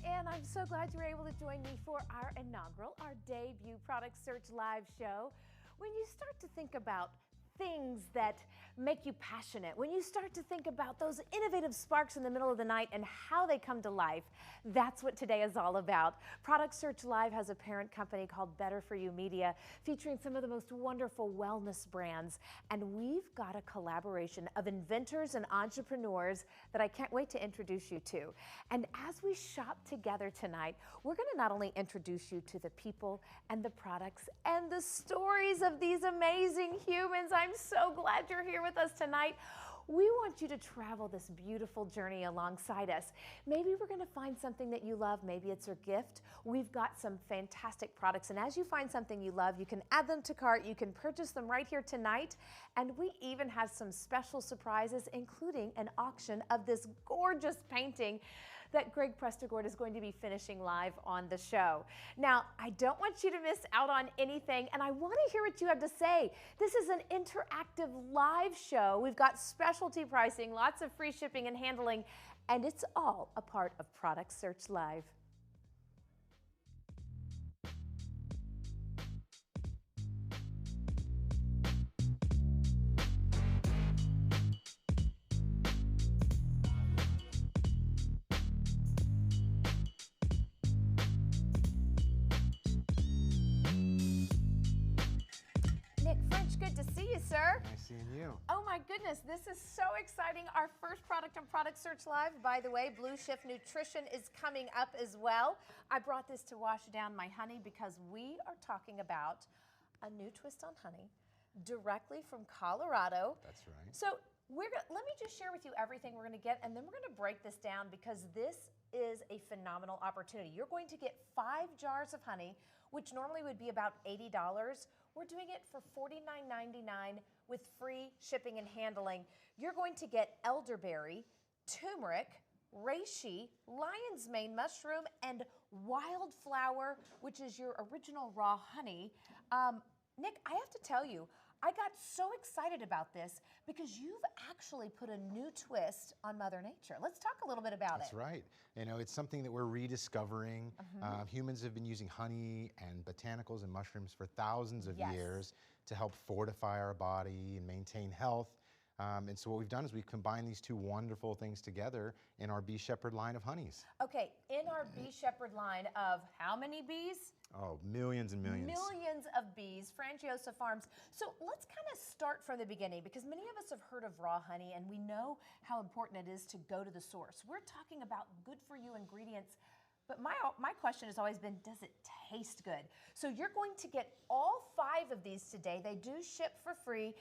and I'm so glad you were able to join me for our inaugural, our debut Product Search Live show. When you start to think about things that make you passionate, when you start to think about those innovative sparks in the middle of the night and how they come to life, that's what today is all about. Product Search Live has a parent company called Better For You Media, featuring some of the most wonderful wellness brands. And we've got a collaboration of inventors and entrepreneurs that I can't wait to introduce you to. And as we shop together tonight, we're going to not only introduce you to the people and the products and the stories of these amazing humans. I'm so glad you're here with us tonight. We want you to travel this beautiful journey alongside us. Maybe we're going to find something that you love. Maybe it's your gift. We've got some fantastic products. And as you find something you love, you can add them to cart. You can purchase them right here tonight. And we even have some special surprises, including an auction of this gorgeous painting that Greg Prestigord is going to be finishing live on the show. Now, I don't want you to miss out on anything, and I want to hear what you have to say. This is an interactive live show. We've got specialty pricing, lots of free shipping and handling, and it's all a part of Product Search Live. Sir. Nice seeing you. Oh my goodness, this is so exciting. Our first product on Product Search Live. By the way, Blue Shift Nutrition is coming up as well. I brought this to wash down my honey because we are talking about a new twist on honey directly from Colorado. That's right. So let me just share with you everything we're going to get, and then we're going to break this down because this is a phenomenal opportunity. You're going to get 5 jars of honey, which normally would be about $80. We're doing it for $49.99 with free shipping and handling. You're going to get elderberry, turmeric, reishi, lion's mane mushroom, and wildflower, which is your original raw honey. Nick, I have to tell you, I got so excited about this because you've actually put a new twist on Mother Nature. Let's talk a little bit about it. That's right. You know, it's something that we're rediscovering. Humans have been using honey and botanicals and mushrooms for thousands of years to help fortify our body and maintain health. And so what we've done is we've combined these two wonderful things together in our Bee Shepherd line of honeys. Okay, in our Bee Shepherd line of how many bees? Oh, millions and millions. Millions of bees, Frangiosa Farms. So let's kind of start from the beginning because many of us have heard of raw honey and we know how important it is to go to the source. We're talking about good for you ingredients, but my question has always been, does it taste good? So you're going to get all 5 of these today. They do ship for free.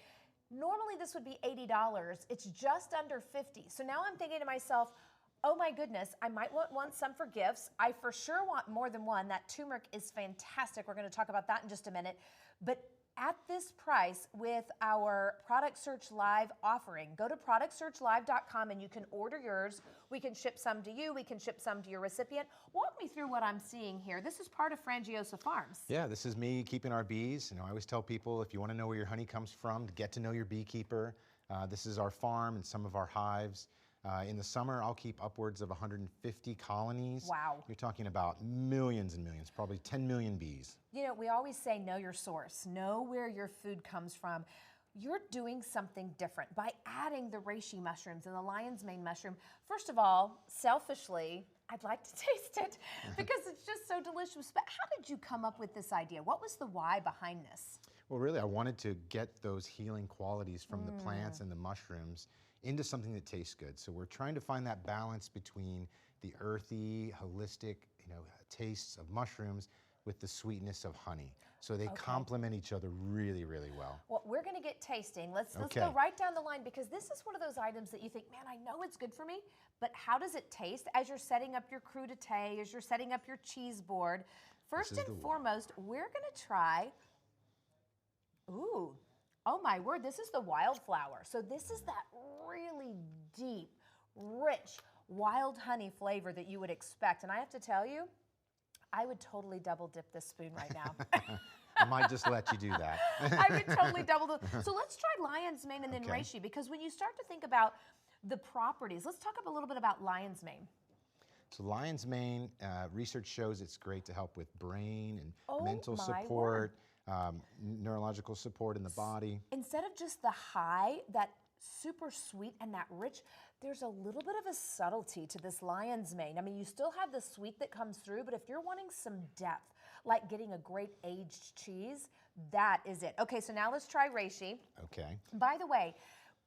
Normally this would be $80. It's just under $50. So now I'm thinking to myself, oh my goodness, I might want some for gifts. I for sure want more than one. That turmeric is fantastic. We're going to talk about that in just a minute. But at this price with our Product Search Live offering, go to productsearchlive.com and you can order yours. We can ship some to you. We can ship some to your recipient. Walk me through what I'm seeing here. This is part of Frangiosa Farms. Yeah, this is me keeping our bees. You know, I always tell people if you want to know where your honey comes from, to get to know your beekeeper. This is our farm and some of our hives. In the summer, I'll keep upwards of 150 colonies. Wow. You're talking about millions and millions, probably 10 million bees. You know, we always say know your source, know where your food comes from. You're doing something different by adding the reishi mushrooms and the lion's mane mushroom. First of all, selfishly, I'd like to taste it because it's just so delicious. But how did you come up with this idea? What was the why behind this? Well, really, I wanted to get those healing qualities from the plants and the mushrooms into something that tastes good. So we're trying to find that balance between the earthy, holistic, tastes of mushrooms with the sweetness of honey. So they complement each other really, really well. Well, we're going to get tasting. Let's go right down the line because this is one of those items that you think, man, I know it's good for me, but how does it taste as you're setting up your crudité, as you're setting up your cheese board? First and foremost, we're going to try, oh my word, this is the wildflower. So this is that really deep, rich, wild honey flavor that you would expect. And I have to tell you, I would totally double dip this spoon right now. I might just let you do that. I would totally double dip. So let's try lion's mane and then reishi, because when you start to think about the properties, let's talk a little bit about lion's mane. So lion's mane, research shows it's great to help with brain and Oh mental my support, neurological support in the body. Instead of just the high, that super sweet and that rich, there's a little bit of a subtlety to this lion's mane. I mean, you still have the sweet that comes through, but if you're wanting some depth, like getting a great aged cheese, that is it. Okay, so now let's try reishi. Okay. By the way,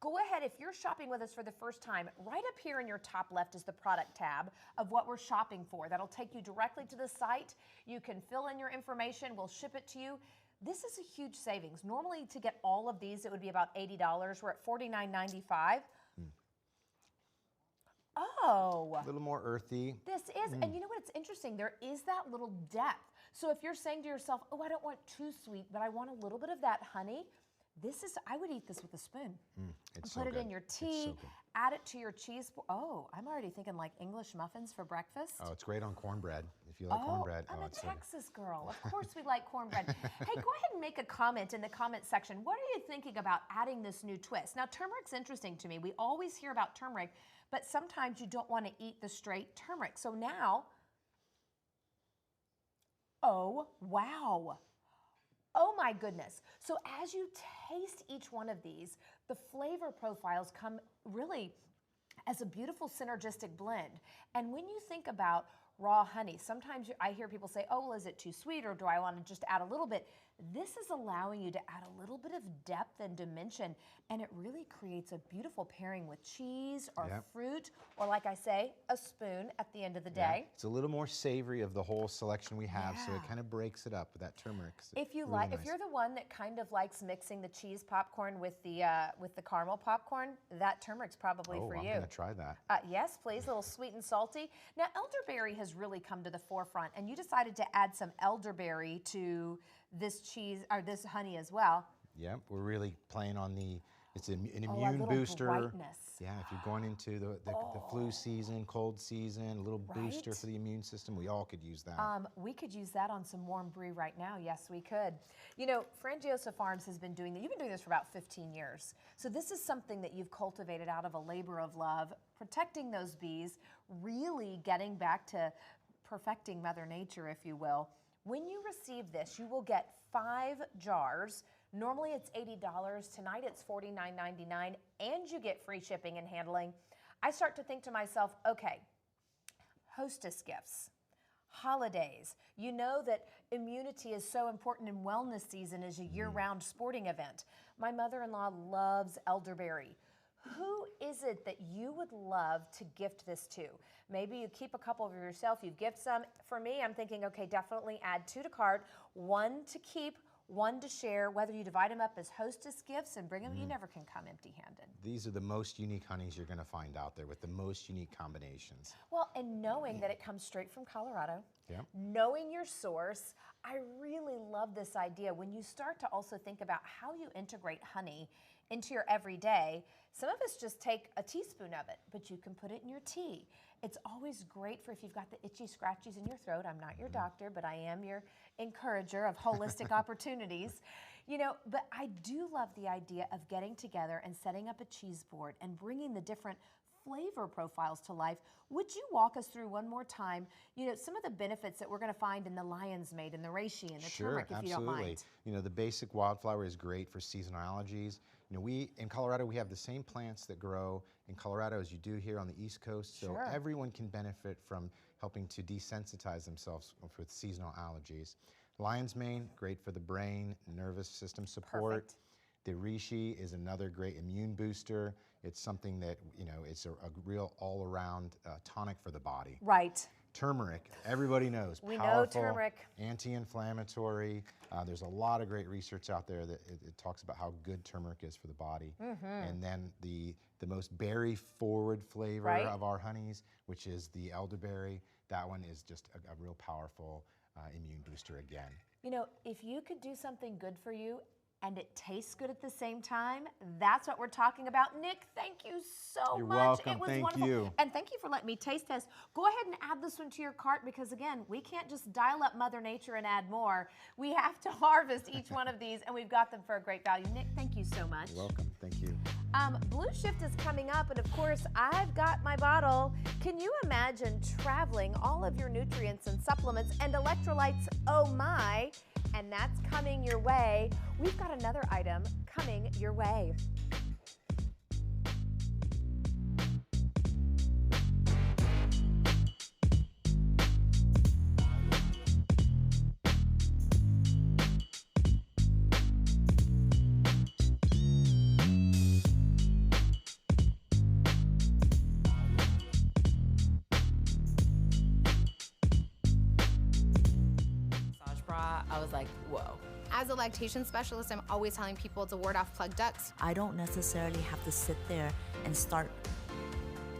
go ahead, if you're shopping with us for the first time, right up here in your top left is the product tab of what we're shopping for. That'll take you directly to the site. You can fill in your information, we'll ship it to you. This is a huge savings. Normally to get all of these, it would be about $80. We're at $49.95. Oh. A little more earthy. This is, and you know what, it's interesting, there is that little depth. So if you're saying to yourself, oh, I don't want too sweet, but I want a little bit of that honey, this is, I would eat this with a spoon. It's Put so it good. in your It's tea, so good. add it to your cheese. Oh, I'm already thinking like English muffins for breakfast. Oh, it's great on cornbread. If you like cornbread, I'm a it's so good. Texas girl. Of course we like cornbread. Hey, go ahead and make a comment in the comment section. What are you thinking about adding this new twist? Now, turmeric's interesting to me. We always hear about turmeric, but sometimes you don't want to eat the straight turmeric. So now, oh, wow. Oh my goodness. So as you taste each one of these, the flavor profiles come really as a beautiful synergistic blend. And when you think about raw honey, sometimes I hear people say, oh, well, is it too sweet or do I want to just add a little bit? This is allowing you to add a little bit of depth and dimension, and it really creates a beautiful pairing with cheese or fruit, or like I say, a spoon at the end of the day. It's a little more savory of the whole selection we have, so it kind of breaks it up with that turmeric. If you really like, nice. if you're the one that kind of likes mixing the cheese popcorn with the caramel popcorn, that turmeric's probably for you. I'm gonna try that. Yes, please, a little sweet and salty. Now, elderberry has really come to the forefront, and you decided to add some elderberry to this cheese, or this honey as well. Yeah, we're really playing on it's an a immune little booster. brightness. Yeah, if you're going into the flu season, cold season, a little booster Right? for the immune system, we all could use that. We could use that on some warm brie right now. Yes, we could. You know, Frangiosa Farms has been doing that. You've been doing this for about 15 years. So this is something that you've cultivated out of a labor of love, protecting those bees, really getting back to perfecting Mother Nature, if you will. When you receive this, you will get 5 jars. Normally it's $80. Tonight it's $49.99, and you get free shipping and handling. I start to think to myself, okay, hostess gifts, holidays. You know that immunity is so important in wellness season as a year-round sporting event. My mother-in-law loves elderberry. Who is it that you would love to gift this to? Maybe you keep a couple of yourself, you gift some. For me, I'm thinking, okay, definitely add 2 to cart, 1 to keep, 1 to share. Whether you divide them up as hostess gifts and bring them, you never can come empty-handed. These are the most unique honeys you're gonna find out there with the most unique combinations. Well, and knowing that it comes straight from Colorado, Yeah. knowing your source, I really love this idea. When you start to also think about how you integrate honey into your everyday, some of us just take a teaspoon of it, but you can put it in your tea. It's always great for if you've got the itchy scratchies in your throat. I'm not your doctor, but I am your encourager of holistic opportunities. You know, but I do love the idea of getting together and setting up a cheese board and bringing the different flavor profiles to life. Would you walk us through one more time, you know, some of the benefits that we're going to find in the lion's mane and the reishi and the turmeric, if you don't mind? You know, the basic wildflower is great for seasonal allergies. You know, in Colorado, we have the same plants that grow in Colorado as you do here on the East Coast. So everyone can benefit from helping to desensitize themselves with seasonal allergies. Lion's mane, great for the brain, nervous system support. Perfect. The reishi is another great immune booster. It's something that, you know, it's a real all-around tonic for the body. Right. Turmeric, everybody knows. We powerful, know turmeric. Anti-inflammatory. There's a lot of great research out there that it talks about how good turmeric is for the body. And then the most berry-forward flavor of our honeys, which is the elderberry, that one is just a real powerful immune booster again. You know, if you could do something good for you and it tastes good at the same time, that's what we're talking about. Nick, thank you so You're much. welcome. It was Thank wonderful. you. And thank you for letting me taste test. Go ahead and add this one to your cart because, again, we can't just dial up Mother Nature and add more. We have to harvest each one of these, and we've got them for a great value. Nick, thank you so much. You're welcome. Thank you. Blue Shift is coming up, and of course, I've got my bottle. Can you imagine traveling all of your nutrients and supplements and electrolytes? Oh my! And that's coming your way. We've got another item coming your way. I was like, whoa. As a lactation specialist, I'm always telling people to ward off plugged ducts. I don't necessarily have to sit there and start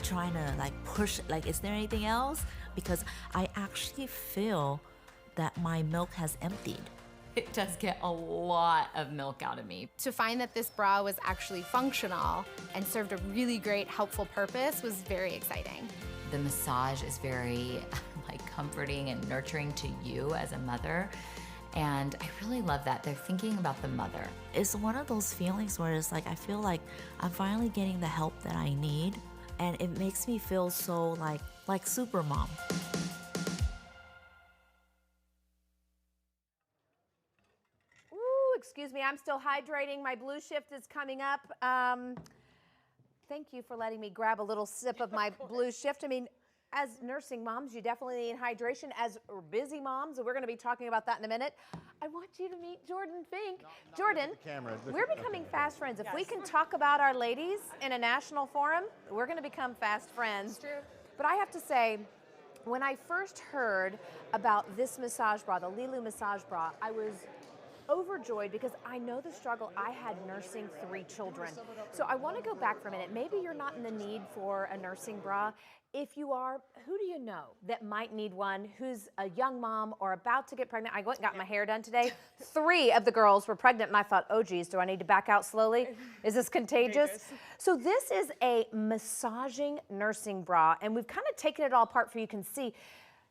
trying to like push, like, is there anything else? Because I actually feel that my milk has emptied. It does get a lot of milk out of me. To find that this bra was actually functional and served a really great, helpful purpose was very exciting. The massage is very like comforting and nurturing to you as a mother. And I really love that. They're thinking about the mother. It's one of those feelings where it's like, I feel like I'm finally getting the help that I need. And it makes me feel so like super mom. Ooh, excuse me, I'm still hydrating. My Blue Shift is coming up. Thank you for letting me grab a little sip of my Blue Shift. I mean, as nursing moms, you definitely need hydration. As busy moms, and we're going to be talking about that in a minute, I want you to meet Jordan Fink. Jordan, we're becoming fast friends. If we can talk about our ladies in a national forum, we're going to become fast friends. It's true. But I have to say, when I first heard about this massage bra, the Lilu massage bra, I was overjoyed because I know the struggle I had nursing 3 children. So I want to go back for a minute. Maybe you're not in the need for a nursing bra. If you are, who do you know that might need one, who's a young mom or about to get pregnant? I went and got my hair done today. 3 of the girls were pregnant, and I thought, oh geez, do I need to back out slowly? Is this contagious? So this is a massaging nursing bra, and we've kind of taken it all apart for you can see.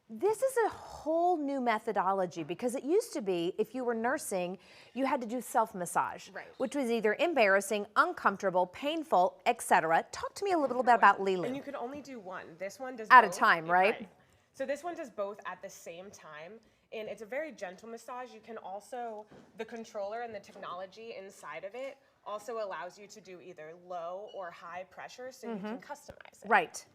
This is a whole new methodology because it used to be if you were nursing, you had to do self-massage, which was either embarrassing, uncomfortable, painful, etc. Talk to me a little bit about Lilu. And you could only do one. This one does at both. a time, right? So this one does both at the same time. And it's a very gentle massage. You can also, the controller and the technology inside of it also allows you to do either low or high pressure, so you can customize it. Right.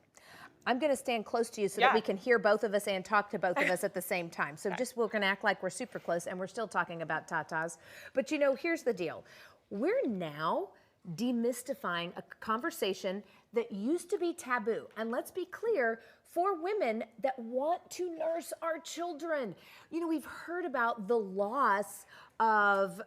I'm going to stand close to you so that we can hear both of us and talk to both of us at the same time. So just we're going to act like we're super close, and we're still talking about tatas. But you know, here's the deal. We're now demystifying a conversation that used to be taboo. And let's be clear, for women that want to nurse our children. You know, we've heard about the loss of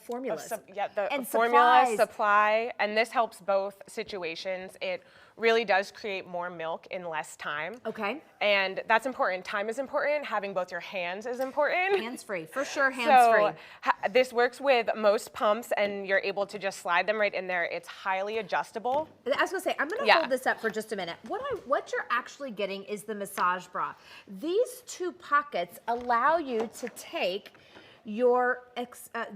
formulas. The formula, supply, and this helps both situations. It really does create more milk in less time. Okay. And that's important. Time is important. Having both your hands is important. Hands-free, for sure, hands-free. So this works with most pumps, and you're able to just slide them right in there. It's highly adjustable. I was gonna say, I'm gonna hold this up for just a minute. What you're actually getting is the massage bra. These 2 pockets allow you to take your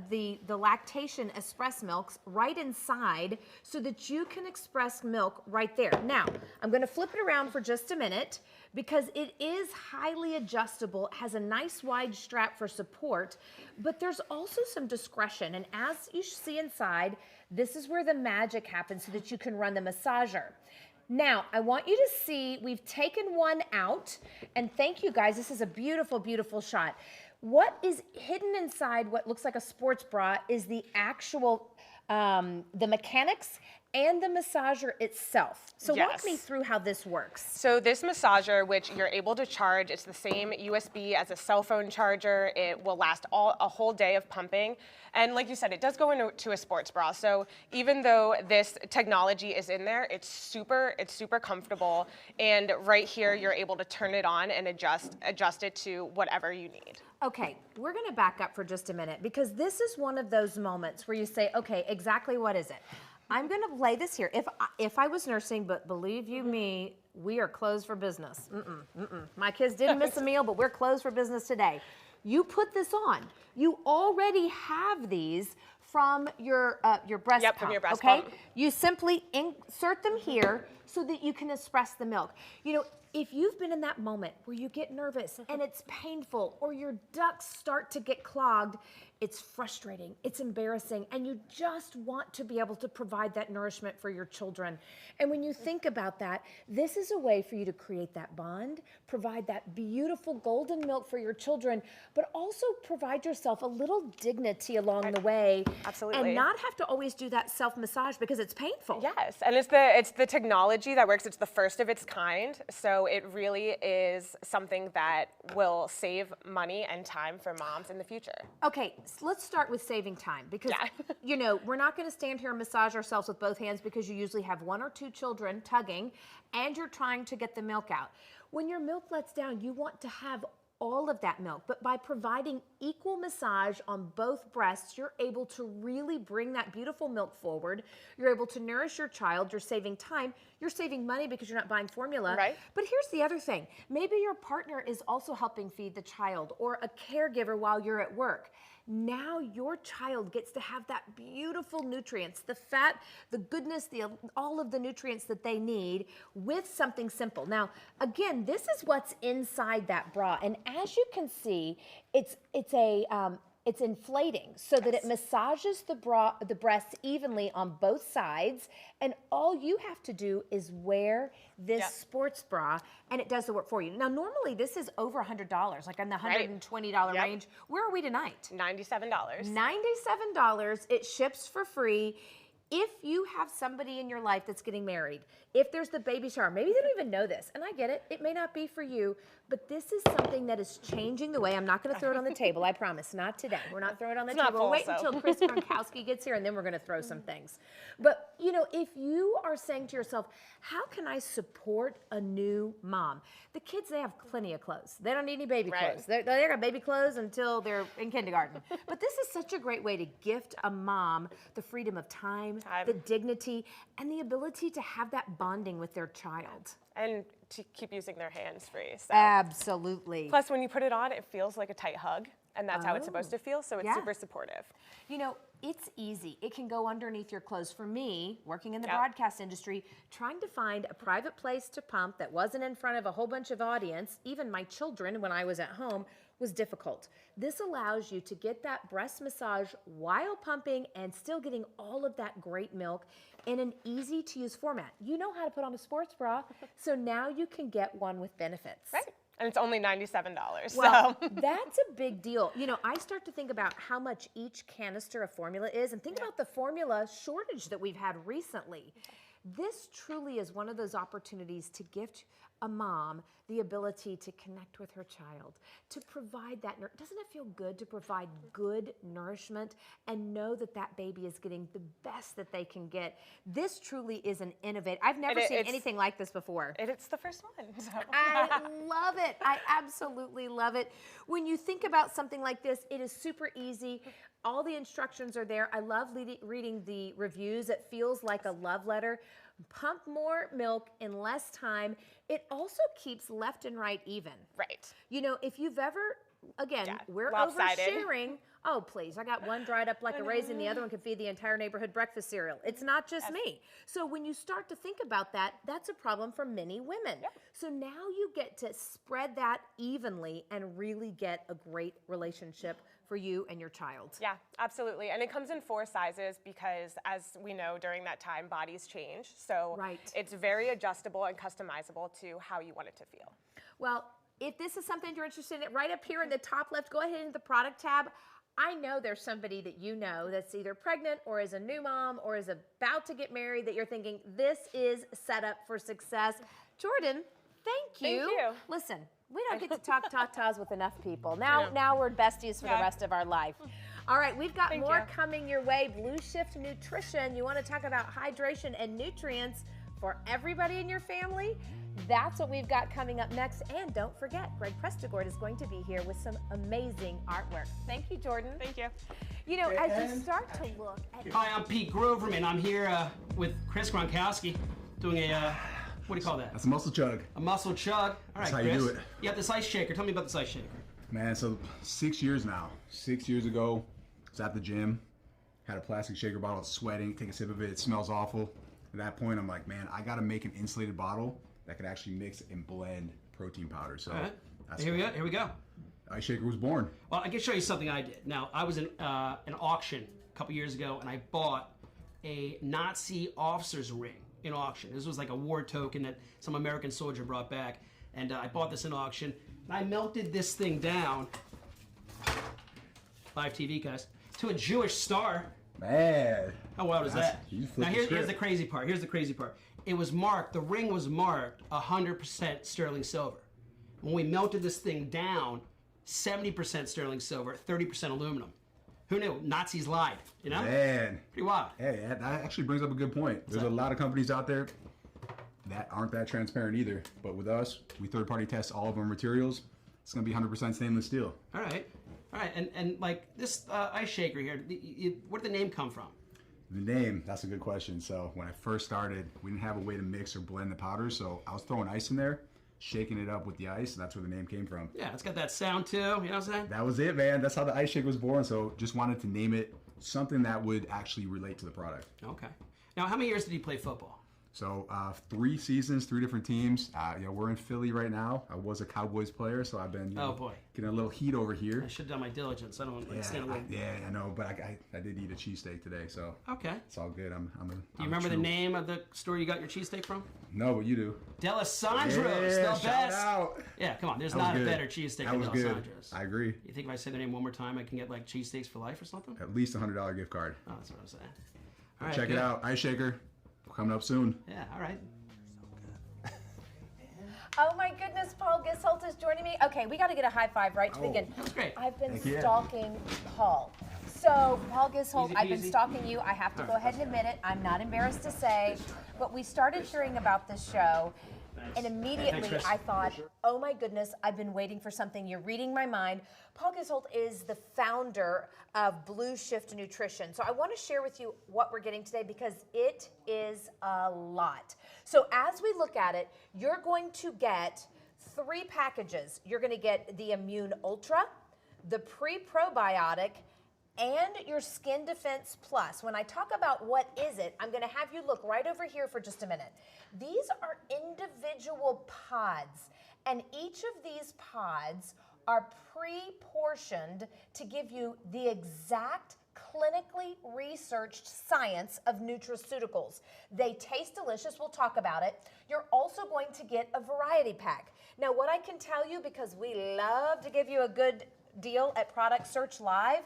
the lactation express milks right inside so that you can express milk right there. Now, I'm going to flip it around for just a minute because it is highly adjustable. It has a nice wide strap for support, but there's also some discretion. And as you see inside, this is where the magic happens so that you can run the massager. Now, I want you to see, we've taken one out, and thank you guys, this is a beautiful, beautiful shot. What is hidden inside what looks like a sports bra is the actual, the mechanics and the massager itself. So walk me through how this works. So this massager, which you're able to charge, it's the same USB as a cell phone charger. It will last a whole day of pumping. And like you said, it does go into a sports bra. So even though this technology is in there, it's super comfortable. And right here, you're able to turn it on and adjust it to whatever you need. Okay, we're gonna back up for just a minute because this is one of those moments where you say, okay, exactly what is it? I'm gonna lay this here. If I was nursing, but believe you me, we are closed for business. My kids didn't miss a meal, but we're closed for business today. You put this on. You already have these from your breast Yep, pump, from your breast okay? pump. You simply insert them here so that you can express the milk. You know, if you've been in that moment where you get nervous and it's painful or your ducts start to get clogged, it's frustrating, it's embarrassing, and you just want to be able to provide that nourishment for your children. And when you think about that, this is a way for you to create that bond, provide that beautiful golden milk for your children, but also provide yourself a little dignity along the way. Absolutely. And not have to always do that self-massage because it's painful. Yes, and it's the technology that works. It's the first of its kind, so it really is something that will save money and time for moms in the future. Okay, so let's start with saving time because, you know, we're not going to stand here and massage ourselves with both hands because you usually have 1 or 2 children tugging and you're trying to get the milk out. When your milk lets down, you want to have all of that milk, but by providing equal massage on both breasts, you're able to really bring that beautiful milk forward. You're able to nourish your child. You're saving time. You're saving money because you're not buying formula. Right. But here's the other thing. Maybe your partner is also helping feed the child or a caregiver while you're at work. Now your child gets to have that beautiful nutrients, the fat, the goodness, all of the nutrients that they need with something simple. Now, again, this is what's inside that bra. And as you can see, it's inflating so that it massages the breasts evenly on both sides. And all you have to do is wear this sports bra and it does the work for you. Now, normally this is over $100, like in the $120 range. Where are we tonight? $97. $97. It ships for free. If you have somebody in your life that's getting married, if there's the baby shower, maybe they don't even know this, and I get it, it may not be for you, but this is something that is changing the way. I'm not going to throw it on the table, I promise, not today. We're not throwing it on the table. We'll wait until Chris Gronkowski gets here, and then we're going to throw some things. But, you know, if you are saying to yourself, how can I support a new mom? The kids, they have plenty of clothes. They don't need any baby clothes. They got baby clothes until they're in kindergarten. But this is such a great way to gift a mom the freedom of time, the dignity, and the ability to have that bonding with their child. And to keep using their hands free. So. Absolutely. Plus, when you put it on, it feels like a tight hug, and that's how it's supposed to feel, so it's super supportive. You know, it's easy. It can go underneath your clothes. For me, working in the broadcast industry, trying to find a private place to pump that wasn't in front of a whole bunch of audience, even my children when I was at home, was difficult. This allows you to get that breast massage while pumping and still getting all of that great milk in an easy to use format. You know how to put on a sports bra, so now you can get one with benefits. Right. And it's only $97. Well, so. That's a big deal. You know, I start to think about how much each canister of formula is and think about the formula shortage that we've had recently. This truly is one of those opportunities to gift a mom the ability to connect with her child, to provide that. Doesn't it feel good to provide good nourishment and know that that baby is getting the best that they can get? This truly is an innovative. I've never seen anything like this before. It's the first one. So. I love it. I absolutely love it. When you think about something like this, it is super easy. All the instructions are there. I love reading the reviews. It feels like a love letter. Pump more milk in less time. It also keeps left and right even. Right. You know, if you've ever, again, we're lopsided. Oversharing. Oh, please, I got one dried up like a raisin, the other one could feed the entire neighborhood breakfast cereal. It's not just me. So when you start to think about that, that's a problem for many women. Yep. So now you get to spread that evenly and really get a great relationship for you and your child. Yeah, absolutely. And it comes in 4 sizes because, as we know, during that time, bodies change. So it's very adjustable and customizable to how you want it to feel. Well, if this is something you're interested in, right up here in the top left, go ahead into the product tab. I know there's somebody that you know that's either pregnant or is a new mom or is about to get married that you're thinking, this is set up for success. Jordan, thank you. Thank you. Listen, we don't get to talk tatas with enough people. Now we're besties for the rest of our life. All right, we've got more coming your way. Blue Shift Nutrition. You want to talk about hydration and nutrients for everybody in your family? That's what we've got coming up next. And don't forget, Greg Prestigord is going to be here with some amazing artwork. Thank you, Jordan. Thank you. You know, as you start to look at... Hi, I'm Pete Groverman. I'm here with Chris Gronkowski doing a, what do you call that? That's a muscle chug. A muscle chug. All right, That's how Chris. you do it. You have this ice shaker. Tell me about this ice shaker. Man, so 6 years now. 6 years ago, I was at the gym. had a plastic shaker bottle, sweating, take a sip of it, it smells awful. At that point, I'm like, man, I got to make an insulated bottle that could actually mix and blend protein powder. So that's Here we go. Ice Shaker was born. Well, I can show you something I did. Now, I was in an auction a couple years ago, and I bought a Nazi officer's ring in auction. This was like a war token that some American soldier brought back, and I bought this in auction. And I melted this thing down, live TV, guys, to a Jewish star. Man. How wild is that? Now, here's script. the crazy part. Here's the crazy part. It was marked, the ring was marked 100% sterling silver. When we melted this thing down, 70% sterling silver, 30% aluminum. Who knew? Nazis lied, you know? Man. Pretty wild. Hey, that actually brings up a good point. There's a lot of companies out there that aren't that transparent either. But with us, we third-party test all of our materials. It's going to be 100% stainless steel. All right. And like this ice shaker here, where did the name come from? The name, that's a good question. So when I first started, we didn't have a way to mix or blend the powder. So I was throwing ice in there, shaking it up with the ice, and that's where the name came from. Yeah, it's got that sound too, you know what I'm saying? That was it, man. That's how the ice shaker was born. So just wanted to name it something that would actually relate to the product. Okay. Now, how many years did you play football? So 3 seasons, 3 different teams. We're in Philly right now. I was a Cowboys player, so I've been getting a little heat over here. I should have done my diligence. I don't stand away. I know, but I did eat a cheesesteak today, so okay, it's all good. Do you remember the name of the store you got your cheesesteak from? No, but you do. D'Alessandro's, the best. Out. Yeah, come on. There's not a better cheesesteak than D'Alessandro's. I agree. You think if I say the name one more time, I can get like cheesesteaks for life or something? At least $100 gift card. Oh, that's what I'm saying. All right, check it out. Ice Shaker. Coming up soon. Yeah, all right. Oh my goodness, Paul Gisholt is joining me. Okay, we got to get a high five right to begin. That's great. I've been stalking Paul. So, Paul Gisholt, I've been stalking you. I have to go ahead and admit it. I'm not embarrassed to say. But we started hearing about this show, and immediately I thought, oh my goodness, I've been waiting for something. You're reading my mind. Paul Gisholt is the founder of Blue Shift Nutrition. So I want to share with you what we're getting today because it is a lot. So as we look at it, you're going to get 3 packages. You're going to get the Immune Ultra, the Pre-Probiotic, and your Skin Defense Plus. When I talk about what is it, I'm going to have you look right over here for just a minute. These are individual pods, and each of these pods are pre-portioned to give you the exact clinically researched science of nutraceuticals. They taste delicious. We'll talk about it. You're also going to get a variety pack. Now, what I can tell you, because we love to give you a good deal at Product Search Live,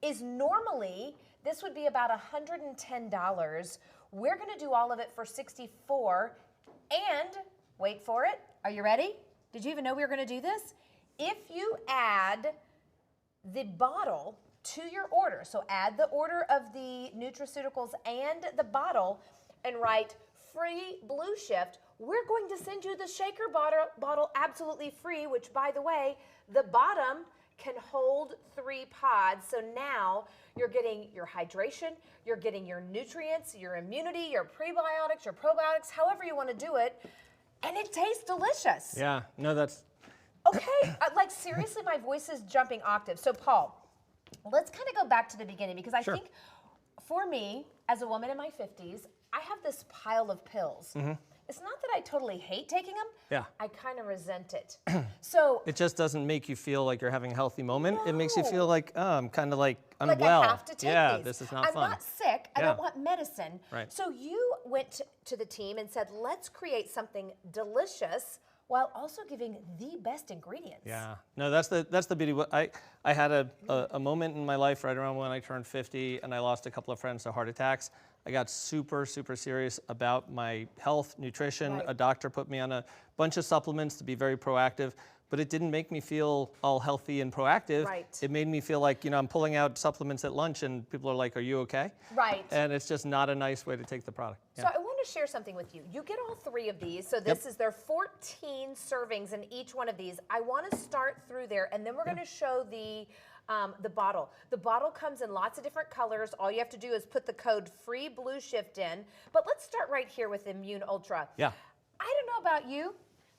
is normally this would be about $110. We're going to do all of it for $64. And wait for it. Are you ready? Did you even know we were going to do this? If you add the bottle to your order, so add the order of the nutraceuticals and the bottle and write free Blue Shift, we're going to send you the shaker bottle absolutely free, which, by the way, the bottom can hold 3 pods. So now you're getting your hydration, you're getting your nutrients, your immunity, your prebiotics, your probiotics, however you want to do it, and it tastes delicious. Yeah, no, that's... Okay, like seriously, my voice is jumping octaves. So Paul, let's kind of go back to the beginning because I think for me, as a woman in my 50s, I have this pile of pills. It's not that I totally hate taking them. Yeah. I kind of resent it. So it just doesn't make you feel like you're having a healthy moment. No. It makes you feel like, I'm kind of like unwell. Like I have to take these. This is not fun. I'm not sick. I don't want medicine. Right. So you went to the team and said, let's create something delicious while also giving the best ingredients. Yeah, no, that's the beauty. I had a moment in my life right around when I turned 50 and I lost a couple of friends to heart attacks. I got super, super serious about my health, nutrition. Right. A doctor put me on a bunch of supplements to be very proactive, but it didn't make me feel all healthy and proactive. Right. It made me feel like, I'm pulling out supplements at lunch and people are like, are you okay? Right. And it's just not a nice way to take the product. So I want to share something with you. You get all 3 of these. So this is there are 14 servings in each one of these. I want to start through there, and then we're going to show the bottle. The bottle comes in lots of different colors. All you have to do is put the code free Blue Shift in. But let's start right here with Immune Ultra. Yeah. I don't know about you,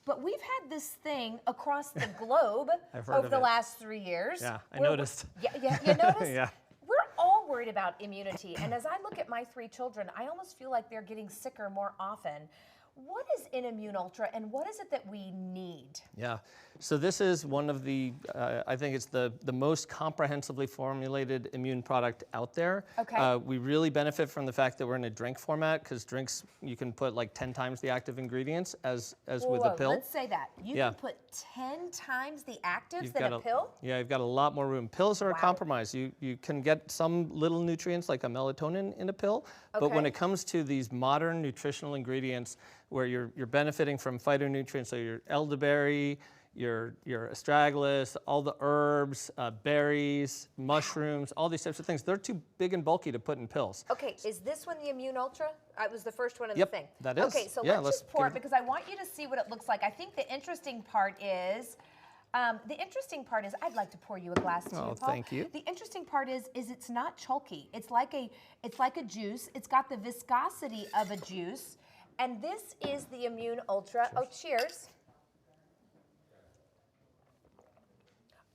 but we've had this thing across the globe over the last 3 years. Yeah, I noticed. Yeah, you noticed? Yeah. We're all worried about immunity. And as I look at my 3 children, I almost feel like they're getting sicker more often. What is in Immune Ultra, and what is it that we need? Yeah, so this is one of the, I think it's the most comprehensively formulated immune product out there. Okay. We really benefit from the fact that we're in a drink format, because drinks, you can put like 10 times the active ingredients as with a pill. Let's say that. You Yeah. can put 10 times the actives You've than got a pill? Yeah, you've got a lot more room. Pills are a compromise. You can get some little nutrients like a melatonin in a pill, but when Okay. it comes to these modern nutritional ingredients where you're benefiting from phytonutrients, so your elderberry, your astragalus, all the herbs, berries, mushrooms, all these types of things, they're too big and bulky to put in pills. Okay, is this one the Immune Ultra? It was the first one in Yep, the thing. that is. Okay, so Yeah, let's just pour give it because I want you to see what it looks like. I think the interesting part is, I'd like to pour you a glass too, Oh, Paul. thank you. The interesting part is it's not chalky. It's like a juice. It's got the viscosity of a juice. And this is the Immune Ultra. Oh, cheers.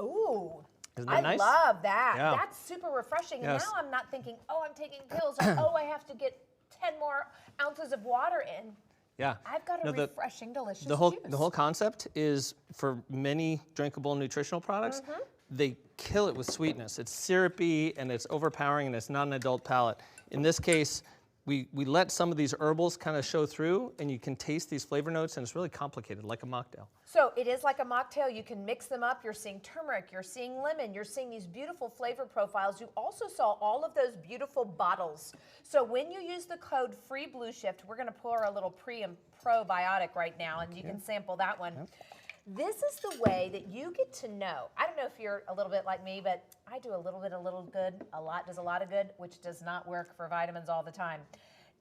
Ooh. Isn't that nice? I love that. Yeah. That's super refreshing. And Yes. now I'm not thinking, oh, I'm taking pills, or oh, I have to get 10 more ounces of water in. Yeah. I've got a No, refreshing, delicious The whole juice. concept is for many drinkable nutritional products, they kill it with sweetness. It's syrupy and it's overpowering and it's not an adult palate. In this case, we let some of these herbals kind of show through, and you can taste these flavor notes, and it's really complicated, like a mocktail. So it is like a mocktail. You can mix them up. You're seeing turmeric. You're seeing lemon. You're seeing these beautiful flavor profiles. You also saw all of those beautiful bottles. So when you use the code FREEBLUESHIFT, we're going to pour a little pre and probiotic right now, and you can sample that one. This is the way that you get to know. I don't know if you're a little bit like me, but I do a little bit, a little good. A lot does a lot of good, which does not work for vitamins all the time.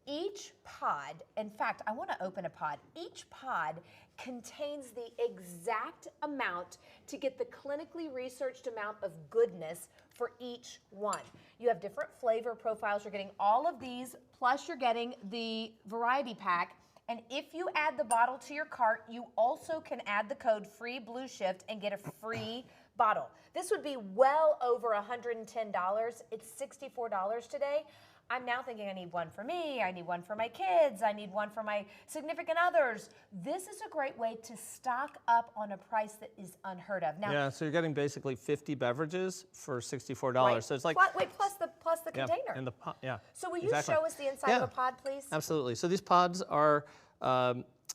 Each pod, in fact, I want to open a pod. Each pod contains the exact amount to get the clinically researched amount of goodness for each one. You have different flavor profiles. You're getting all of these, plus you're getting the variety pack. And if you add the bottle to your cart, you also can add the code FREEBLUESHIFT and get a free bottle. This would be well over $110. It's $64 today. I'm now thinking I need one for me, I need one for my kids, I need one for my significant others. This is a great way to stock up on a price that is unheard of. Now, Yeah, so you're getting basically 50 beverages for $64. right, So it's like plus the yeah, container. and the pot, yeah. So will you exactly. show us the inside Yeah. of a pod, please? Absolutely. So these pods are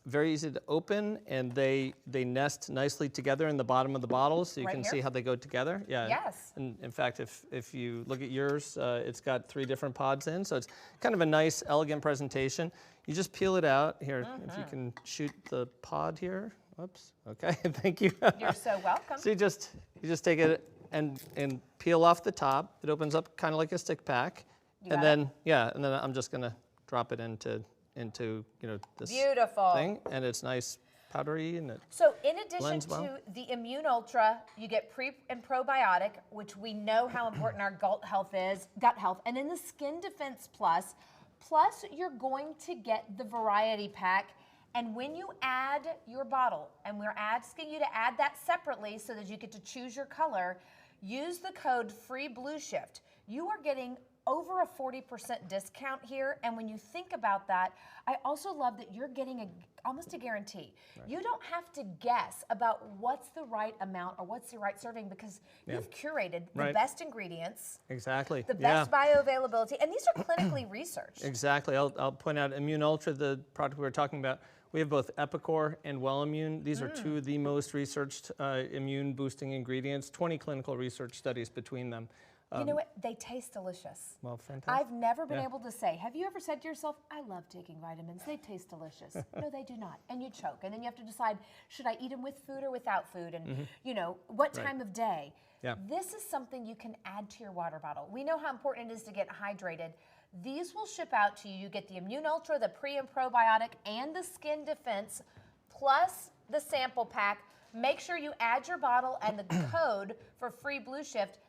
very easy to open, and they nest nicely together in the bottom of the bottle, so you Right can here? see how they go together. Yeah. Yes. And in fact, if you look at yours, it's got 3 different pods in, so it's kind of a nice, elegant presentation. You just peel it out here. If you can shoot the pod here. Whoops. Okay. Thank you. You're so welcome. So you just take it and peel off the top. It opens up kind of like a stick pack, got and then and then I'm just gonna drop it into this Beautiful. thing, and it's nice powdery, and it So in addition blends well. to the Immune Ultra, you get pre and probiotic, which we know how important our gut health is, and then the Skin Defense Plus. Plus, you're going to get the variety pack. And when you add your bottle, and we're asking you to add that separately so that you get to choose your color, use the code FREEBLUESHIFT. You are getting over a 40% discount here, and when you think about that, I also love that you're getting almost a guarantee. Right. You don't have to guess about what's the right amount or what's the right serving, because you've curated the best ingredients, exactly the best bioavailability, and these are clinically researched. Exactly. I'll point out Immune Ultra, the product we were talking about. We have both Epicor and Wellimmune. These are 2 of the most researched immune boosting ingredients. 20 clinical research studies between them. You know what? They taste delicious. Well, fantastic. I've never been able to say, have you ever said to yourself, I love taking vitamins, they taste delicious. No, they do not. And you choke. And then you have to decide, should I eat them with food or without food? And, what time of day? Yeah. This is something you can add to your water bottle. We know how important it is to get hydrated. These will ship out to you. You get the Immune Ultra, the pre and probiotic, and the Skin Defense, plus the sample pack. Make sure you add your bottle and the code for FREEBLUESHIFT.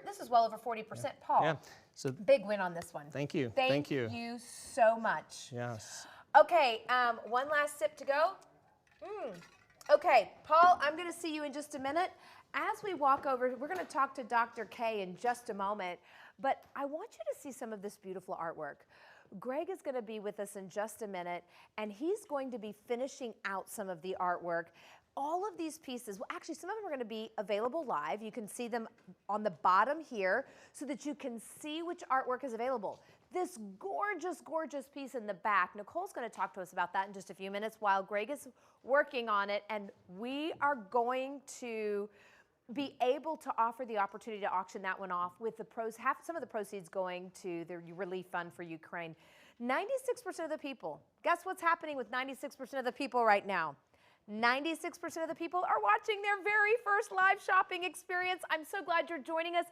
This is well over 40%, Paul. Yeah. So big win on this one. Thank you. Thank you so much. Yes. Okay, one last sip to go. Okay, Paul, I'm going to see you in just a minute. As we walk over, we're going to talk to Dr. K in just a moment. But I want you to see some of this beautiful artwork. Greg is going to be with us in just a minute, and he's going to be finishing out some of the artwork. All of these pieces, well, actually, some of them are going to be available live. You can see them on the bottom here so that you can see which artwork is available. This gorgeous, gorgeous piece in the back, Nicole's going to talk to us about that in just a few minutes while Greg is working on it, and we are going to be able to offer the opportunity to auction that one off with the some of the proceeds going to the relief fund for Ukraine. 96% of the people, guess what's happening with 96% of the people right now? 96% of the people are watching their very first live shopping experience. I'm so glad you're joining us.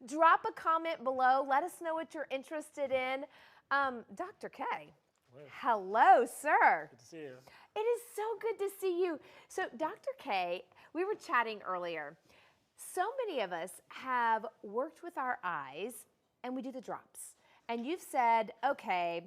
Drop a comment below. Let us know what you're interested in. Dr. K. Hello, sir. Good to see you. It is so good to see you. So, Dr. K, we were chatting earlier. So many of us have worked with our eyes and we do the drops. And you've said, okay,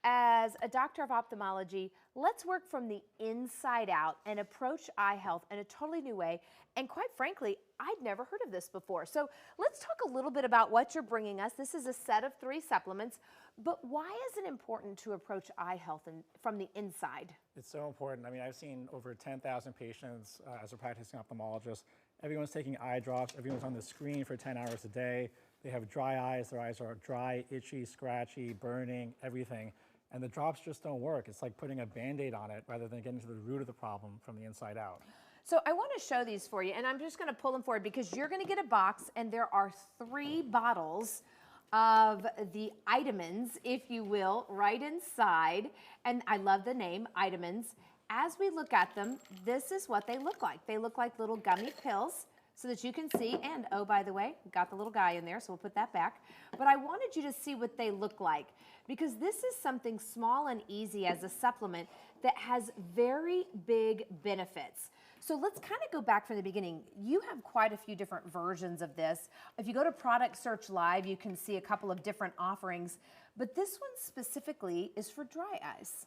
as a doctor of ophthalmology, let's work from the inside out and approach eye health in a totally new way. And quite frankly, I'd never heard of this before. So let's talk a little bit about what you're bringing us. This is a set of 3 supplements, but why is it important to approach eye health from the inside? It's so important. I mean, I've seen over 10,000 patients as a practicing ophthalmologist. Everyone's taking eye drops. Everyone's on the screen for 10 hours a day. They have dry eyes. Their eyes are dry, itchy, scratchy, burning, everything. And the drops just don't work. It's like putting a Band-Aid on it rather than getting to the root of the problem from the inside out. So I want to show these for you, and I'm just going to pull them forward because you're going to get a box, and there are 3 bottles of the vitamins, if you will, right inside. And I love the name, vitamins. As we look at them, this is what they look like. They look like little gummy pills so that you can see, and oh, by the way, got the little guy in there, so we'll put that back. But I wanted you to see what they look like because this is something small and easy as a supplement that has very big benefits. So let's kind of go back from the beginning. You have quite a few different versions of this. If you go to Product Search Live, you can see a couple of different offerings, but this one specifically is for dry eyes.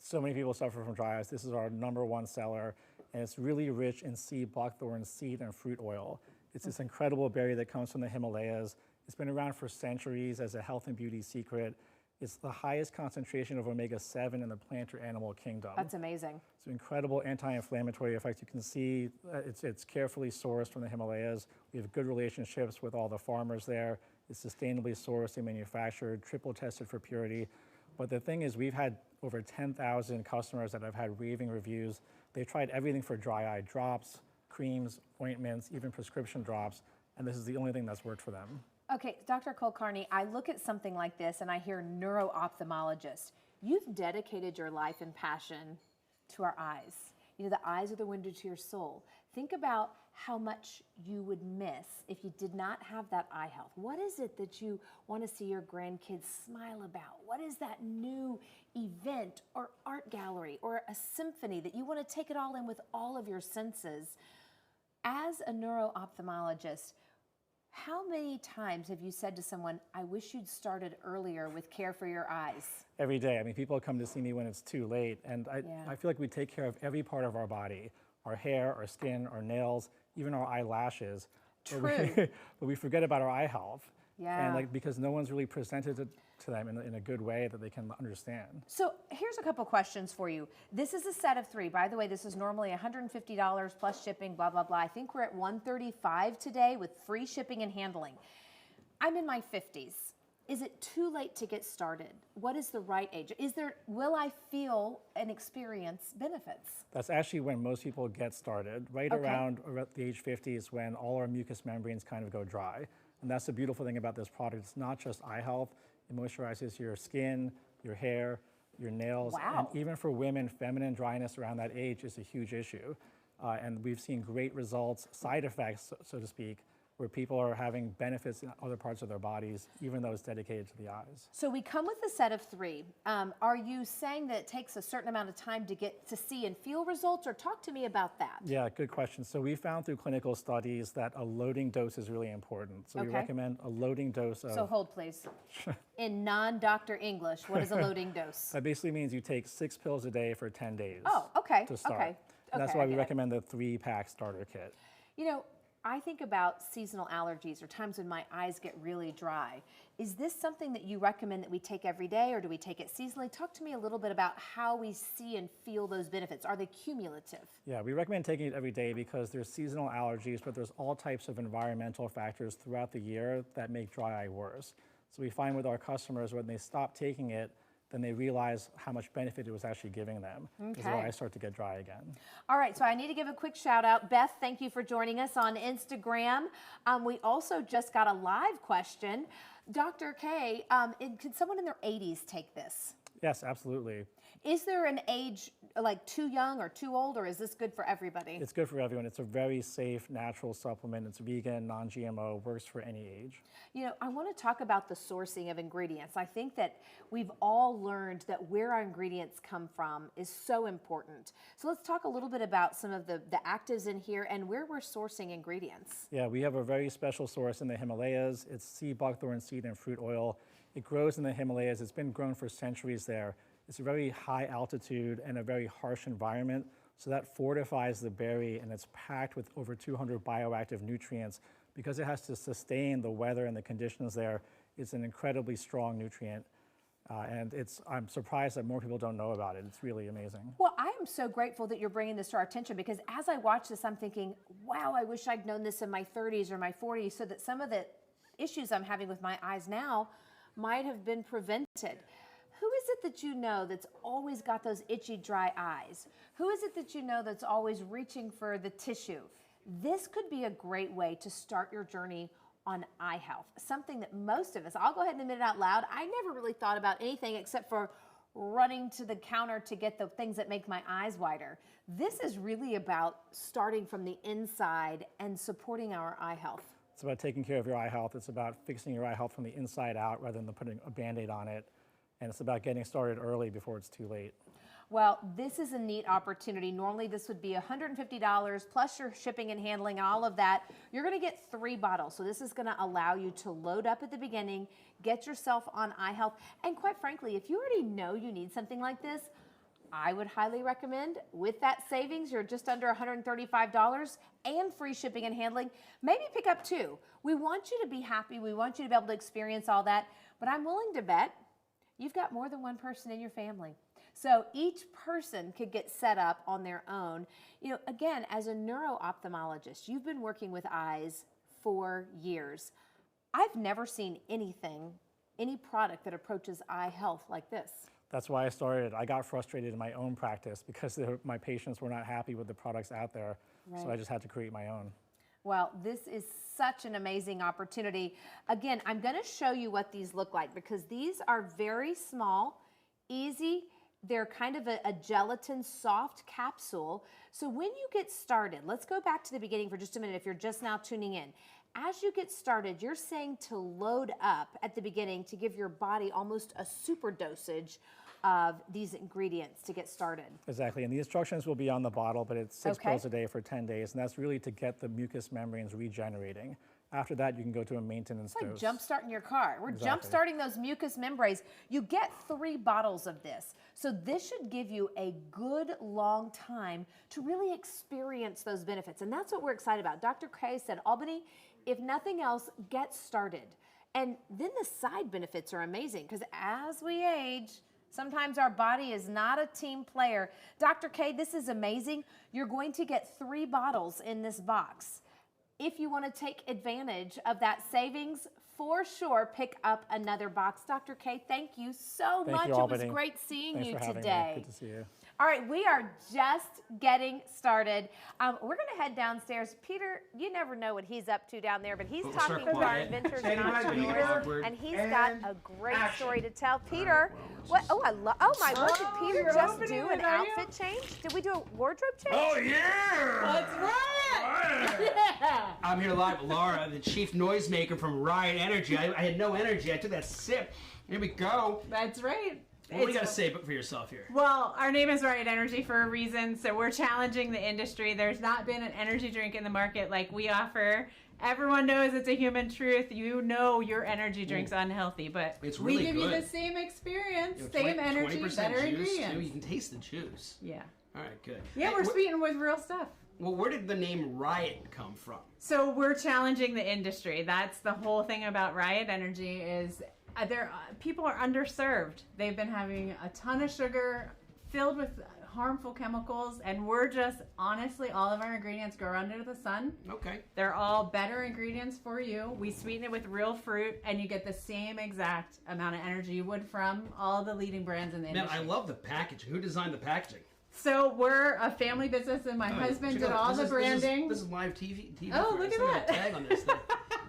So many people suffer from dry eyes. This is our #1 seller, and it's really rich in sea buckthorn seed and fruit oil. It's this incredible berry that comes from the Himalayas. It's been around for centuries as a health and beauty secret. It's the highest concentration of omega-7 in the plant or animal kingdom. That's amazing. It's an incredible anti-inflammatory effect. You can see it's carefully sourced from the Himalayas. We have good relationships with all the farmers there. It's sustainably sourced and manufactured, triple tested for purity. But the thing is, we've had over 10,000 customers that have had raving reviews. They've tried everything for dry eye drops, creams, ointments, even prescription drops, and this is the only thing that's worked for them. Okay, Dr. Kulkarni, I look at something like this and I hear neuro-ophthalmologist. You've dedicated your life and passion to our eyes. You know, the eyes are the window to your soul. Think about how much you would miss if you did not have that eye health. What is it that you want to see your grandkids smile about? What is that new event or art gallery or a symphony that you want to take it all in with all of your senses? As a neuro-ophthalmologist, how many times have you said to someone, I wish you'd started earlier with care for your eyes? Every day. I mean, people come to see me when it's too late, and I feel like we take care of every part of our body, our hair, our skin, our nails, even our eyelashes. True. But we forget about our eye health. Yeah. And because no one's really presented it to them in a good way that they can understand. So here's a couple questions for you. This is a set of 3. By the way, this is normally $150 plus shipping, blah, blah, blah. I think we're at $135 today with free shipping and handling. I'm in my 50s. Is it too late to get started? What is the right age? Will I feel and experience benefits? That's actually when most people get started. Right around the age 50 is when all our mucous membranes kind of go dry. And that's the beautiful thing about this product. It's not just eye health. It moisturizes your skin, your hair, your nails. Wow. And even for women, feminine dryness around that age is a huge issue. And we've seen great results, side effects, so to speak, where people are having benefits in other parts of their bodies, even though it's dedicated to the eyes. So we come with a set of 3. Are you saying that it takes a certain amount of time to get to see and feel results, or talk to me about that? Yeah, good question. So we found through clinical studies that a loading dose is really important. So we recommend a loading dose of... So hold please. In non-doctor English, what is a loading dose? That basically means you take 6 pills a day for 10 days. Oh, okay. To start. Okay. And that's why we recommend the 3-pack starter kit. You know, I think about seasonal allergies or times when my eyes get really dry. Is this something that you recommend that we take every day, or do we take it seasonally? Talk to me a little bit about how we see and feel those benefits. Are they cumulative? Yeah, we recommend taking it every day because there's seasonal allergies, but there's all types of environmental factors throughout the year that make dry eye worse. So we find with our customers when they stop taking it, then they realize how much benefit it was actually giving them as their eyes start to get dry again. All right, so I need to give a quick shout out. Beth, thank you for joining us on Instagram. We also just got a live question. Dr. K, can someone in their 80s take this? Yes, absolutely. Is there an age, like too young or too old, or is this good for everybody? It's good for everyone. It's a very safe, natural supplement. It's vegan, non-GMO, works for any age. You know, I want to talk about the sourcing of ingredients. I think that we've all learned that where our ingredients come from is so important. So let's talk a little bit about some of the actives in here and where we're sourcing ingredients. Yeah, we have a very special source in the Himalayas. It's sea buckthorn seed and fruit oil. It grows in the Himalayas. It's been grown for centuries there. It's a very high altitude and a very harsh environment, so that fortifies the berry, and it's packed with over 200 bioactive nutrients. Because it has to sustain the weather and the conditions there, it's an incredibly strong nutrient. And I'm surprised that more people don't know about it. It's really amazing. Well, I am so grateful that you're bringing this to our attention, because as I watch this, I'm thinking, wow, I wish I'd known this in my 30s or my 40s so that some of the issues I'm having with my eyes now might have been prevented. Who is it that you know that's always got those itchy, dry eyes? Who is it that you know that's always reaching for the tissue? This could be a great way to start your journey on eye health, something that most of us, I'll go ahead and admit it out loud, I never really thought about anything except for running to the counter to get the things that make my eyes wider. This is really about starting from the inside and supporting our eye health. It's about taking care of your eye health. It's about fixing your eye health from the inside out rather than putting a Band-Aid on it. And it's about getting started early before it's too late. Well, this is a neat opportunity. Normally this would be $150 plus your shipping and handling and all of that. You're gonna get 3 bottles. So this is gonna allow you to load up at the beginning, get yourself on eye health. And quite frankly, if you already know you need something like this, I would highly recommend, with that savings, you're just under $135 and free shipping and handling, maybe pick up 2. We want you to be happy. We want you to be able to experience all that. But I'm willing to bet you've got more than one person in your family. So each person could get set up on their own. You know, again, as a neuro-ophthalmologist, you've been working with eyes for years. I've never seen anything, any product that approaches eye health like this. That's why I started. I got frustrated in my own practice because my patients were not happy with the products out there. Right. So I just had to create my own. Well, this is such an amazing opportunity. Again, I'm going to show you what these look like because these are very small, easy. They're kind of a gelatin soft capsule. So when you get started, let's go back to the beginning for just a minute if you're just now tuning in. As you get started, you're saying to load up at the beginning to give your body almost a super dosage of these ingredients to get started. Exactly, and the instructions will be on the bottle, but it's 6 pills a day for 10 days, and that's really to get the mucous membranes regenerating. After that, you can go to a maintenance dose. It's like jump-starting your car. We're jump-starting those mucous membranes. You get 3 bottles of this. So this should give you a good long time to really experience those benefits. And that's what we're excited about. Dr. K said, Albany, if nothing else, get started. And then the side benefits are amazing because as we age, sometimes our body is not a team player. Dr. K, this is amazing. You're going to get 3 bottles in this box. If you want to take advantage of that savings, for sure, pick up another box. Dr. K, thank you so much. It was great seeing you today. Good to see you. All right, we are just getting started. We're going to head downstairs. Peter, you never know what he's up to down there, but he's talking to our inventors and entrepreneurs, and he's got a great story to tell. Peter, what? Oh, oh my Lord! Did Peter just do an outfit change? Did we do a wardrobe change? Oh yeah! That's right. Yeah. I'm here live with Laura, the chief noisemaker from Riot Energy. I had no energy. I took that sip. Here we go. That's right. What do you got to say for yourself here? Well, our name is Riot Energy for a reason, so we're challenging the industry. There's not been an energy drink in the market like we offer. Everyone knows it's a human truth. You know your energy drink's unhealthy, but it's really we give good. You the same experience, same energy, better juice ingredients. Too. You can taste the juice. Yeah. All right, good. Yeah, we're sweetened with real stuff. Well, where did the name Riot come from? So we're challenging the industry. That's the whole thing about Riot Energy is people are underserved. They've been having a ton of sugar filled with harmful chemicals, and we're just, honestly, all of our ingredients grow under the sun. Okay. They're all better ingredients for you. We sweeten it with real fruit, and you get the same exact amount of energy you would from all the leading brands in the industry. Man, I love the packaging. Who designed the packaging? So we're a family business, and my husband did all the branding. This is live TV. Oh, look at that. Tag on this thing.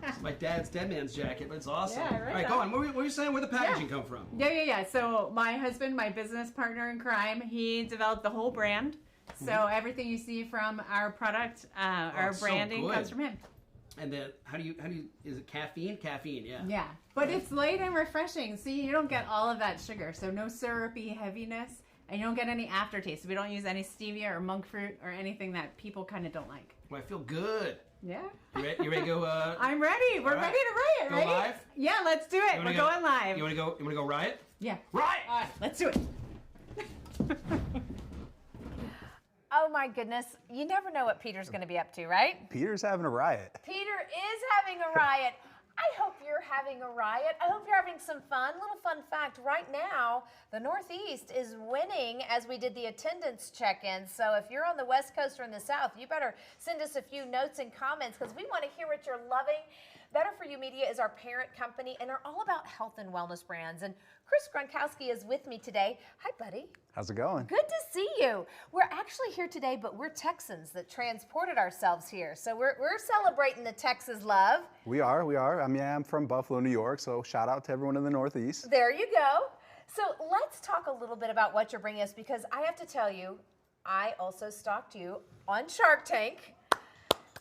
This is my dad's Dead Man's jacket, but it's awesome. Yeah, right. All right, go on. What were you saying? Where the packaging come from? Yeah. So my husband, my business partner in crime, he developed the whole brand. So everything you see from our product, our branding comes from him. And then how do you is it caffeine? Caffeine, yeah. Yeah. But it's light and refreshing. See, you don't get all of that sugar. So no syrupy heaviness. And you don't get any aftertaste. We don't use any stevia or monk fruit or anything that people kind of don't like. Well, I feel good. Yeah. You ready to go? I'm ready. We're ready to riot, go right? live? Yeah, let's do it. We're going live. You want to go riot? Yeah. Riot! All right, let's do it. Oh my goodness. You never know what Peter's going to be up to, right? Peter's having a riot. Peter is having a riot. I hope you're having a riot. I hope you're having some fun. Little fun fact, right now, the Northeast is winning as we did the attendance check-in. So if you're on the West Coast or in the South, you better send us a few notes and comments because we want to hear what you're loving. Better For You Media is our parent company and are all about health and wellness brands. And Chris Gronkowski is with me today. Hi, buddy. How's it going? Good to see you. We're actually here today, but we're Texans that transported ourselves here. So we're celebrating the Texas love. We are. I mean, I'm from Buffalo, New York, so shout out to everyone in the Northeast. There you go. So let's talk a little bit about what you're bringing us because I have to tell you, I also stalked you on Shark Tank.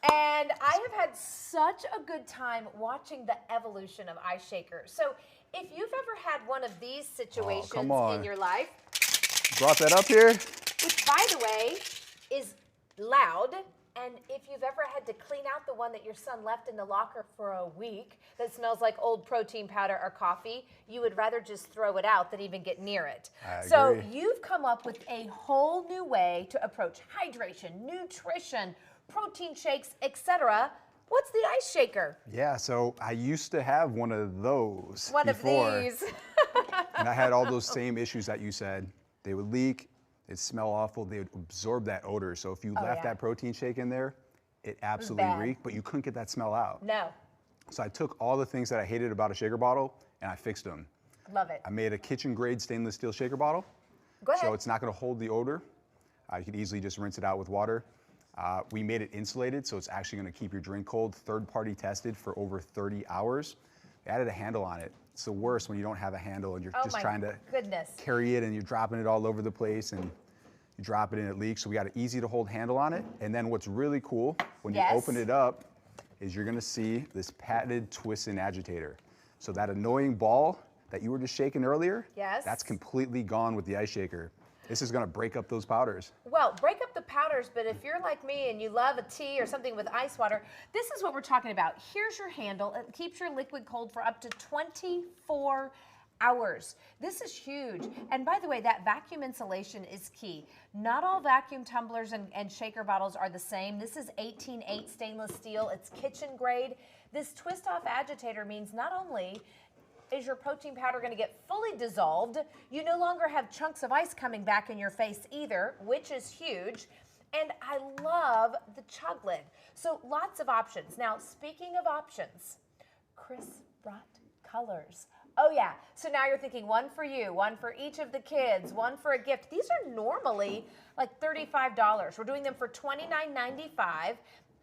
And I have had such a good time watching the evolution of Ice Shaker. So if you've ever had one of these situations in your life. Brought that up here? Which, by the way, is loud. And if you've ever had to clean out the one that your son left in the locker for a week that smells like old protein powder or coffee, you would rather just throw it out than even get near it. So you've come up with a whole new way to approach hydration, nutrition, protein shakes, etc. What's the Ice Shaker? Yeah, so I used to have one of those One before, of these. and I had all those same issues that you said. They would leak, it'd smell awful, they would absorb that odor. So if you left that protein shake in there, it absolutely reeked, but you couldn't get that smell out. No. So I took all the things that I hated about a shaker bottle and I fixed them. Love it. I made a kitchen grade stainless steel shaker bottle. Go ahead. So it's not gonna hold the odor. You could easily just rinse it out with water. We made it insulated, so it's actually gonna keep your drink cold, third-party tested for over 30 hours. We added a handle on it. It's the worst when you don't have a handle and you're just trying to carry it and you're dropping it all over the place and you drop it and it leaks. So we got an easy to hold handle on it. And then what's really cool, when you open it up, is you're gonna see this patented twist and agitator. So that annoying ball that you were just shaking earlier, that's completely gone with the Ice Shaker. This is gonna break up those powders. Well, break up the powders, but if you're like me and you love a tea or something with ice water, this is what we're talking about. Here's your handle. It keeps your liquid cold for up to 24 hours. This is huge. And by the way, that vacuum insulation is key. Not all vacuum tumblers and shaker bottles are the same. This is 18-8 stainless steel. It's kitchen grade. This twist off agitator means not only is your protein powder going to get fully dissolved, you no longer have chunks of ice coming back in your face either, which is huge. And I love the chug lid. So lots of options. Now, speaking of options, Chris brought colors. Oh yeah, so now you're thinking one for you, one for each of the kids, one for a gift. These are normally like $35. We're doing them for $29.95.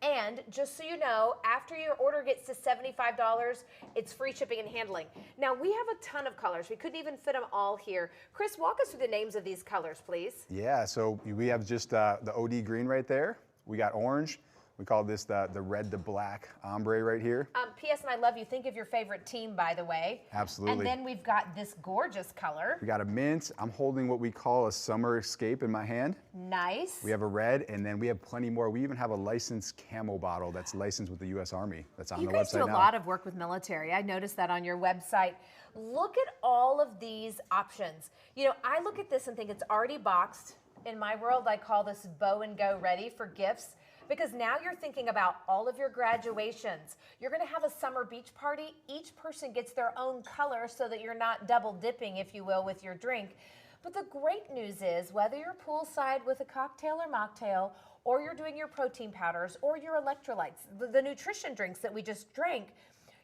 And just so you know, after your order gets to $75, it's free shipping and handling. Now, we have a ton of colors. We couldn't even fit them all here. Chris, walk us through the names of these colors, please. Yeah, so we have just the OD green right there. We got orange. We call this the red to black ombre right here. P.S. and I love you. Think of your favorite team, by the way. Absolutely. And then we've got this gorgeous color. We got a mint. I'm holding what we call a summer escape in my hand. Nice. We have a red, and then we have plenty more. We even have a licensed camo bottle that's licensed with the U.S. Army. That's on the website now. You guys do a lot of work with military. I noticed that on your website. Look at all of these options. You know, I look at this and think it's already boxed. In my world, I call this bow and go ready for gifts. because now you're thinking about all of your graduations. You're going to have a summer beach party. Each person gets their own color so that you're not double dipping, if you will, with your drink. But the great news is, whether you're poolside with a cocktail or mocktail, or you're doing your protein powders or your electrolytes, the nutrition drinks that we just drank,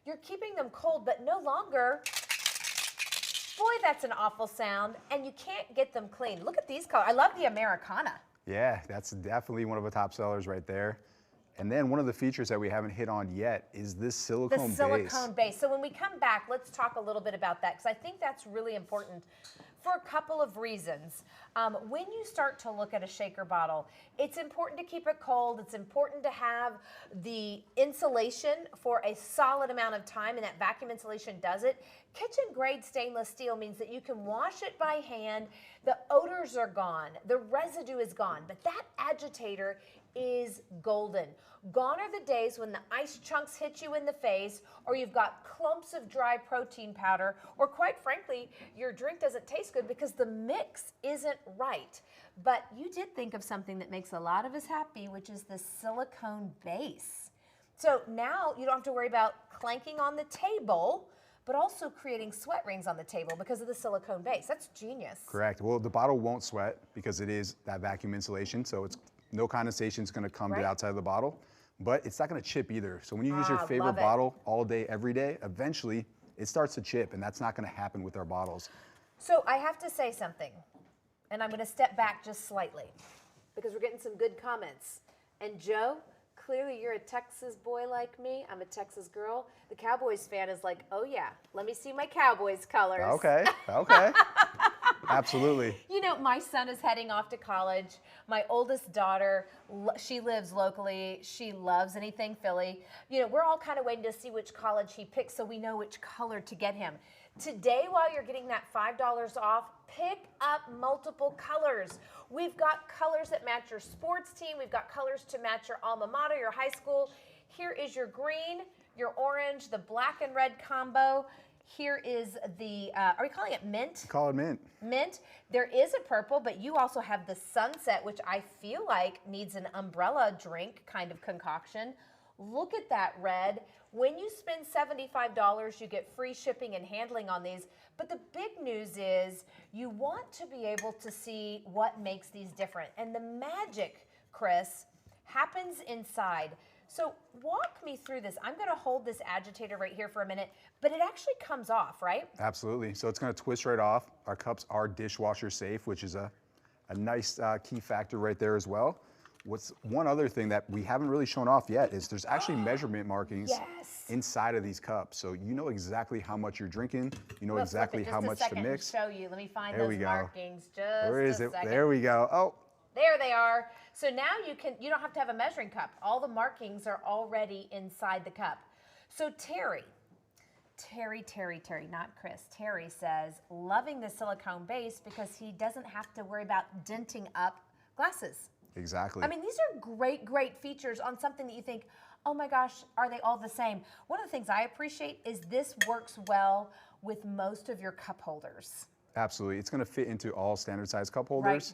you're keeping them cold, but no longer. Boy, that's an awful sound, and you can't get them clean. Look at these colors. I love the Americana. Yeah, that's definitely one of the top sellers right there. And then one of the features that we haven't hit on yet is this silicone base. The silicone base. So when we come back, let's talk a little bit about that, because I think that's really important for a couple of reasons. When you start to look at a shaker bottle, it's important to keep it cold. It's important to have the insulation for a solid amount of time, and that vacuum insulation does it. Kitchen grade stainless steel means that you can wash it by hand. The odors are gone. The residue is gone, but that agitator is golden. Gone are the days when the ice chunks hit you in the face, or you've got clumps of dry protein powder, or quite frankly, your drink doesn't taste good because the mix isn't right. But you did think of something that makes a lot of us happy, which is the silicone base. So now you don't have to worry about clanking on the table, but also creating sweat rings on the table because of the silicone base. That's genius. Correct. Well, the bottle won't sweat because it is that vacuum insulation, so it's no condensation is going to come to the outside of the bottle, but it's not going to chip either. So when you use your favorite bottle all day, every day, eventually it starts to chip, and that's not going to happen with our bottles. So I have to say something, and I'm going to step back just slightly because we're getting some good comments. And Joe, clearly you're a Texas boy like me. I'm a Texas girl. The Cowboys fan is like, oh yeah, let me see my Cowboys colors. Okay, okay. Absolutely. You know, my son is heading off to college. My oldest daughter, she lives locally. She loves anything Philly. You know, we're all kind of waiting to see which college he picks so we know which color to get him. Today, while you're getting that $5 off, pick up multiple colors. We've got colors that match your sports team. We've got colors to match your alma mater, your high school. Here is your green, your orange, the black and red combo. Here is the, are we calling it mint? Call it mint. Mint. There is a purple, but you also have the sunset, which I feel like needs an umbrella drink kind of concoction. Look at that red. When you spend $75, you get free shipping and handling on these. But the big news is you want to be able to see what makes these different. And the magic, Chris, happens inside. So walk me through this. I'm going to hold this agitator right here for a minute, but it actually comes off, right? Absolutely. So it's going to twist right off. Our cups are dishwasher safe, which is a nice key factor right there as well. What's one other thing that we haven't really shown off yet is there's actually measurement markings inside of these cups. So you know exactly how much you're drinking. You know exactly how much to mix. Show you. Let me find there those markings. Just Where is a it? second. There we go. Oh. There they are. So now you don't have to have a measuring cup. All the markings are already inside the cup. So Terry, not Chris. Terry says, loving the silicone base because he doesn't have to worry about denting up glasses. Exactly. I mean, these are great, great features on something that you think, oh my gosh, are they all the same? One of the things I appreciate is this works well with most of your cup holders. Absolutely. It's going to fit into all standard size cup holders. Right.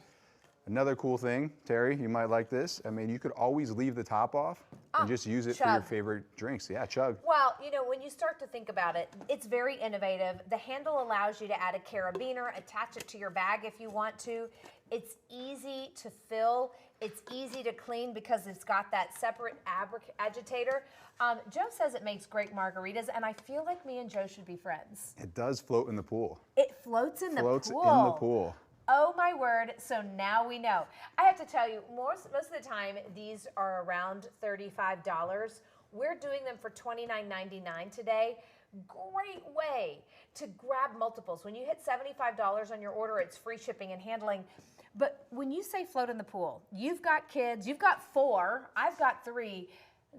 Another cool thing, Terry, you might like this. I mean, you could always leave the top off and just use it for your favorite drinks. Yeah, chug. Well, you know, when you start to think about it, it's very innovative. The handle allows you to add a carabiner, attach it to your bag if you want to. It's easy to fill. It's easy to clean because it's got that separate agitator. Joe says it makes great margaritas, and I feel like me and Joe should be friends. It does float in the pool. It floats in the pool. Floats in the pool. Oh my word, so now we know. I have to tell you, most of the time, these are around $35. We're doing them for $29.99 today. Great way to grab multiples. When you hit $75 on your order, it's free shipping and handling. But when you say float in the pool, you've got kids, you've got 4, I've got 3.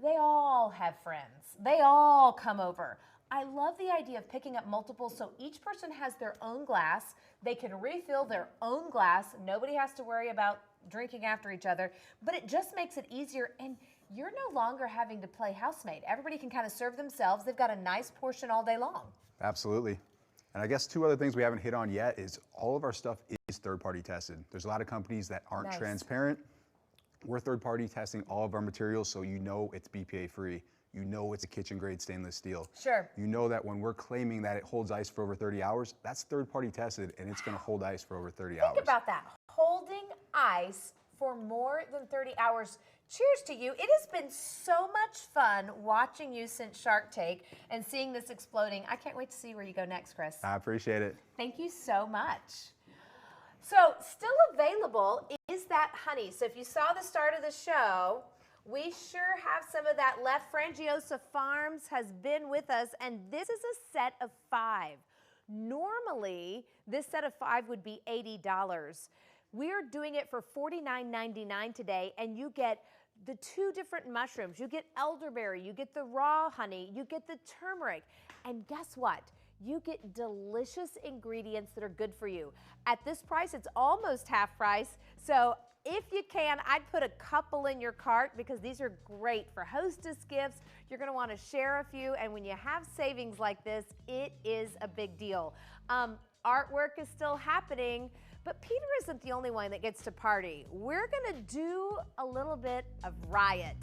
They all have friends. They all come over. I love the idea of picking up multiples so each person has their own glass. They can refill their own glass. Nobody has to worry about drinking after each other, but it just makes it easier, and you're no longer having to play housemaid. Everybody can kind of serve themselves. They've got a nice portion all day long. Absolutely. And I guess 2 other things we haven't hit on yet is all of our stuff is third-party tested. There's a lot of companies that aren't transparent. We're third-party testing all of our materials, so you know it's BPA-free. You know it's a kitchen-grade stainless steel. Sure. You know that when we're claiming that it holds ice for over 30 hours, that's third-party tested, and it's going to hold ice for over 30 hours. Think about that. Holding ice for more than 30 hours. Cheers to you. It has been so much fun watching you since Shark Tank and seeing this exploding. I can't wait to see where you go next, Chris. I appreciate it. Thank you so much. So still available is that honey. So if you saw the start of the show, we sure have some of that left. Frangiosa Farms has been with us, and this is a set of 5. Normally, this set of 5 would be $80. We're doing it for $49.99 today, and you get the 2 different mushrooms. You get elderberry, you get the raw honey, you get the turmeric, and guess what? You get delicious ingredients that are good for you. At this price, it's almost half price. So if you can, I'd put a couple in your cart because these are great for hostess gifts. You're gonna wanna share a few, and when you have savings like this, it is a big deal. Artwork is still happening, but Peter isn't the only one that gets to party. We're gonna do a little bit of riot.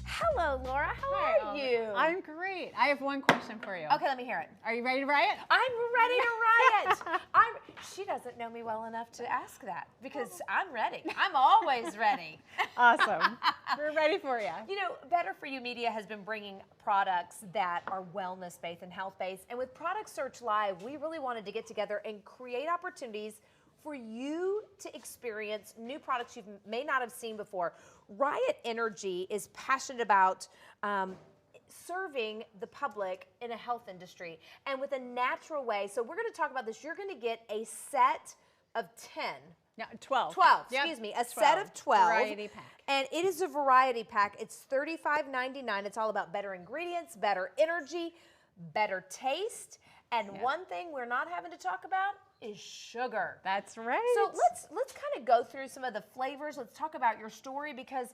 Hello, Laura, how are you? I'm great. I have one question for you. Okay, let me hear it. Are you ready to riot? I'm ready to riot. She doesn't know me well enough to ask that because I'm ready. I'm always ready. Awesome. We're ready for you. You know, Better For You Media has been bringing products that are wellness-based and health-based. And with Product Search Live, we really wanted to get together and create opportunities for you to experience new products you may not have seen before. Riot Energy is passionate about serving the public in a health industry and with a natural way. So we're going to talk about this. You're going to get a set of 10. No, 12. 12, Yep. excuse me. A set of 12. Variety pack. And it is a variety pack. It's $35.99. It's all about better ingredients, better energy, better taste. And one thing we're not having to talk about is sugar. That's right. So let's kind of go through some of the flavors. Let's talk about your story, because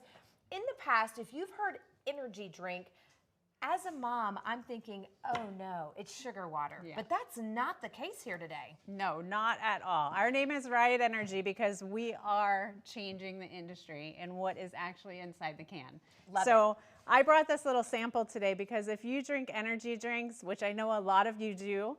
in the past, if you've heard energy drink, as a mom, I'm thinking, oh no, it's sugar water. Yeah. But that's not the case here today. No, not at all. Our name is Riot Energy because we are changing the industry and what is actually inside the can. Love it. I brought this little sample today because if you drink energy drinks, which I know a lot of you do,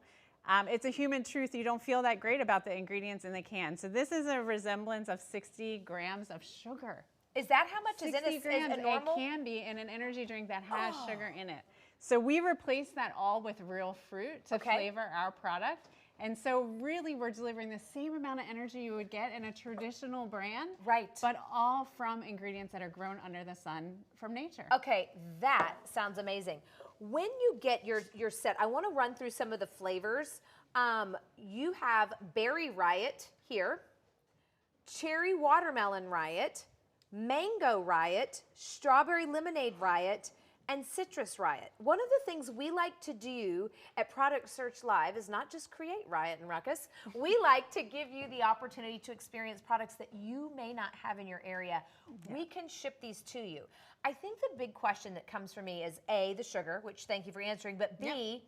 it's a human truth. You don't feel that great about the ingredients in the can. So this is a resemblance of 60 grams of sugar. Is that how much is in 60 grams a normal? It can be in an energy drink that has sugar in it. So we replace that all with real fruit to flavor our product. And so really we're delivering the same amount of energy you would get in a traditional brand. Right. But all from ingredients that are grown under the sun from nature. Okay, that sounds amazing. When you get your set, I want to run through some of the flavors. You have Berry Riot here, Cherry Watermelon Riot, Mango Riot, Strawberry Lemonade Riot, and Citrus Riot. One of the things we like to do at Product Search Live is not just create Riot and Ruckus. We like to give you the opportunity to experience products that you may not have in your area. Yeah. We can ship these to you. I think the big question that comes for me is A, the sugar, which thank you for answering, but B,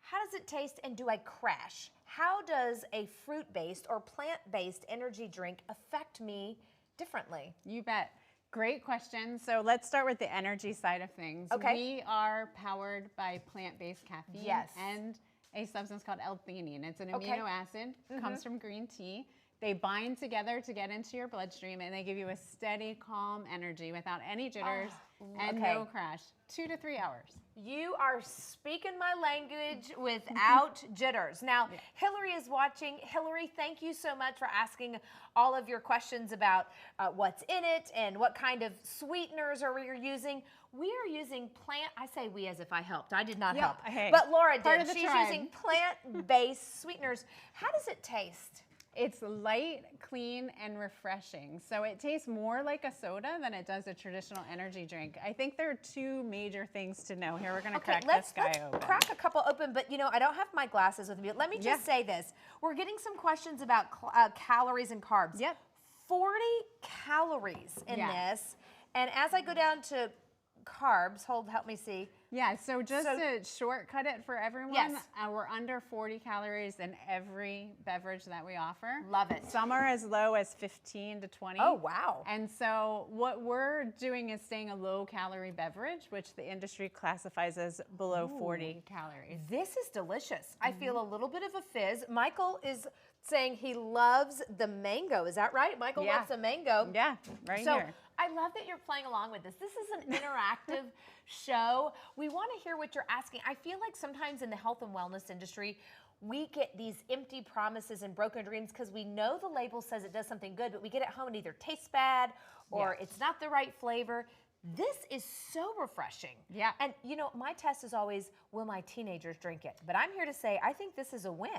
how does it taste and do I crash? How does a fruit-based or plant-based energy drink affect me differently? You bet. Great question. So let's start with the energy side of things. Okay. We are powered by plant-based caffeine and a substance called L-theanine. It's an amino acid, comes from green tea. They bind together to get into your bloodstream, and they give you a steady, calm energy without any jitters and no crash. 2 to 3 hours. You are speaking my language without jitters. Now, Hillary is watching. Hillary, thank you so much for asking all of your questions about what's in it and what kind of sweeteners are we using. We are using I say we as if I helped. I did not help. Hey, but Laura did. She's using plant-based sweeteners. How does it taste? It's light, clean, and refreshing. So it tastes more like a soda than it does a traditional energy drink. I think there are 2 major things to know. Here, we're gonna crack this guy open. Let's crack a couple open, but you know, I don't have my glasses with me. Let me just say this. We're getting some questions about calories and carbs. Yep. 40 calories in this. And as I go down to carbs. Help me see. Yeah, so just to shortcut it for everyone, Yes. We're under 40 calories in every beverage that we offer. Love it. Some are as low as 15 to 20. Oh, wow. And so what we're doing is staying a low-calorie beverage, which the industry classifies as below 40 calories. This is delicious. I feel a little bit of a fizz. Michael is saying he loves the mango. Is that right? Michael loves the mango. Yeah, right so, here. I love that you're playing along with this. This is an interactive show. We want to hear what you're asking. I feel like sometimes in the health and wellness industry, we get these empty promises and broken dreams because we know the label says it does something good, but we get it home and either tastes bad or it's not the right flavor. This is so refreshing. Yeah. And you know, my test is always, will my teenagers drink it? But I'm here to say, I think this is a win.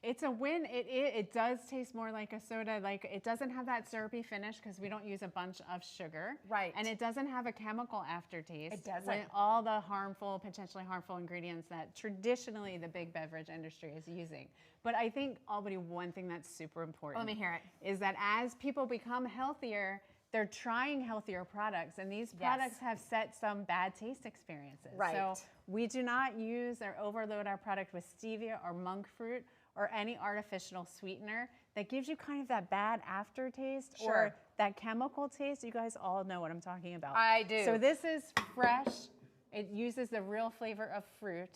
It's a win. It does taste more like a soda. Like, it doesn't have that syrupy finish because we don't use a bunch of sugar. Right. And it doesn't have a chemical aftertaste. It doesn't. With all the potentially harmful ingredients that traditionally the big beverage industry is using. But I think, Albany, one thing that's super important. Let me hear it. Is that as people become healthier, they're trying healthier products, and these products have set some bad taste experiences. Right. So we do not use or overload our product with stevia or monk fruit or any artificial sweetener that gives you kind of that bad aftertaste or that chemical taste. You guys all know what I'm talking about. I do. So this is fresh. It uses the real flavor of fruit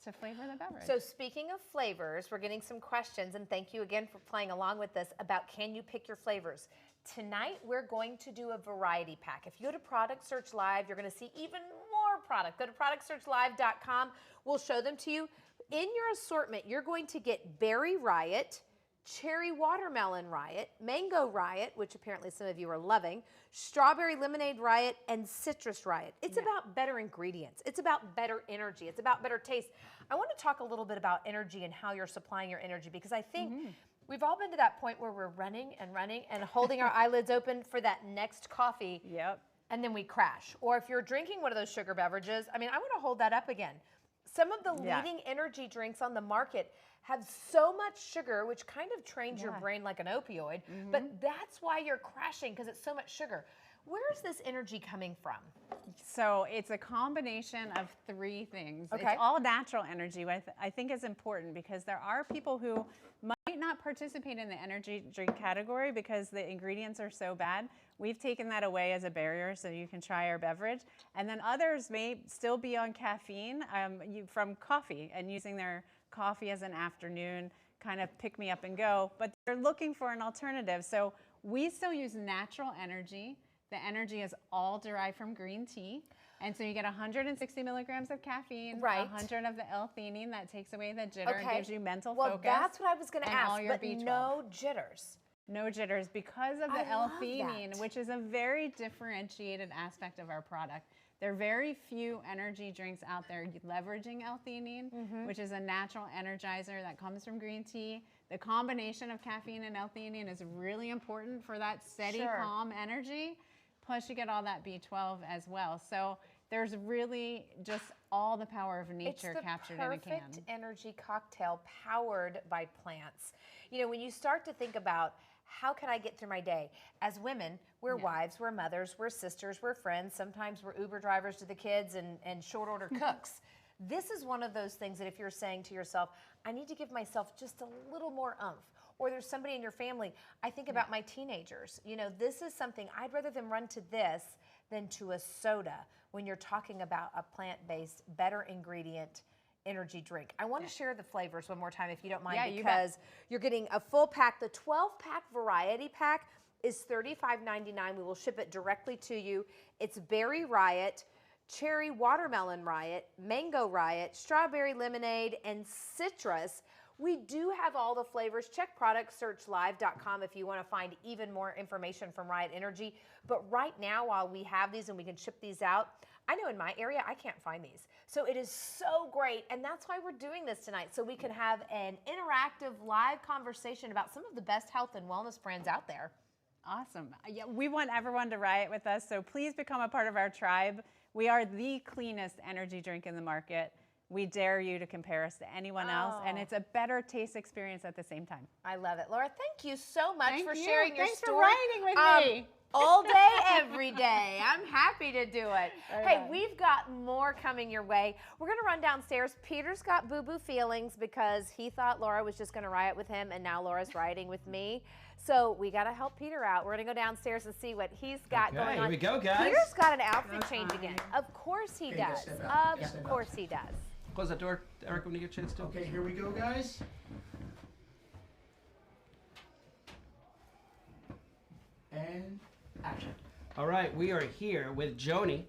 to flavor the beverage. So speaking of flavors, we're getting some questions, and thank you again for playing along with us about can you pick your flavors. Tonight, we're going to do a variety pack. If you go to Product Search Live, you're going to see even more product. Go to productsearchlive.com. We'll show them to you. In your assortment, you're going to get Berry Riot, Cherry Watermelon Riot, Mango Riot, which apparently some of you are loving, Strawberry Lemonade Riot, and Citrus Riot. It's about better ingredients. It's about better energy. It's about better taste. I want to talk a little bit about energy and how you're supplying your energy, because I think we've all been to that point where we're running and holding our eyelids open for that next coffee. Yep. And then we crash. Or if you're drinking one of those sugar beverages, I mean, I want to hold that up again. Some of the leading energy drinks on the market have so much sugar, which kind of trains your brain like an opioid, but that's why you're crashing, because it's so much sugar. Where is this energy coming from? So it's a combination of three things. Okay. It's all natural energy, which I think is important because there are people who might not participate in the energy drink category because the ingredients are so bad. We've taken that away as a barrier so you can try our beverage. And then others may still be on caffeine from coffee and using their coffee as an afternoon kind of pick me up and go, but they're looking for an alternative. So we still use natural energy. The energy is all derived from green tea. And so you get 160 milligrams of caffeine, 100 of the L-theanine that takes away the jitter and gives you mental focus. Well, that's what I was going to ask, but B12. no jitters. No jitters because of the L-theanine, which is a very differentiated aspect of our product. There are very few energy drinks out there leveraging L-theanine, which is a natural energizer that comes from green tea. The combination of caffeine and L-theanine is really important for that steady, calm energy. Plus, you get all that B12 as well. So there's really just all the power of nature captured in a can. It's the perfect energy cocktail powered by plants. You know, when you start to think about how can I get through my day? As women, we're wives, we're mothers, we're sisters, we're friends. Sometimes we're Uber drivers to the kids and short order cooks. This is one of those things that if you're saying to yourself, I need to give myself just a little more oomph, or there's somebody in your family, I think about my teenagers. You know, this is something, I'd rather them run to this than to a soda when you're talking about a plant-based, better ingredient energy drink. I want to share the flavors one more time if you don't mind, because you're getting a full pack. The 12-pack variety pack is $35.99. We will ship it directly to you. It's Berry Riot, Cherry Watermelon Riot, Mango Riot, Strawberry Lemonade, and Citrus. We do have all the flavors. Check productsearchlive.com if you want to find even more information from Riot Energy. But right now, while we have these and we can ship these out, I know in my area, I can't find these. So it is so great, and that's why we're doing this tonight, so we can have an interactive live conversation about some of the best health and wellness brands out there. Awesome. Yeah, we want everyone to riot with us, so please become a part of our tribe. We are the cleanest energy drink in the market. We dare you to compare us to anyone else, and it's a better taste experience at the same time. I love it. Laura, thank you so much for sharing your story. Thanks for riding with me. All day, every day. I'm happy to do it. Hey, we've got more coming your way. We're going to run downstairs. Peter's got boo-boo feelings because he thought Laura was just going to riot with him, and now Laura's rioting with me. So we got to help Peter out. We're going to go downstairs and see what he's got going on. Here we go, guys. Peter's got an outfit change again. Of course he does. Of course he does. Close that door, Eric, when you get a chance to. Okay, here we go, guys. And action. All right, we are here with Joni,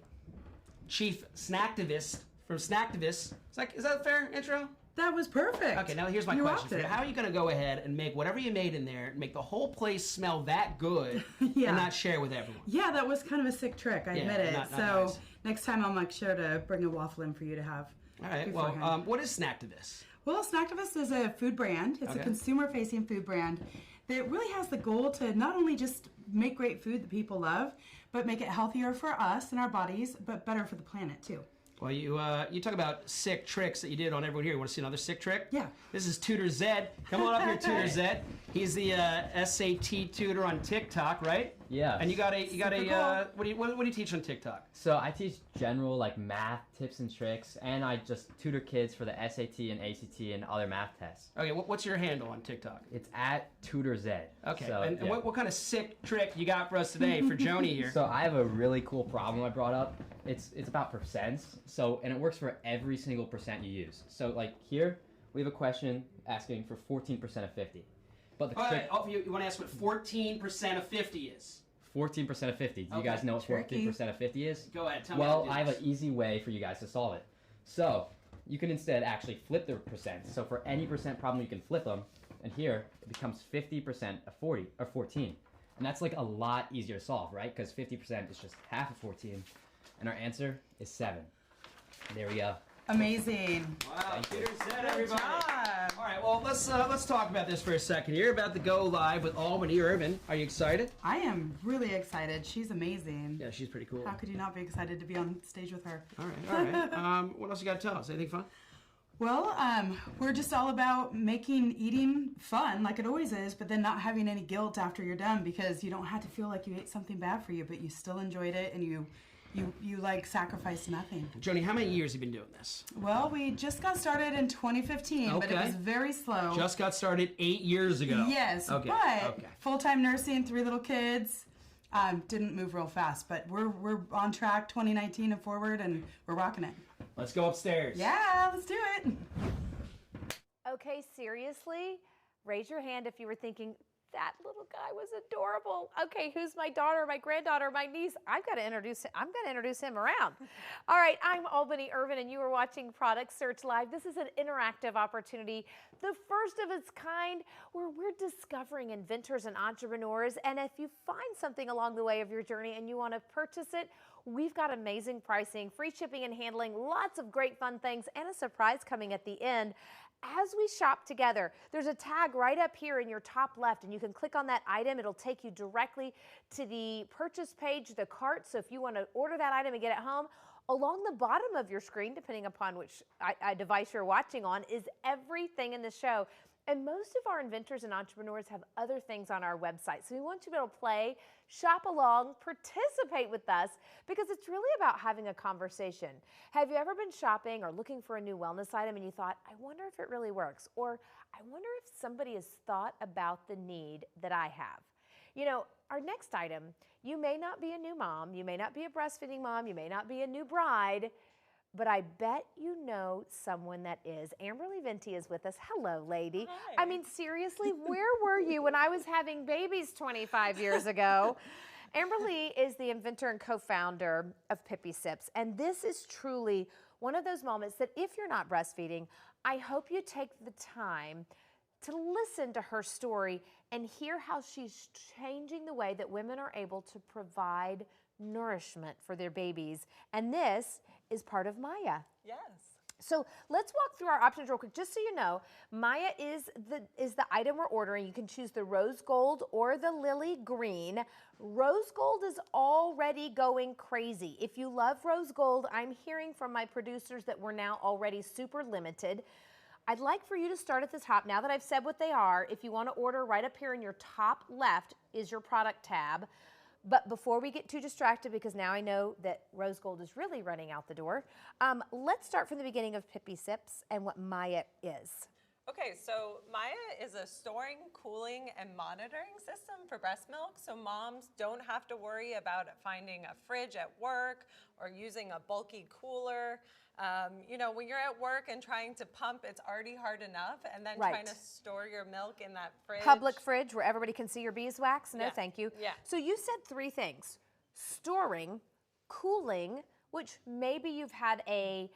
Chief Snacktivist from Snacktivist. Is that a fair intro? That was perfect. Okay, now here's my question for you. How are you going to go ahead and make whatever you made in there, make the whole place smell that good and not share with everyone? Yeah, that was kind of a sick trick, I admit it. Not so nice. Next time I'll make sure to bring a waffle in for you to have. All right, well, what is Snacktivist? Well, Snacktivist is a food brand. It's a consumer-facing food brand that really has the goal to not only just make great food that people love, but make it healthier for us and our bodies, but better for the planet too. Well, you talk about sick tricks that you did on everyone here. You want to see another sick trick? Yeah. This is Tutor Zed. Come on up here, Tutor Zed. He's the SAT tutor on TikTok, right? Yeah. And you got a what do you teach on TikTok? So I teach general like math tips and tricks, and I just tutor kids for the SAT and ACT and other math tests. Okay, what's your handle on TikTok? It's at Tutor Zed. Okay, so, and what kind of sick trick you got for us today for Joni here? So I have a really cool problem I brought up. It's about percents. So, and it works for every single percent you use. So like here, we have a question asking for 14% of 50. But the trick... you want to ask what 14% of 50 is? 14% of 50. Do you guys know what 14% of 50 is? Go ahead, tell me. Well, I have an easy way for you guys to solve it. So, you can instead actually flip the percent. So for any percent problem, you can flip them. And here, it becomes 50% of 40, or 14. And that's like a lot easier to solve, right? Because 50% is just half of 14. And our answer is 7. There we go. Amazing. Wow, Peter Zed, everybody. All right, well, let's talk about this for a second here, about the go live with Albany Irvin. Are you excited? I am really excited. She's amazing. Yeah, she's pretty cool. How could you not be excited to be on stage with her? All right. What else you got to tell us? Anything fun? Well, we're just all about making eating fun, like it always is, but then not having any guilt after you're done, because you don't have to feel like you ate something bad for you, but you still enjoyed it and you like sacrificed nothing. Joni, how many years have you been doing this? Well, we just got started in 2015, but it was very slow. Just got started 8 years ago. Yes, but full-time nursing, 3 little kids, didn't move real fast, but we're on track 2019 and forward, and we're rocking it. Let's go upstairs. Yeah, let's do it. Okay, seriously, raise your hand if you were thinking, that little guy was adorable. Okay, who's my daughter, my granddaughter, my niece? I'm gonna introduce him around. All right, I'm Albany Irvin, and you are watching Product Search Live. This is an interactive opportunity, the first of its kind, where we're discovering inventors and entrepreneurs. And if you find something along the way of your journey and you want to purchase it, we've got amazing pricing, free shipping and handling, lots of great fun things, and a surprise coming at the end. As we shop together, there's a tag right up here in your top left, and you can click on that item. It'll take you directly to the purchase page, the cart. So if you want to order that item and get it home, along the bottom of your screen, depending upon which device you're watching on, is everything in the show. And most of our inventors and entrepreneurs have other things on our website. So we want you to be able to play, shop along, participate with us, because it's really about having a conversation. Have you ever been shopping or looking for a new wellness item and you thought, I wonder if it really works? Or I wonder if somebody has thought about the need that I have. You know, our next item, you may not be a new mom, you may not be a breastfeeding mom, you may not be a new bride, but I bet you know someone that is. Amberly Venti is with us. Hello, lady. Hi. I mean, seriously, where were you when I was having babies 25 years ago? Amberly is the inventor and co-founder of Pippy Sips, and this is truly one of those moments that if you're not breastfeeding, I hope you take the time to listen to her story and hear how she's changing the way that women are able to provide nourishment for their babies. And this is part of Maya. Yes. So let's walk through our options real quick. Just so you know, Maya is the item we're ordering. You can choose the rose gold or the lily green. Rose gold is already going crazy. If you love rose gold, I'm hearing from my producers that we're now already super limited. I'd like for you to start at the top. Now that I've said what they are, if you want to order, right up here in your top left is your product tab. But before we get too distracted, because now I know that Rose Gold is really running out the door, let's start from the beginning of Pippy Sips and what Maya is. Okay, so Maya is a storing, cooling, and monitoring system for breast milk, so moms don't have to worry about finding a fridge at work or using a bulky cooler. You know, when you're at work and trying to pump, it's already hard enough, and then trying to store your milk in that fridge. Public fridge where everybody can see your beeswax? No, thank you. Yeah. So you said 3 things: storing, cooling, which maybe you've had a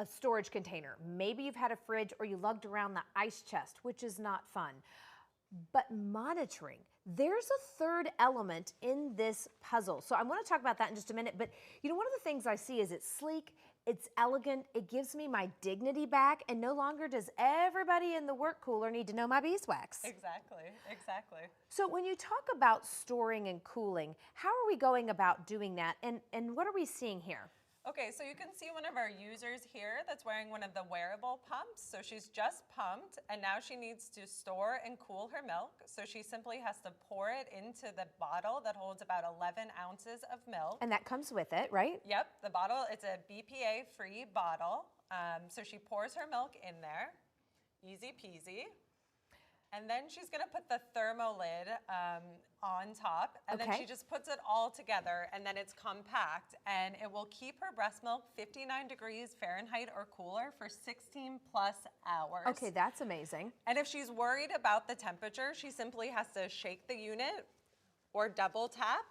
storage container. Maybe you've had a fridge or you lugged around the ice chest, which is not fun. But monitoring, there's a 3rd element in this puzzle. So I'm going to talk about that in just a minute. But you know, one of the things I see is it's sleek, it's elegant, it gives me my dignity back, and no longer does everybody in the work cooler need to know my beeswax. Exactly, exactly. So when you talk about storing and cooling, how are we going about doing that, and what are we seeing here? Okay, so you can see one of our users here that's wearing one of the wearable pumps. So she's just pumped, and now she needs to store and cool her milk. So she simply has to pour it into the bottle that holds about 11 ounces of milk. And that comes with it, right? Yep, the bottle, it's a BPA-free bottle. So she pours her milk in there, easy peasy. And then she's gonna put the thermo lid on top, and then she just puts it all together, and then it's compact, and it will keep her breast milk 59 degrees Fahrenheit or cooler for 16 plus hours. Okay, that's amazing. And if she's worried about the temperature, she simply has to shake the unit or double tap,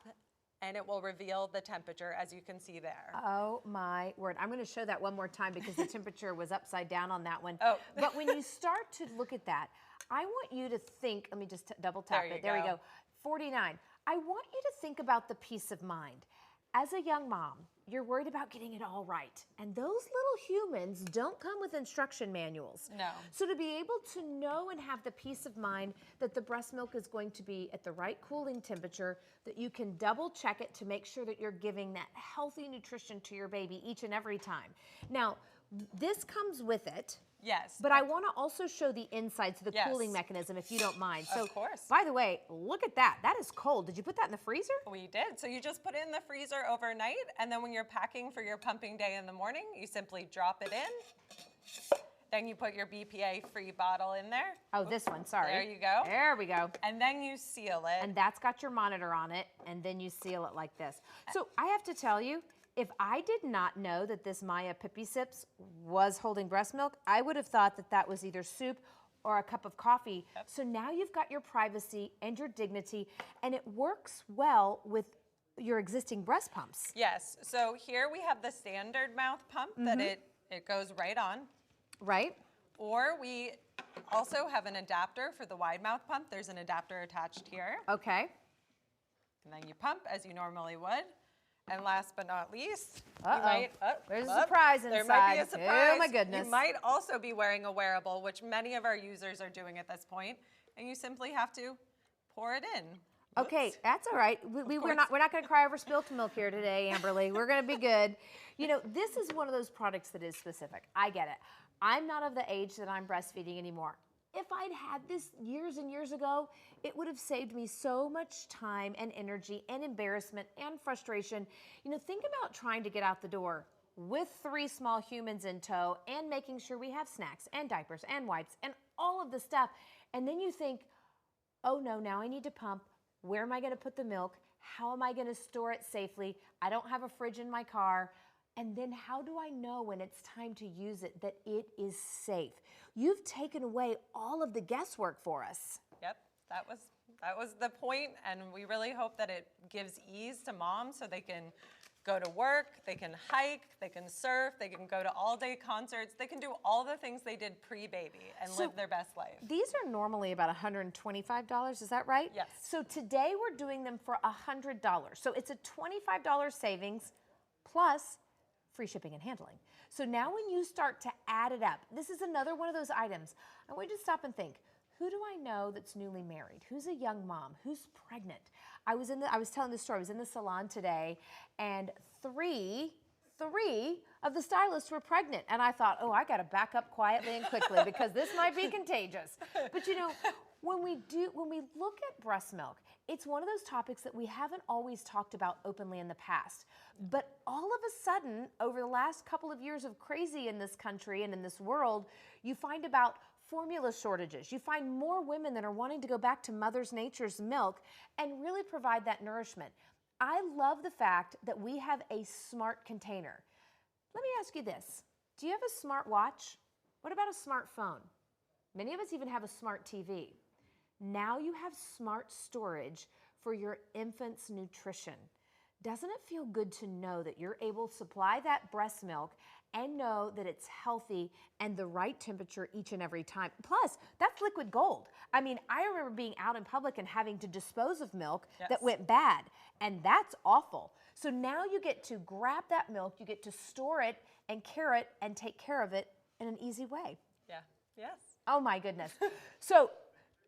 and it will reveal the temperature, as you can see there. Oh my word. I'm going to show that one more time because the temperature was upside down on that one. Oh. But when you start to look at that, I want you to think, let me just double tap it. There we go. 49. I want you to think about the peace of mind. As a young mom, you're worried about getting it all right. And those little humans don't come with instruction manuals. No. So to be able to know and have the peace of mind that the breast milk is going to be at the right cooling temperature, that you can double check it to make sure that you're giving that healthy nutrition to your baby each and every time. Now, this comes with it. Yes. But I want to also show the inside, so the cooling mechanism, if you don't mind. So, of course. By the way, look at that. That is cold. Did you put that in the freezer? We did. So you just put it in the freezer overnight, and then when you're packing for your pumping day in the morning, you simply drop it in. Then you put your BPA-free bottle in there. Oh, this one, sorry. There you go. There we go. And then you seal it. And that's got your monitor on it, and then you seal it like this. So I have to tell you, if I did not know that this Maya Pippy Sips was holding breast milk, I would have thought that that was either soup or a cup of coffee. Yep. So now you've got your privacy and your dignity, and it works well with your existing breast pumps. Yes. So here we have the standard mouth pump that it goes right on. Right. Or we also have an adapter for the wide mouth pump. There's an adapter attached here. Okay. And then you pump as you normally would. And last but not least, there's a surprise inside. There might be a surprise. Oh my goodness. You might also be wearing a wearable, which many of our users are doing at this point, and you simply have to pour it in. Okay, that's all right. We're not going to cry over spilt milk here today, Amberly. We're going to be good. You know, this is one of those products that is specific. I get it. I'm not of the age that I'm breastfeeding anymore. If I'd had this years and years ago, it would have saved me so much time and energy and embarrassment and frustration. You know, think about trying to get out the door with 3 small humans in tow and making sure we have snacks and diapers and wipes and all of the stuff. And then you think, oh no, now I need to pump. Where am I going to put the milk? How am I going to store it safely? I don't have a fridge in my car. And then how do I know when it's time to use it that it is safe? You've taken away all of the guesswork for us. Yep, that was the point, and we really hope that it gives ease to moms so they can go to work, they can hike, they can surf, they can go to all-day concerts, they can do all the things they did pre-baby and live their best life. These are normally about $125, is that right? Yes. So today we're doing them for $100. So it's a $25 savings plus free shipping and handling. So now when you start to add it up, this is another one of those items. I want you to stop and think, who do I know that's newly married? Who's a young mom? Who's pregnant? I was telling this story, I was in the salon today, and three of the stylists were pregnant. And I thought, oh, I gotta back up quietly and quickly because this might be contagious. But you know, when we look at breast milk, it's one of those topics that we haven't always talked about openly in the past. But all of a sudden, over the last couple of years of crazy in this country and in this world, you find about formula shortages. You find more women that are wanting to go back to Mother Nature's milk and really provide that nourishment. I love the fact that we have a smart container. Let me ask you this. Do you have a smart watch? What about a smartphone? Many of us even have a smart TV. Now you have smart storage for your infant's nutrition. Doesn't it feel good to know that you're able to supply that breast milk and know that it's healthy and the right temperature each and every time? Plus, that's liquid gold. I mean, I remember being out in public and having to dispose of milk that went bad, and that's awful. So now you get to grab that milk, you get to store it and care it and take care of it in an easy way. Yeah. Yes. Oh my goodness. So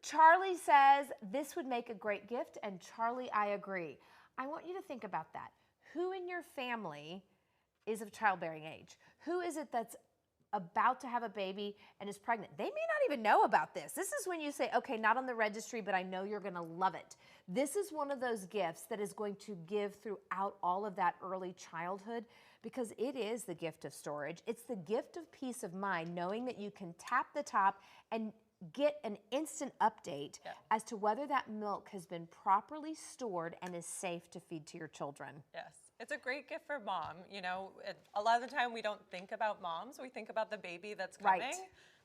Charlie says this would make a great gift, and Charlie, I agree. I want you to think about that. Who in your family is of childbearing age? Who is it that's about to have a baby and is pregnant? They may not even know about this. This is when you say, okay, not on the registry, but I know you're gonna love it. This is one of those gifts that is going to give throughout all of that early childhood, because it is the gift of storage. It's the gift of peace of mind, knowing that you can tap the top and get an instant update as to whether that milk has been properly stored and is safe to feed to your children. Yes. It's a great gift for mom. You know, a lot of the time we don't think about moms. We think about the baby that's coming,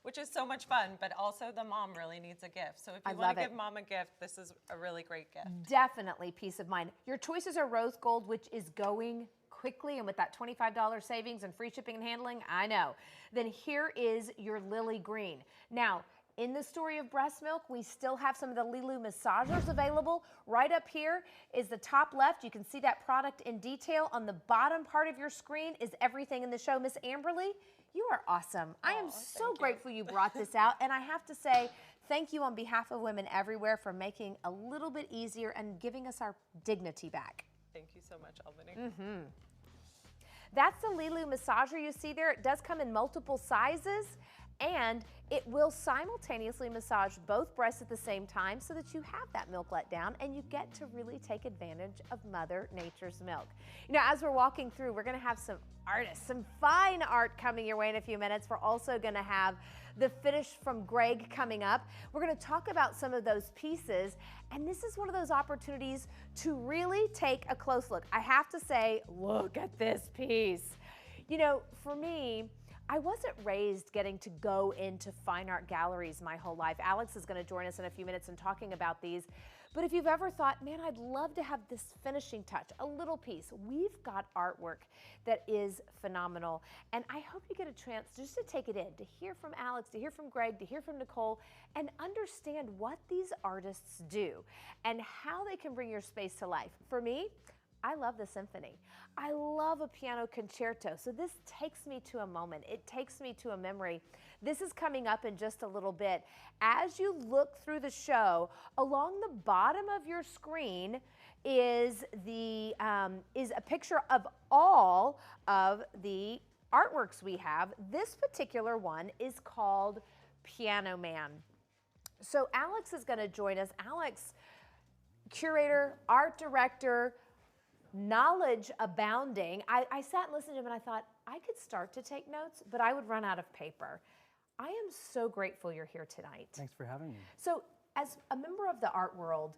which is so much fun, but also the mom really needs a gift. So if you want to give mom a gift, this is a really great gift. Definitely peace of mind. Your choices are rose gold, which is going quickly, and with that $25 savings and free shipping and handling, I know. Then here is your lily green. Now, in the story of breast milk, we still have some of the Lilu massagers available. Right up here is the top left. You can see that product in detail. On the bottom part of your screen is everything in the show. Miss Amberly, you are awesome. I am so grateful you brought this out, and I have to say thank you on behalf of women everywhere for making a little bit easier and giving us our dignity back. Thank you so much, Albany. That's the Lilu massager you see there. It does come in multiple sizes, and it will simultaneously massage both breasts at the same time so that you have that milk let down and you get to really take advantage of Mother Nature's milk. You know, as we're walking through, we're gonna have some artists, some fine art coming your way in a few minutes. We're also gonna have the finish from Greg coming up. We're gonna talk about some of those pieces, and this is one of those opportunities to really take a close look. I have to say, look at this piece. You know, for me, I wasn't raised getting to go into fine art galleries my whole life. Alex is going to join us in a few minutes and talking about these. But if you've ever thought, man, I'd love to have this finishing touch, a little piece, we've got artwork that is phenomenal. And I hope you get a chance just to take it in, to hear from Alex, to hear from Greg, to hear from Nicole, and understand what these artists do and how they can bring your space to life. For me, I love the symphony. I love a piano concerto. So this takes me to a moment. It takes me to a memory. This is coming up in just a little bit. As you look through the show, along the bottom of your screen is a picture of all of the artworks we have. This particular one is called Piano Man. So Alex is going to join us. Alex, curator, art director, knowledge abounding. I sat and listened to him and I thought I could start to take notes, but I would run out of paper. I am so grateful you're here tonight. Thanks for having me. So as a member of the art world,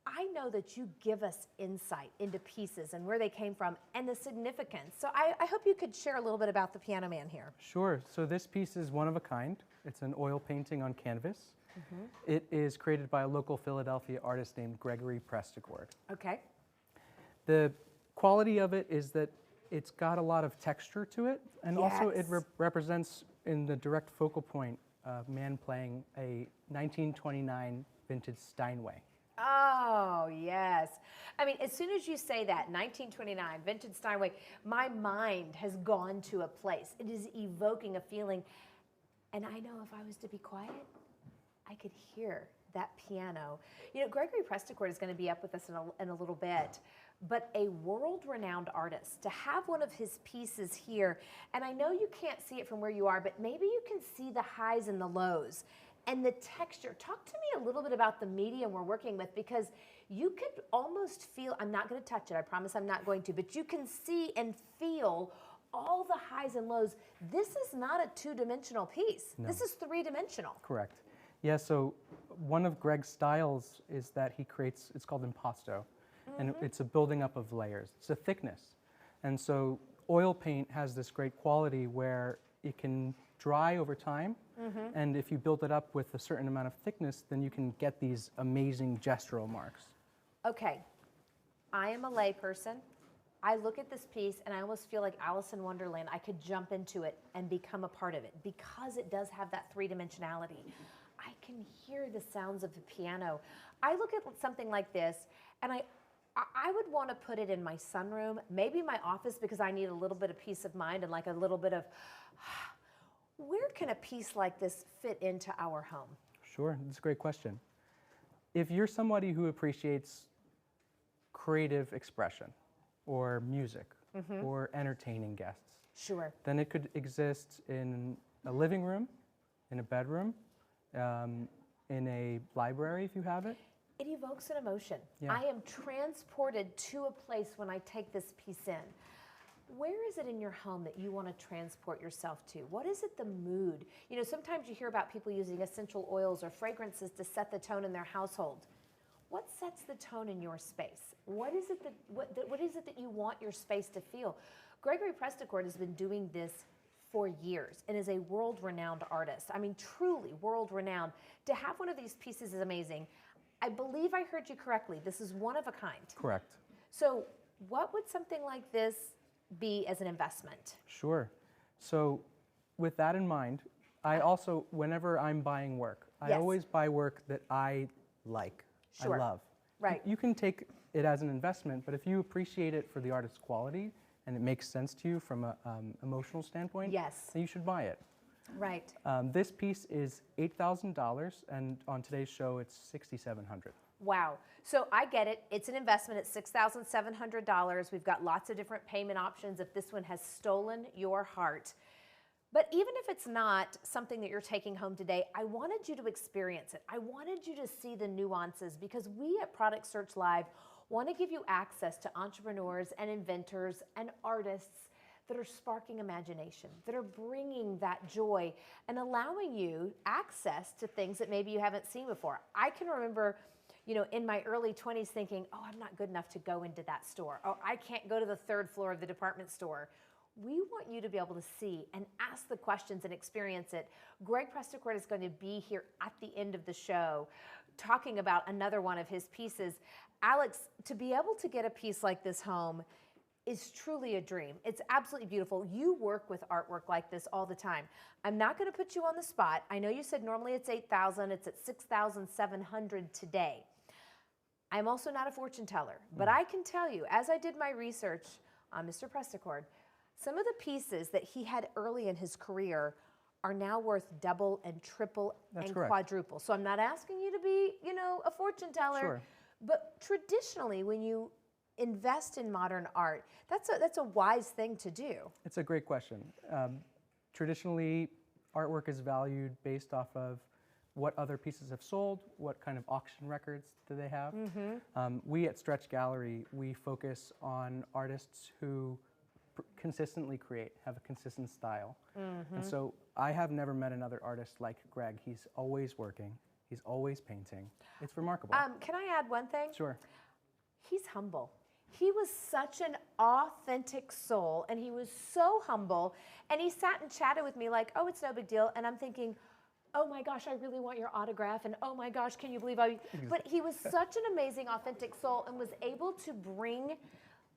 I know that you give us insight into pieces and where they came from and the significance. So I hope you could share a little bit about the Piano Man here. Sure. So this piece is one of a kind. It's an oil painting on canvas. It is created by a local Philadelphia artist named Gregory Prestigord. Okay. The quality of it is that it's got a lot of texture to it, and also it represents in the direct focal point a man playing a 1929 vintage Steinway. Oh, yes. I mean, as soon as you say that, 1929, vintage Steinway, my mind has gone to a place. It is evoking a feeling, and I know if I was to be quiet, I could hear that piano. You know, Gregory Prestigord is going to be up with us in a little bit, but a world-renowned artist, to have one of his pieces here, and I know you can't see it from where you are, but maybe you can see the highs and the lows. and the texture. Talk to me a little bit about the medium we're working with, because you could almost feel, I'm not going to touch it, I promise I'm not going to, but you can see and feel all the highs and lows. This is not a two-dimensional piece. No. This is three-dimensional. Correct. Yeah, so one of Greg's styles is that he creates, it's called impasto, and it's a building up of layers. It's a thickness. And so oil paint has this great quality where it can dry over time, and if you build it up with a certain amount of thickness, then you can get these amazing gestural marks. Okay, I am a layperson. I look at this piece and I almost feel like Alice in Wonderland. I could jump into it and become a part of it because it does have that three-dimensionality. I can hear the sounds of the piano. I look at something like this and I would want to put it in my sunroom, maybe my office, because I need a little bit of peace of mind and like a little bit of, where can a piece like this fit into our home? Sure, that's a great question. If you're somebody who appreciates creative expression or music or entertaining guests, sure, then it could exist in a living room, in a bedroom, in a library if you have it. It evokes an emotion. Yeah. I am transported to a place when I take this piece in. Where is it in your home that you want to transport yourself to? What is it, the mood? You know, sometimes you hear about people using essential oils or fragrances to set the tone in their household. What sets the tone in your space? What is it that you want your space to feel? Gregory Presticourt has been doing this for years and is a world-renowned artist. I mean, truly world-renowned. To have one of these pieces is amazing. I believe I heard you correctly. This is one of a kind. Correct. So what would something like this be as an investment? Sure. So with that in mind, I also, whenever I'm buying work, I always buy work that I like, Sure. I love. Right. You can take it as an investment, but if you appreciate it for the artist's quality and it makes sense to you from an emotional standpoint, Yes. then you should buy it. Right. This piece is $8,000, and on today's show, it's $6,700. Wow. So I get it. It's an investment at $6,700. We've got lots of different payment options if this one has stolen your heart. But even if it's not something that you're taking home today, I wanted you to experience it. I wanted you to see the nuances, because we at Product Search Live want to give you access to entrepreneurs and inventors and artists that are sparking imagination, that are bringing that joy and allowing you access to things that maybe you haven't seen before. I can remember, you know, in my early 20s thinking, oh, I'm not good enough to go into that store. Oh, I can't go to the third floor of the department store. We want you to be able to see and ask the questions and experience it. Greg Presticourt is going to be here at the end of the show talking about another one of his pieces. Alex, to be able to get a piece like this home is truly a dream. It's absolutely beautiful. You work with artwork like this all the time. I'm not going to put you on the spot. I know you said normally it's $8,000. It's at $6,700 today. I'm also not a fortune teller, but I can tell you, as I did my research on Mr. Presticourt, some of the pieces that he had early in his career are now worth double and triple and quadruple. So I'm not asking you to be, you know, a fortune teller. Sure. But traditionally, when you invest in modern art, that's a wise thing to do. It's a great question. Traditionally, artwork is valued based off of what other pieces have sold, what kind of auction records do they have. We at Stretch Gallery, we focus on artists who consistently create, have a consistent style. And so I have never met another artist like Greg. He's always working. He's always painting. It's remarkable. Can I add one thing? Sure. He's humble. He was such an authentic soul, and he was so humble, and he sat and chatted with me like, oh, it's no big deal, and I'm thinking, oh my gosh, I really want your autograph, and oh my gosh, can you believe but he was such an amazing, authentic soul and was able to bring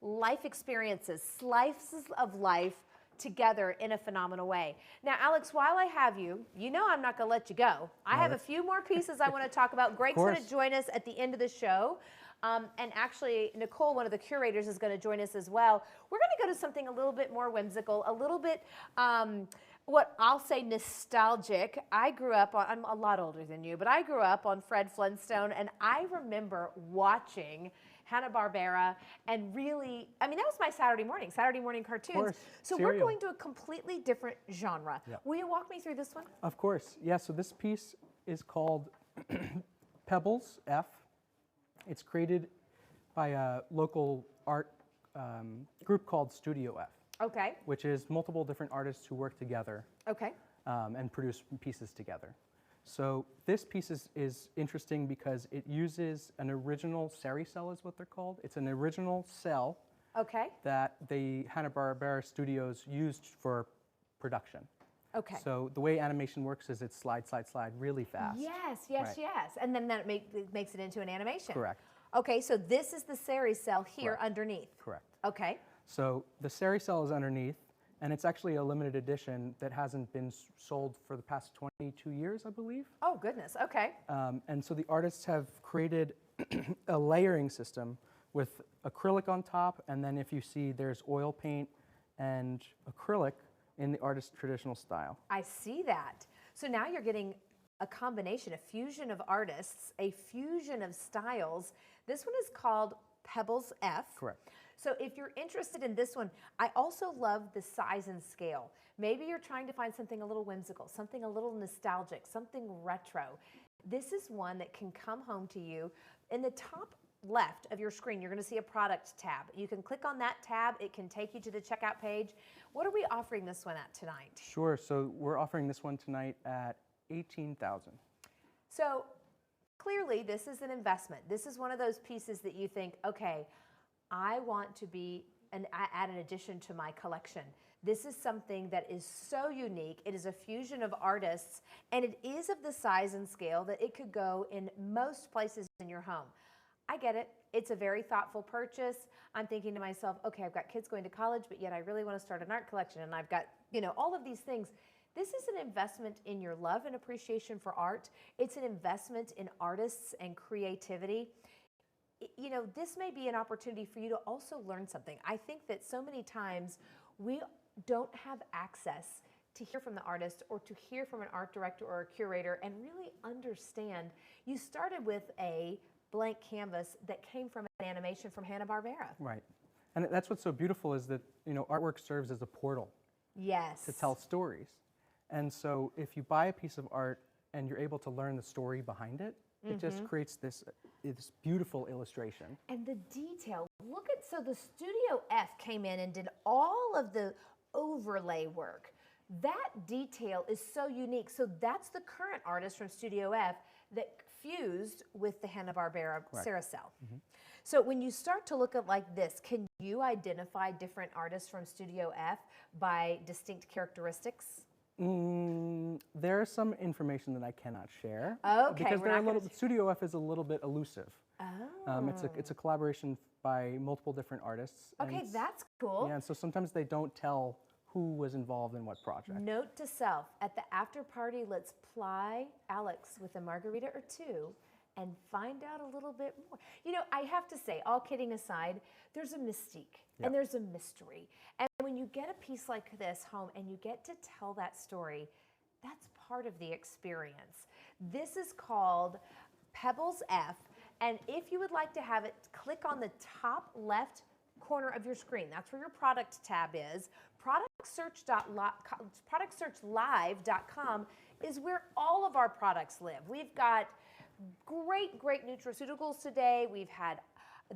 life experiences, slices of life together in a phenomenal way. Now, Alex, while I have you, you know I'm not going to let you go. I have a few more pieces I want to talk about. Greg's going to join us at the end of the show. And actually, Nicole, one of the curators, is going to join us as well. We're going to go to something a little bit more whimsical, a little bit, what I'll say nostalgic. I grew up on, I'm a lot older than you, but I grew up on Fred Flintstone, and I remember watching Hanna-Barbera and really, I mean, that was my Saturday morning cartoons. So we're going to a completely different genre. Will you walk me through this one? Of course. Yeah, so this piece is called Pebbles F. It's created by a local art group called Studio F. Okay. Which is multiple different artists who work together. Okay. And produce pieces together. So this piece is interesting because it uses an original seri cell is what they're called. It's an original cell Okay. that the Hanna-Barbera studios used for production. Okay. So the way animation works is it slide, slide, slide really fast. Yes, yes, Right. yes. And then that makes it into an animation. Correct. Okay, so this is the seri cell here Correct. underneath. Correct. Okay. So the seri cell is underneath, and it's actually a limited edition that hasn't been sold for the past 22 years, I believe. Oh, goodness. Okay. And so the artists have created a layering system with acrylic on top, and then if you see, there's oil paint and acrylic in the artist's traditional style. I see that. So now you're getting a combination, a fusion of artists, a fusion of styles. This one is called Pebbles F. Correct. So if you're interested in this one, I also love the size and scale. Maybe you're trying to find something a little whimsical, something a little nostalgic, something retro. This is one that can come home to you. In the top left of your screen, you're going to see a product tab. You can click on that tab. It can take you to the checkout page. What are we offering this one at tonight? Sure. So we're offering this one tonight at $18,000. So clearly, this is an investment. This is one of those pieces that you think, okay, I want to be add an addition to my collection. This is something that is so unique. It is a fusion of artists, and it is of the size and scale that it could go in most places in your home. I get it. It's a very thoughtful purchase. I'm thinking to myself, okay, I've got kids going to college, but yet I really want to start an art collection, and I've got, all of these things. This is an investment in your love and appreciation for art. It's an investment in artists and creativity. This may be an opportunity for you to also learn something. I think that so many times we don't have access to hear from the artist or to hear from an art director or a curator and really understand. You started with a blank canvas that came from an animation from Hanna-Barbera. Right. And that's what's so beautiful is that, artwork serves as a portal. Yes. To tell stories. And so if you buy a piece of art and you're able to learn the story behind it, it just creates this beautiful illustration. And the detail, so the Studio F came in and did all of the overlay work. That detail is so unique. So that's the current artist from Studio F that fused with the Hanna-Barbera Sericel. So when you start to look at like this, can you identify different artists from Studio F by distinct characteristics? There's some information that I cannot share. Okay, because Studio F is a little bit elusive. Oh. It's a collaboration by multiple different artists. Okay, that's cool. Yeah, and so sometimes they don't tell who was involved in what project. Note to self, at the after party, let's ply Alex with a margarita or two and find out a little bit more. I have to say, all kidding aside, there's a mystique and there's a mystery. And when you get a piece like this home and you get to tell that story, that's part of the experience. This is called Pebbles F, and if you would like to have it, click on the top left corner of your screen. That's where your product tab is. Productsearchlive.com is where all of our products live. We've got great nutraceuticals today. We've had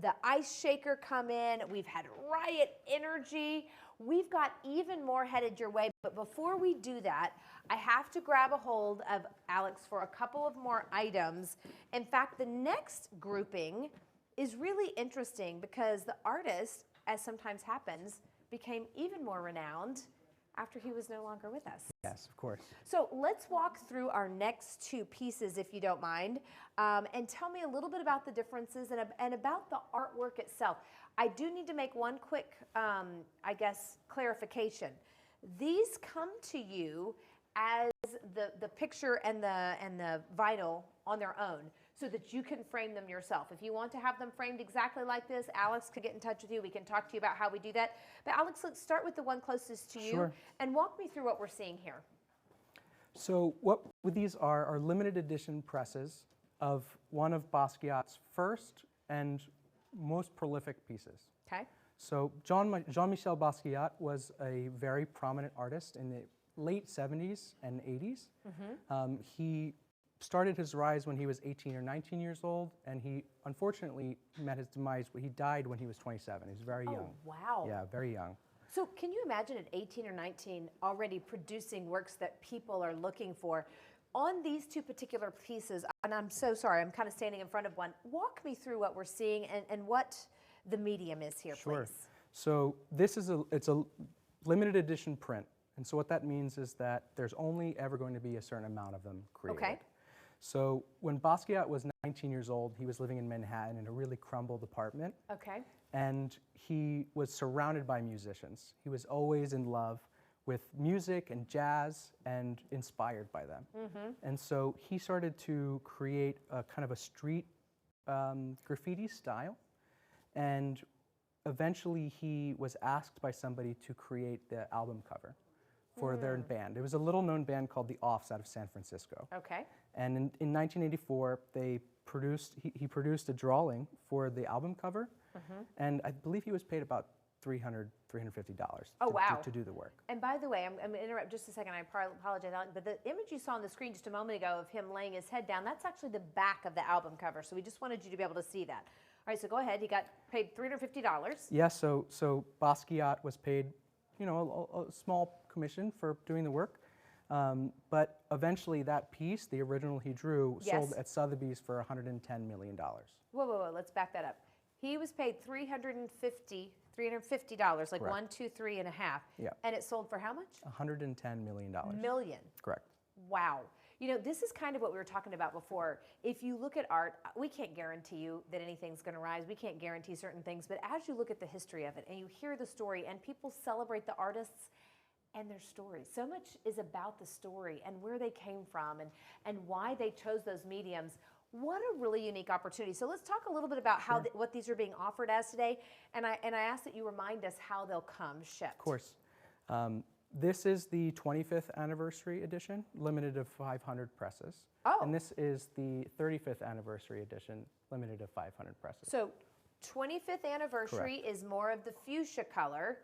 the ice shaker come in. We've had Riot Energy. We've got even more headed your way. But before we do that, I have to grab a hold of Alex for a couple of more items. In fact, the next grouping is really interesting because the artist, as sometimes happens, became even more renowned after he was no longer with us. Yes, of course. So let's walk through our next two pieces, if you don't mind, and tell me a little bit about the differences and about the artwork itself. I do need to make one quick, clarification. These come to you as the picture and the vinyl on their own, so that you can frame them yourself. If you want to have them framed exactly like this, Alex could get in touch with you. We can talk to you about how we do that. But Alex, let's start with the one closest to you and walk me through what we're seeing here. So what these are limited edition presses of one of Basquiat's first and most prolific pieces. Okay. So Jean-Michel Basquiat was a very prominent artist in the late 70s and 80s. He started his rise when he was 18 or 19 years old, and he unfortunately met his demise. He died when he was 27. He was very young. Wow. Yeah, very young. So can you imagine at 18 or 19 already producing works that people are looking for? On these two particular pieces, and I'm so sorry, I'm kind of standing in front of one. Walk me through what we're seeing and what the medium is here, Sure. please. So this is it's a limited edition print. And so what that means is that there's only ever going to be a certain amount of them created. Okay. So when Basquiat was 19 years old, he was living in Manhattan in a really crumbled apartment. Okay. And he was surrounded by musicians. He was always in love with music and jazz and inspired by them. And so he started to create a kind of a street graffiti style. And eventually he was asked by somebody to create the album cover for their band. It was a little known band called the Offs out of San Francisco. Okay. And in 1984, he produced a drawing for the album cover. And I believe he was paid about $350 Oh, wow. to do the work. And by the way, I'm going to interrupt just a second. I apologize, Alan, but the image you saw on the screen just a moment ago of him laying his head down, that's actually the back of the album cover. So we just wanted you to be able to see that. All right, so go ahead. He got paid $350. Yeah, so Basquiat was paid, a small commission for doing the work. But eventually that piece, the original he drew, sold at Sotheby's for $110 million. Whoa, let's back that up. He was paid $350, like Correct. 1, 2, 3 and a half. Yeah. And it sold for how much? $110 million. Million. Correct. Wow. This is kind of what we were talking about before. If you look at art, we can't guarantee you that anything's going to rise. We can't guarantee certain things. But as you look at the history of it and you hear the story and people celebrate the artists and their stories, so much is about the story and where they came from and why they chose those mediums. What a really unique opportunity. So let's talk a little bit about how what these are being offered as today. And I ask that you remind us how they'll come shipped. Of course. This is the 25th anniversary edition, limited to 500 presses. Oh. And this is the 35th anniversary edition, limited to 500 presses. So 25th anniversary is more of the fuchsia color.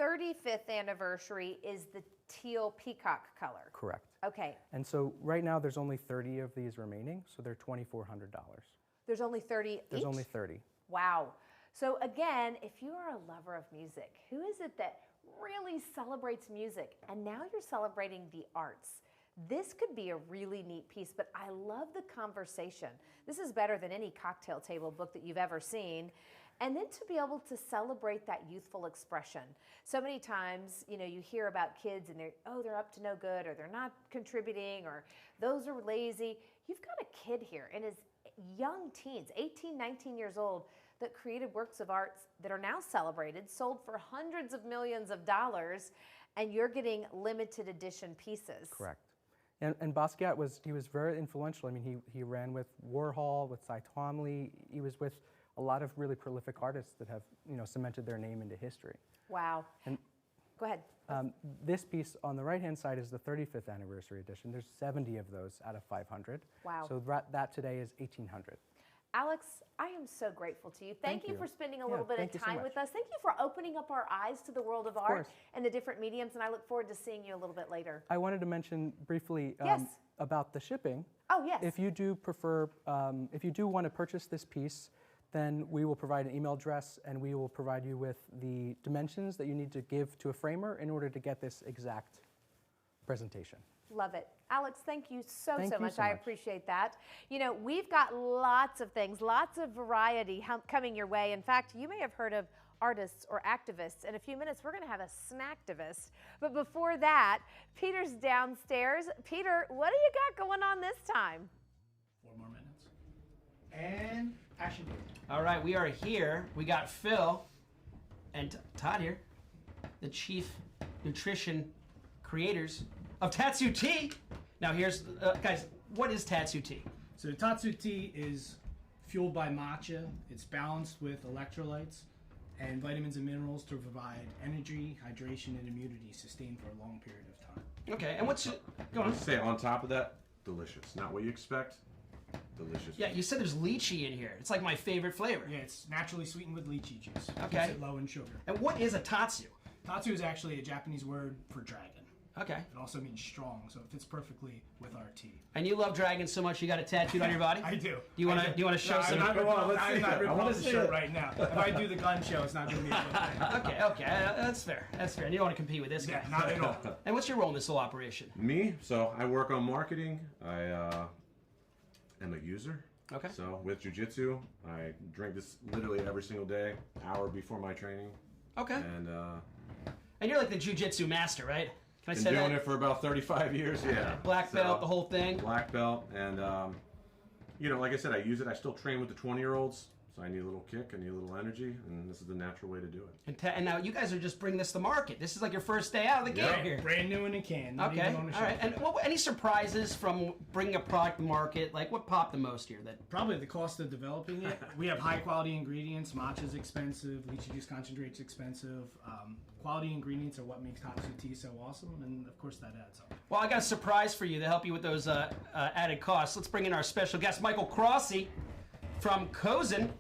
35th anniversary is the teal peacock color. Correct. Okay. And so right now there's only 30 of these remaining, so they're $2,400. There's only 30 There's each? only 30. Wow. So again, if you are a lover of music, who is it that really celebrates music? And now you're celebrating the arts. This could be a really neat piece, but I love the conversation. This is better than any cocktail table book that you've ever seen. And then to be able to celebrate that youthful expression. So many times, you hear about kids and they're up to no good, or they're not contributing, or those are lazy. You've got a kid here in his young teens, 18, 19 years old, that created works of art that are now celebrated, sold for hundreds of millions of dollars, and you're getting limited edition pieces. Correct. And Basquiat was very influential. I mean, he ran with Warhol, with Cy Twombly. He was with a lot of really prolific artists that have cemented their name into history. Wow. And go ahead. This piece on the right-hand side is the 35th anniversary edition. There's 70 of those out of 500. Wow. So that today is 1,800. Alex, I am so grateful to you. Thank you for spending a little bit of thank you so time much. with us. Thank you for opening up our eyes to the world of art course. and the different mediums, and I look forward to seeing you a little bit later. I wanted to mention briefly about the shipping. Oh, yes. If you do prefer, if you do want to purchase this piece, then we will provide an email address and we will provide you with the dimensions that you need to give to a framer in order to get this exact presentation. Love it. Alex, thank you so Thank you much. so I much. appreciate that. We've got lots of things, lots of variety coming your way. In fact, you may have heard of artists or activists. In a few minutes, we're going to have a snacktivist. But before that, Peter's downstairs. Peter, what do you got going on this time? 4 more minutes. And action. All right, we are here. We got Phil and Todd here, the chief nutrition creators of Tatsu Tea. Now here's, guys, what is Tatsu Tea? So Tatsu Tea is fueled by matcha. It's balanced with electrolytes and vitamins and minerals to provide energy, hydration, and immunity sustained for a long period of time. Okay, and what's go on? Say on top of that, delicious. Not what you expect. Delicious. Yeah, you said there's lychee in here. It's like my favorite flavor. Yeah, it's naturally sweetened with lychee juice. Okay. Keeps it low in sugar. And what is a tatsu? Tatsu is actually a Japanese word for dragon. Okay. It also means strong, so it fits perfectly with our tea. And you love dragons so much you got it tattooed on your body? I do. Do you want to show some? I'm not ripping off the shirt right now. If I do the gun show, it's not going to be a good thing. Okay, that's fair. That's fair. And you don't want to compete with this guy. Not at all. And what's your role in this whole operation? Me? So I work on marketing. I am a user. Okay. So with jiu-jitsu, I drink this literally every single day, hour before my training. Okay. And you're like the jiu-jitsu master, right? Can I been say that? doing it for about 35 years. Yeah. Black belt, the whole thing. Black belt, and like I said, I use it. I still train with the 20-year-olds. So I need a little kick, I need a little energy, and this is the natural way to do it. And now you guys are just bringing this to market. This is like your first day out of the gate here. Brand new in a can. Okay, all right. And any surprises from bringing a product to market? Like what popped the most here? Probably the cost of developing it. We have high quality ingredients. Matcha's expensive. Lychee juice concentrate's expensive. Quality ingredients are what makes Tatsu tea so awesome, and of course that adds up. Well, I got a surprise for you to help you with those added costs. Let's bring in our special guest, Michael Crossy from Cozen.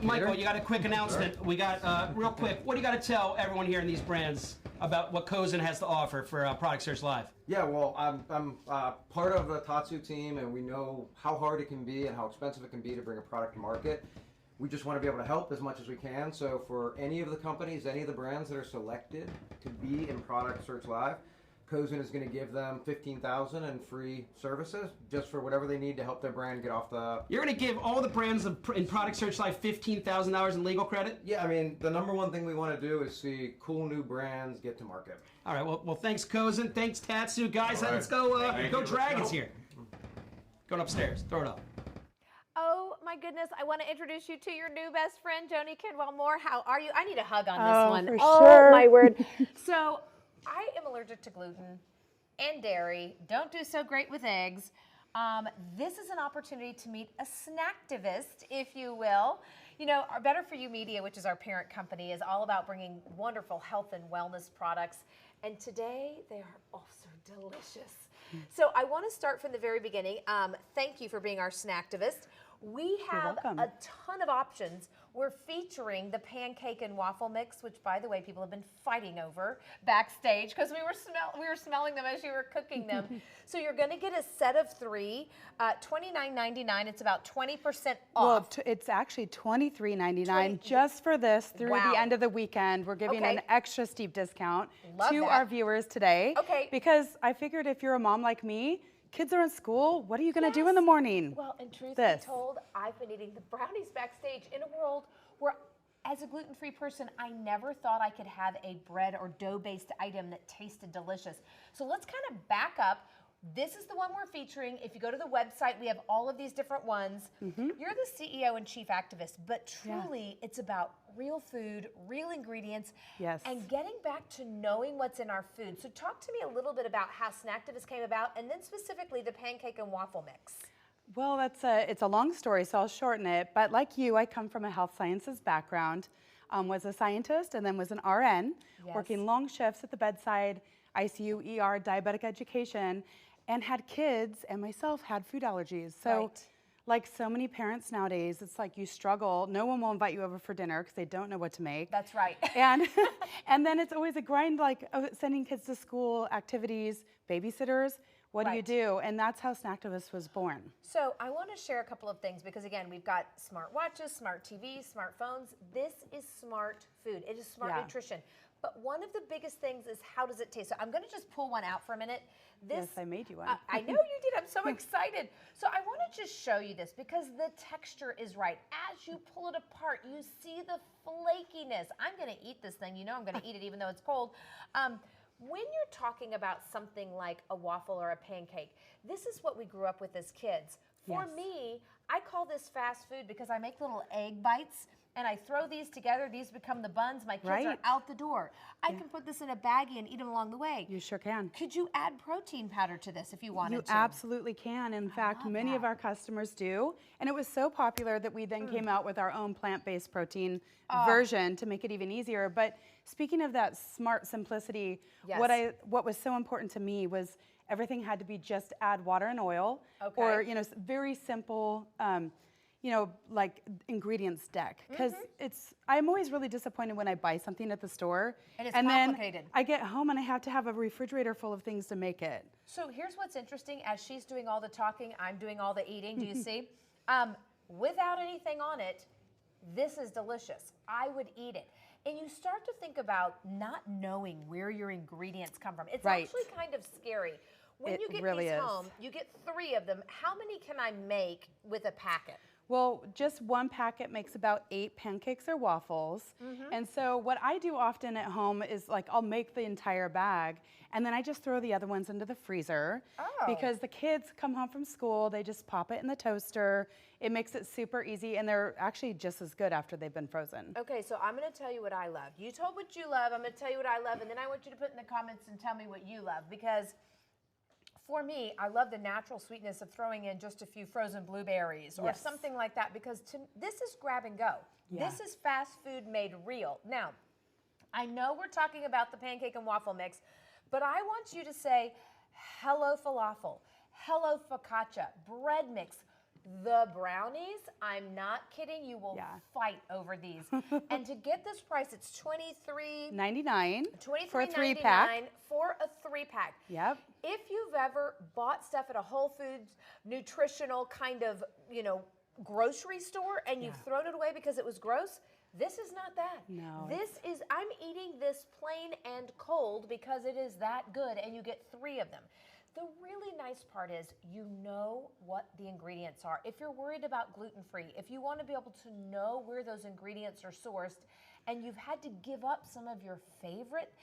Michael, you got a quick announcement. We got, real quick, what do you got to tell everyone here in these brands about what Cozen has to offer for Product Search Live? Yeah, well, I'm part of the Tatsu team, and we know how hard it can be and how expensive it can be to bring a product to market. We just want to be able to help as much as we can. So for any of the companies, any of the brands that are selected to be in Product Search Live, Cozen is going to give them $15,000 in free services just for whatever they need to help their brand get off the... You're going to give all the brands in Product Search Live $15,000 in legal credit? Yeah, I mean, the number one thing we want to do is see cool new brands get to market. All right, well thanks, Cozen. Thanks, Tatsu. Guys, All right. let's go, Thank you. Dragons Let's go. here. Going upstairs. Throw it up. Oh my goodness, I want to introduce you to your new best friend, Joni Kidwell-Moore. How are you? I need a hug on this one. For Oh sure. my word. So I am allergic to gluten and dairy, don't do so great with eggs. This is an opportunity to meet a snacktivist, if you will. You know, our Better For You Media, which is our parent company, is all about bringing wonderful health and wellness products. And today, they are also delicious. So I want to start from the very beginning. Thank you for being our snacktivist. We have a ton of options. We're featuring the pancake and waffle mix, which, by the way, people have been fighting over backstage because we were smelling them as you were cooking them. So you're going to get a set of 3, $29.99. It's about 20% off. Well, it's actually $23.99 just for this through the end of the weekend. We're giving an extra steep discount to our viewers today. Okay. Because I figured if you're a mom like me, kids are in school, what are you going to do in the morning? Well, and truth be told, I've been eating the brownies backstage in a world where, as a gluten-free person, I never thought I could have a bread or dough-based item that tasted delicious. So let's kind of back up. This is the one we're featuring. If you go to the website, we have all of these different ones. You're the CEO and chief activist, but truly it's about real food, real ingredients, and getting back to knowing what's in our food. So talk to me a little bit about how Snacktivist came about, and then specifically the pancake and waffle mix. Well, it's a long story, so I'll shorten it. But like you, I come from a health sciences background, was a scientist, and then was an RN, working long shifts at the bedside, ICU, ER, diabetic education, and had kids, and myself had food allergies. So like so many parents nowadays, it's like you struggle. No one will invite you over for dinner because they don't know what to make. That's right. And then it's always a grind, like sending kids to school, activities, babysitters. What do you do? And that's how Snacktivist was born. So I want to share a couple of things because, again, we've got smart watches, smart TVs, smartphones. This is smart food. It is smart nutrition. But one of the biggest things is how does it taste? So I'm going to just pull one out for a minute. Yes, I made you one. I know you did. I'm so excited. So I want to just show you this because the texture is right. As you pull it apart, you see the flakiness. I'm going to eat this thing. You know I'm going to eat it even though it's cold. When you're talking about something like a waffle or a pancake, this is what we grew up with as kids. For me, I call this fast food because I make little egg bites and I throw these together. These become the buns. My kids are out the door. I can put this in a baggie and eat them along the way. You sure can. Could you add protein powder to this if you wanted to? You absolutely can. In fact, many of our customers do. And it was so popular that we then came out with our own plant-based protein version to make it even easier. But speaking of that smart simplicity, what was so important to me was everything had to be just add water and oil, or very simple. like ingredients deck, because I'm always really disappointed when I buy something at the store And it's then complicated. I get home and I have to have a refrigerator full of things to make it. So here's what's interesting. As she's doing all the talking, I'm doing all the eating. Do you see? Without anything on it, this is delicious. I would eat it. And you start to think about not knowing where your ingredients come from. It's Right. actually kind of scary. When It you get really these is. home, you get 3 of them. How many can I make with a packet? Well, just one packet makes about 8 pancakes or waffles. And so what I do often at home is like I'll make the entire bag and then I just throw the other ones into the freezer because the kids come home from school, they just pop it in the toaster. It makes it super easy and they're actually just as good after they've been frozen. Okay, so I'm going to tell you what I love. You told what you love. I'm going to tell you what I love, and then I want you to put in the comments and tell me what you love, because for me, I love the natural sweetness of throwing in just a few frozen blueberries or Yes. something like that, because this is grab and go. Yeah. This is fast food made real. Now, I know we're talking about the pancake and waffle mix, but I want you to say, hello falafel, hello focaccia, bread mix, the brownies. I'm not kidding. You will fight over these. And to get this price, it's $23.99 for a 23.99 3-pack. for a 3-pack. Yep. If you've ever bought stuff at a Whole Foods nutritional kind of, grocery store and you've thrown it away because it was gross, this is not that. No. I'm eating this plain and cold because it is that good, and you get 3 of them. The really nice part is you know what the ingredients are. If you're worried about gluten-free, if you want to be able to know where those ingredients are sourced, and you've had to give up some of your favorite,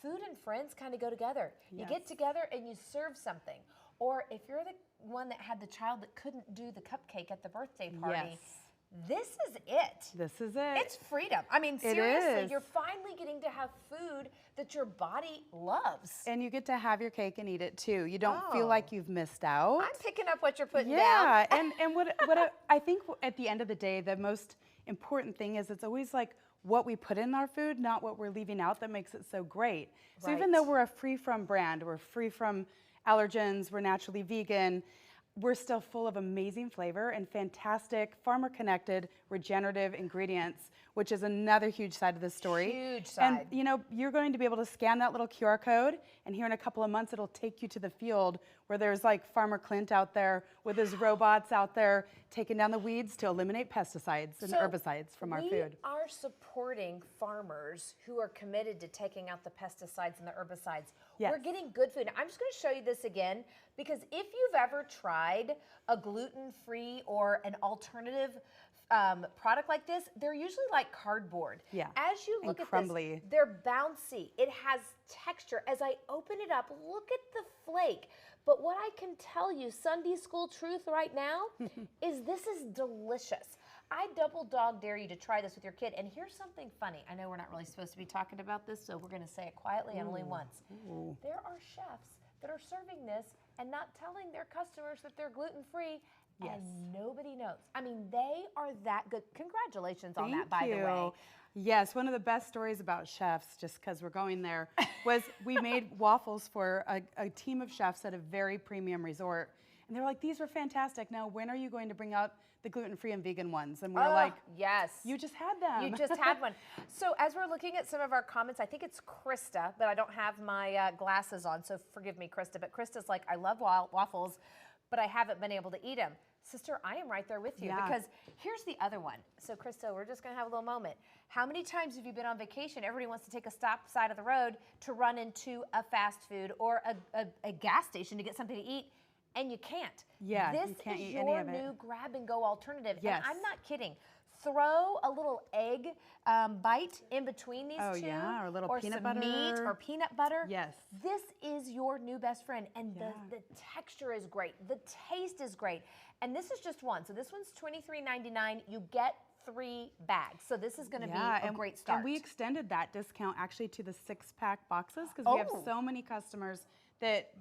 food and friends kind of go together. You Yes. get together and you serve something. Or if you're the one that had the child that couldn't do the cupcake at the birthday party, Yes. this is it. This is it. It's freedom. Seriously, is. you're finally getting to have food that your body loves. And you get to have your cake and eat it too. You don't Oh. feel like you've missed out. I'm picking up what you're putting down. Yeah, and what I think at the end of the day, the most important thing is it's always like what we put in our food, not what we're leaving out, that makes it so great. So even though we're a free from brand, we're free from allergens, we're naturally vegan, we're still full of amazing flavor and fantastic farmer-connected, regenerative ingredients, which is another huge side of the story. Huge side. And you're going to be able to scan that little QR code, and here in a couple of months, it'll take you to the field where there's like Farmer Clint out there with his robots out there taking down the weeds to eliminate pesticides and herbicides from our food. We are supporting farmers who are committed to taking out the pesticides and the herbicides. Yes. We're getting good food. I'm just going to show you this again, because if you've ever tried a gluten-free or an alternative product like this, they're usually like cardboard. Yeah. As you And look at crumbly. this, they're bouncy. It has texture. As I open it up, look at the flake. But what I can tell you, Sunday school truth right now, is this is delicious. I double dog dare you to try this with your kid. And here's something funny. I know we're not really supposed to be talking about this, so we're going to say it quietly and only once. There are chefs that are serving this and not telling their customers that they're gluten-free. Yes. And nobody knows. They are that good. Congratulations on that, by Thank the way. you. Yes, one of the best stories about chefs, just because we're going there, was we made waffles for a team of chefs at a very premium resort. And they're like, these are fantastic. Now, when are you going to bring out the gluten-free and vegan ones? And we're like, yes. You just had them. You just had one. So as we're looking at some of our comments, I think it's Krista, but I don't have my glasses on, so forgive me, Krista. But Krista's like, I love waffles, but I haven't been able to eat them. Sister, I am right there with you, because here's the other one. So Krista, we're just gonna have a little moment. How many times have you been on vacation? Everybody wants to take a stop side of the road to run into a fast food or a gas station to get something to eat, and you can't. Yeah, this you can't is eat any your of it. new grab and go alternative. Yes. And I'm not kidding. Throw a little egg bite in between these two. Yeah, or a little peanut some butter. meat or peanut butter. Yes. This is your new best friend, and the texture is great. The taste is great. And this is just one. So this one's $23.99. You get 3 bags. So this is going to be a great start. And we extended that discount actually to the 6-pack boxes, because we have so many customers that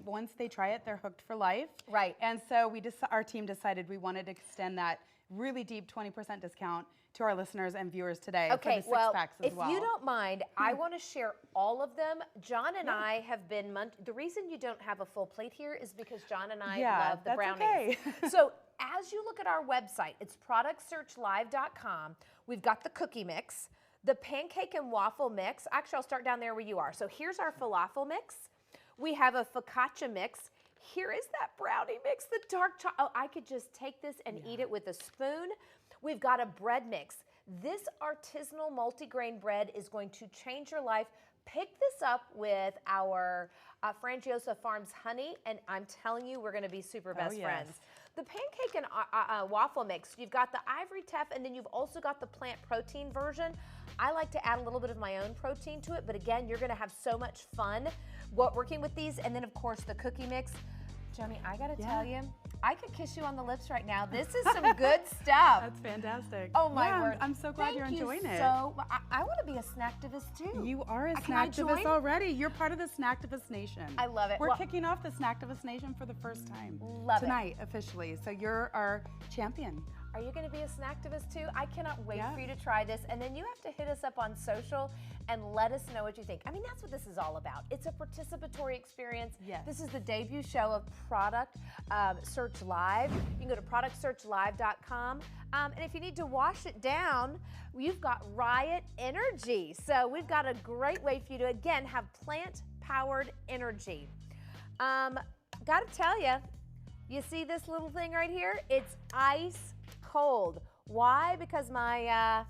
once they try it, they're hooked for life. Right. And so our team decided we wanted to extend that really deep 20% discount to our listeners and viewers today for the 6-packs as well. If you don't mind, I want to share all of them. John and I have been the reason you don't have a full plate here is because John and I love the brownies. Okay. So as you look at our website, it's productsearchlive.com. We've got the cookie mix, the pancake and waffle mix. Actually, I'll start down there where you are. So here's our falafel mix. We have a focaccia mix. Here is that brownie mix, the dark chocolate. Oh, I could just take this and eat it with a spoon. We've got a bread mix. This artisanal multigrain bread is going to change your life. Pick this up with our Frangiosa Farms honey, and I'm telling you, we're going to be super best friends. The pancake and waffle mix, you've got the ivory teff, and then you've also got the plant protein version. I like to add a little bit of my own protein to it, but again, you're going to have so much fun working with these. And then, of course, the cookie mix. Johnny, I got to tell you, I could kiss you on the lips right now. This is some good stuff. That's fantastic. Oh, my word. I'm so glad you're enjoying it. So, I want to be a snacktivist, too. You are a snacktivist already. You're part of the Snacktivist Nation. I love it. We're kicking off the Snacktivist Nation for the first time. Love tonight, officially. So you're our champion. Are you going to be a snacktivist too? I cannot wait for you to try this. And then you have to hit us up on social and let us know what you think. I mean, that's what this is all about. It's a participatory experience. Yes. This is the debut show of Product Search Live. You can go to productsearchlive.com. And if you need to wash it down, you've got Riot Energy. So we've got a great way for you to, again, have plant-powered energy. Got to tell you, you see this little thing right here? It's ice cold. Why? Because my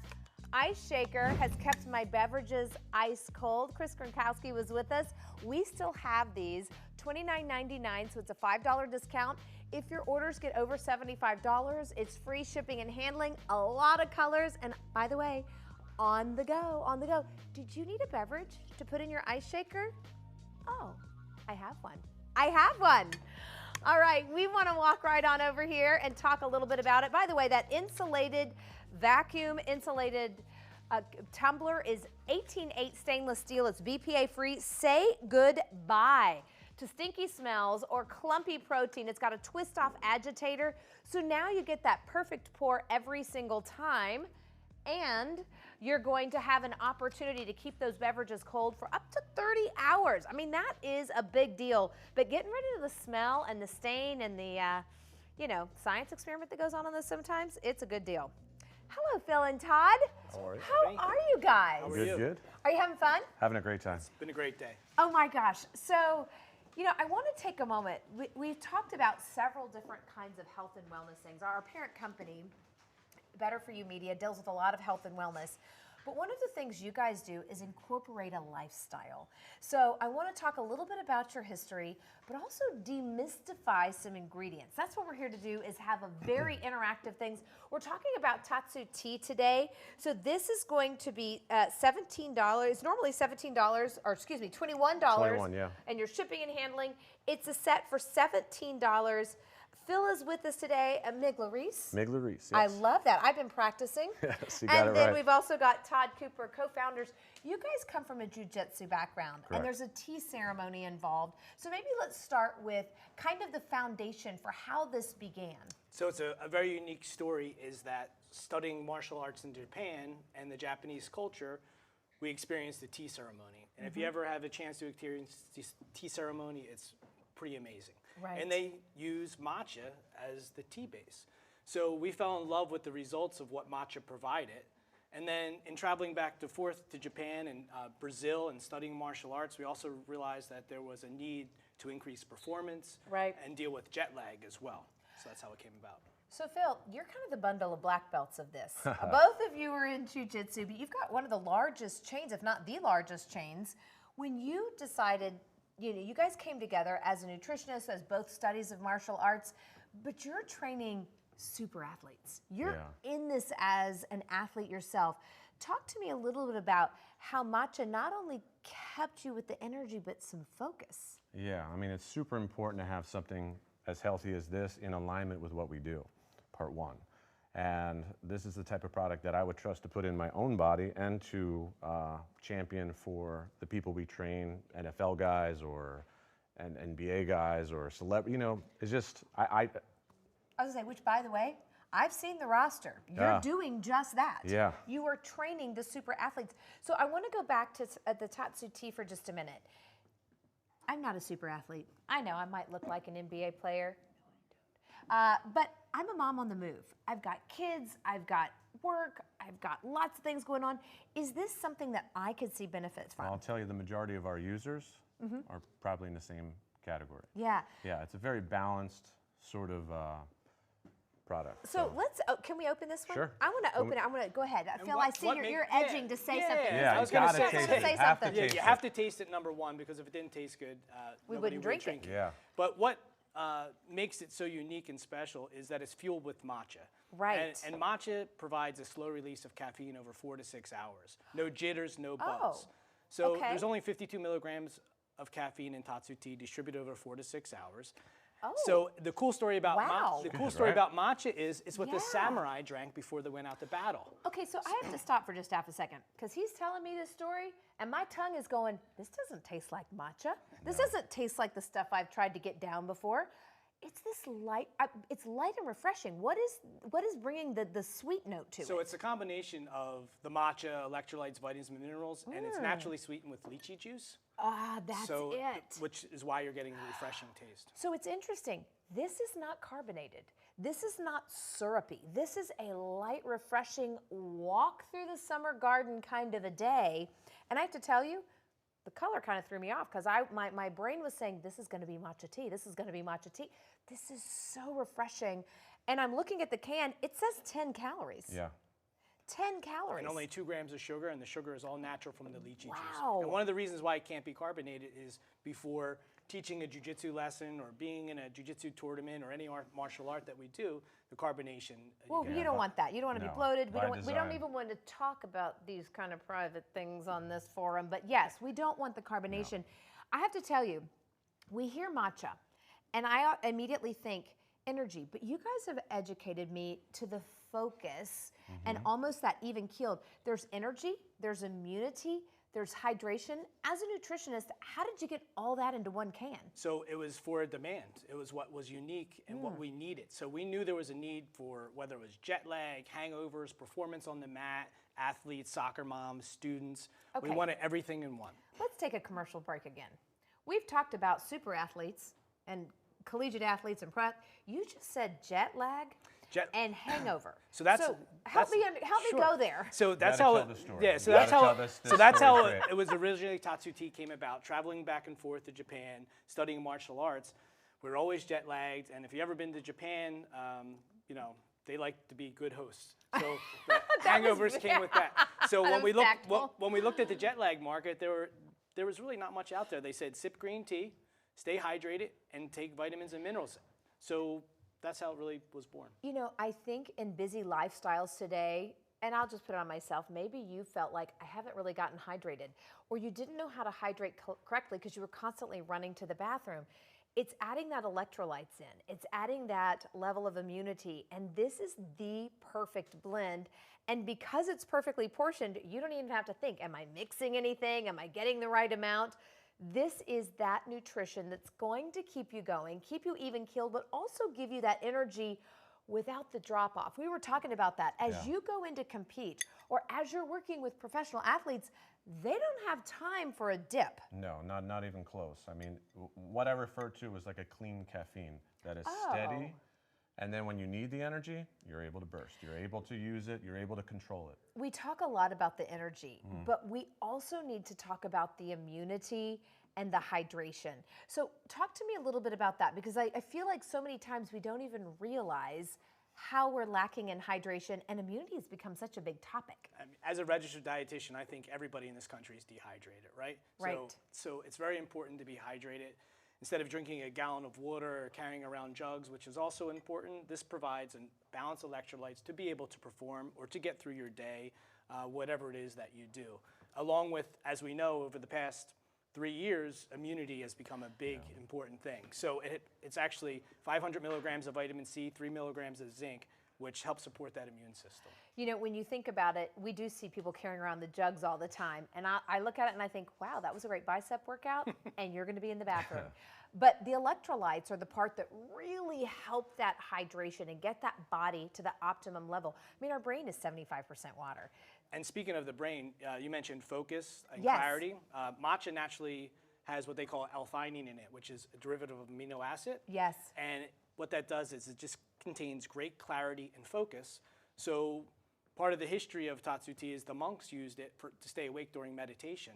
ice shaker has kept my beverages ice cold. Chris Gronkowski was with us. We still have these, $29.99, so it's a $5 discount. If your orders get over $75, it's free shipping and handling, a lot of colors, and by the way, on the go, on the go. Did you need a beverage to put in your ice shaker? Oh, I have one. I have one. All right, we want to walk right on over here and talk a little bit about it. By the way, that insulated, vacuum insulated tumbler is 18.8 stainless steel. It's BPA free. Say goodbye to stinky smells or clumpy protein. It's got a twist off agitator. So now you get that perfect pour every single time. And you're going to have an opportunity to keep those beverages cold for up to 30 hours. I mean, that is a big deal. But getting rid of the smell and the stain and the, science experiment that goes on this sometimes, it's a good deal. Hello, Phil and Todd. How are you? How are you guys? Good, good. Are you having fun? Having a great time. It's been a great day. Oh my gosh. So, I want to take a moment. We've talked about several different kinds of health and wellness things. Our parent company, Better For You Media, deals with a lot of health and wellness. But one of the things you guys do is incorporate a lifestyle. So I want to talk a little bit about your history, but also demystify some ingredients. That's what we're here to do, is have a very interactive things. We're talking about Tatsu tea today. So this is going to be $17. It's normally $17, or excuse me, $21. 21, yeah. And your shipping and handling. It's a set for $17. Phil is with us today, Migla Reese. Migla Reese, yes. I love that. I've been practicing. Yes, you got it right. And then we've also got Todd Cooper, co-founders. You guys come from a jiu-jitsu background, Correct. and there's a tea ceremony involved. So maybe let's start with kind of the foundation for how this began. So it's a very unique story, is that studying martial arts in Japan and the Japanese culture, we experienced the tea ceremony. And if you ever have a chance to experience this tea ceremony, it's pretty amazing. Right. And they use matcha as the tea base. So we fell in love with the results of what matcha provided. And then in traveling back and forth to Japan and Brazil and studying martial arts, we also realized that there was a need to increase performance and deal with jet lag as well. So that's how it came about. So Phil, you're kind of the bundle of black belts of this. Both of you are in jiu-jitsu, but you've got one of the largest chains, if not the largest chains. When you decided, you guys came together as a nutritionist, as both studies of martial arts, but you're training super athletes. You're in this as an athlete yourself. Talk to me a little bit about how matcha not only kept you with the energy, but some focus. Yeah, I mean, it's super important to have something as healthy as this in alignment with what we do, part one. And this is the type of product that I would trust to put in my own body and to champion for the people we train, NFL guys or NBA guys or it's just, I was gonna say, which by the way, I've seen the roster. You're doing just that. Yeah. You are training the super athletes. So I wanna go back to the Tatsu tea for just a minute. I'm not a super athlete. I know I might look like an NBA player. But I'm a mom on the move. I've got kids, I've got work, I've got lots of things going on. Is this something that I could see benefits from? I'll tell you, the majority of our users Mhm. are probably in the same category. Yeah. Yeah, it's a very balanced sort of product. So let's, can we open this one? Sure. I want to open it. I want to, go ahead. I feel I see you're edging to say something. Yeah, I was you gonna gotta say, taste it. say You have to something. Yeah, taste you it. have to taste it, number one, because if it didn't taste good, We nobody wouldn't would drink it. Yeah. But what makes it so unique and special is that it's fueled with matcha. Right. And matcha provides a slow release of caffeine over 4 to 6 hours. No jitters, no buzz. Oh, So okay. there's only 52 milligrams of caffeine in Tatsu tea distributed over 4 to 6 hours. Oh. So the cool story about Wow. about matcha is it's what the Yeah. samurai drank before they went out to battle. Okay, so I have to stop for just half a second because he's telling me this story and my tongue is going, this doesn't taste like matcha. This doesn't taste like the stuff I've tried to get down before. It's this light, it's light and refreshing. What is bringing the sweet note to it? So it's a combination of the matcha, electrolytes, vitamins, and minerals, and it's naturally sweetened with lychee juice. Ah, that's so, it. Which is why you're getting the refreshing taste. So it's interesting. This is not carbonated. This is not syrupy. This is a light, refreshing walk through the summer garden kind of a day. And I have to tell you, the color kind of threw me off because my brain was saying, this is going to be matcha tea. This is going to be matcha tea. This is so refreshing. And I'm looking at the can. It says 10 calories. Yeah. 10 calories. And only 2 grams of sugar, and the sugar is all natural from the lychee juice. Wow. And one of the reasons why it can't be carbonated is before teaching a jiu-jitsu lesson or being in a jiu-jitsu tournament or any martial art that we do, the carbonation. Well, you don't want that. You don't want to be bloated. We by don't design. even want to talk about these kind of private things on this forum. But yes, we don't want the carbonation. I have to tell you, we hear matcha, and I immediately think energy. But you guys have educated me to the focus and almost that even keeled. There's energy, there's immunity, there's hydration. As a nutritionist, how did you get all that into one can? So it was for a demand. It was what was unique and what we needed. So we knew there was a need for whether it was jet lag, hangovers, performance on the mat, athletes, soccer moms, students. We Okay. wanted everything in one. Let's take a commercial break again. We've talked about super athletes and collegiate athletes and prep. You just said jet lag and hangover. So that's help me sure. go there. So that's gotta how tell the story. yeah. So You that's gotta how tell this so that's story how straight. it was originally Tatsu tea came about. Traveling back and forth to Japan, studying martial arts, we're always jet lagged. And if you ever been to Japan, you know they like to be good hosts. So the hangovers came with that. So That when we was looked tactful. when we looked at the jet lag market, there was really not much out there. They said sip green tea, stay hydrated, and take vitamins and minerals. So that's how it really was born. You know, I think in busy lifestyles today, and I'll just put it on myself, maybe you felt like I haven't really gotten hydrated, or you didn't know how to hydrate correctly because you were constantly running to the bathroom. It's adding that electrolytes in. It's adding that level of immunity. And this is the perfect blend. And because it's perfectly portioned, you don't even have to think, am I mixing anything? Am I getting the right amount? This is that nutrition that's going to keep you going, keep you even keeled, but also give you that energy without the drop off. We were talking about that. As you go in to compete, or as you're working with professional athletes, they don't have time for a dip. No, not even close. I mean, what I referred to was like a clean caffeine that is Oh. steady, and then when you need the energy, you're able to burst. You're able to use it. You're able to control it. We talk a lot about the energy, but we also need to talk about the immunity and the hydration. So talk to me a little bit about that, because I feel like so many times we don't even realize how we're lacking in hydration, and immunity has become such a big topic. I mean, as a registered dietitian, I think everybody in this country is dehydrated, right? Right. So it's very important to be hydrated. Instead of drinking a gallon of water or carrying around jugs, which is also important, this provides a balanced electrolytes to be able to perform or to get through your day, whatever it is that you do. Along with, as we know, over the past 3 years, immunity has become a big, important thing. So it's actually 500 milligrams of vitamin C, 3 milligrams of zinc, which helps support that immune system. You know, when you think about it, we do see people carrying around the jugs all the time. And I look at it and I think, wow, that was a great bicep workout, and you're going to be in the bathroom. But the electrolytes are the part that really help that hydration and get that body to the optimum level. I mean, our brain is 75% water. And speaking of the brain, you mentioned focus and Yes. clarity. Matcha naturally has what they call L-theanine in it, which is a derivative of amino acid. Yes. And what that does is it just contains great clarity and focus. So part of the history of Tatsu tea is the monks used it to stay awake during meditation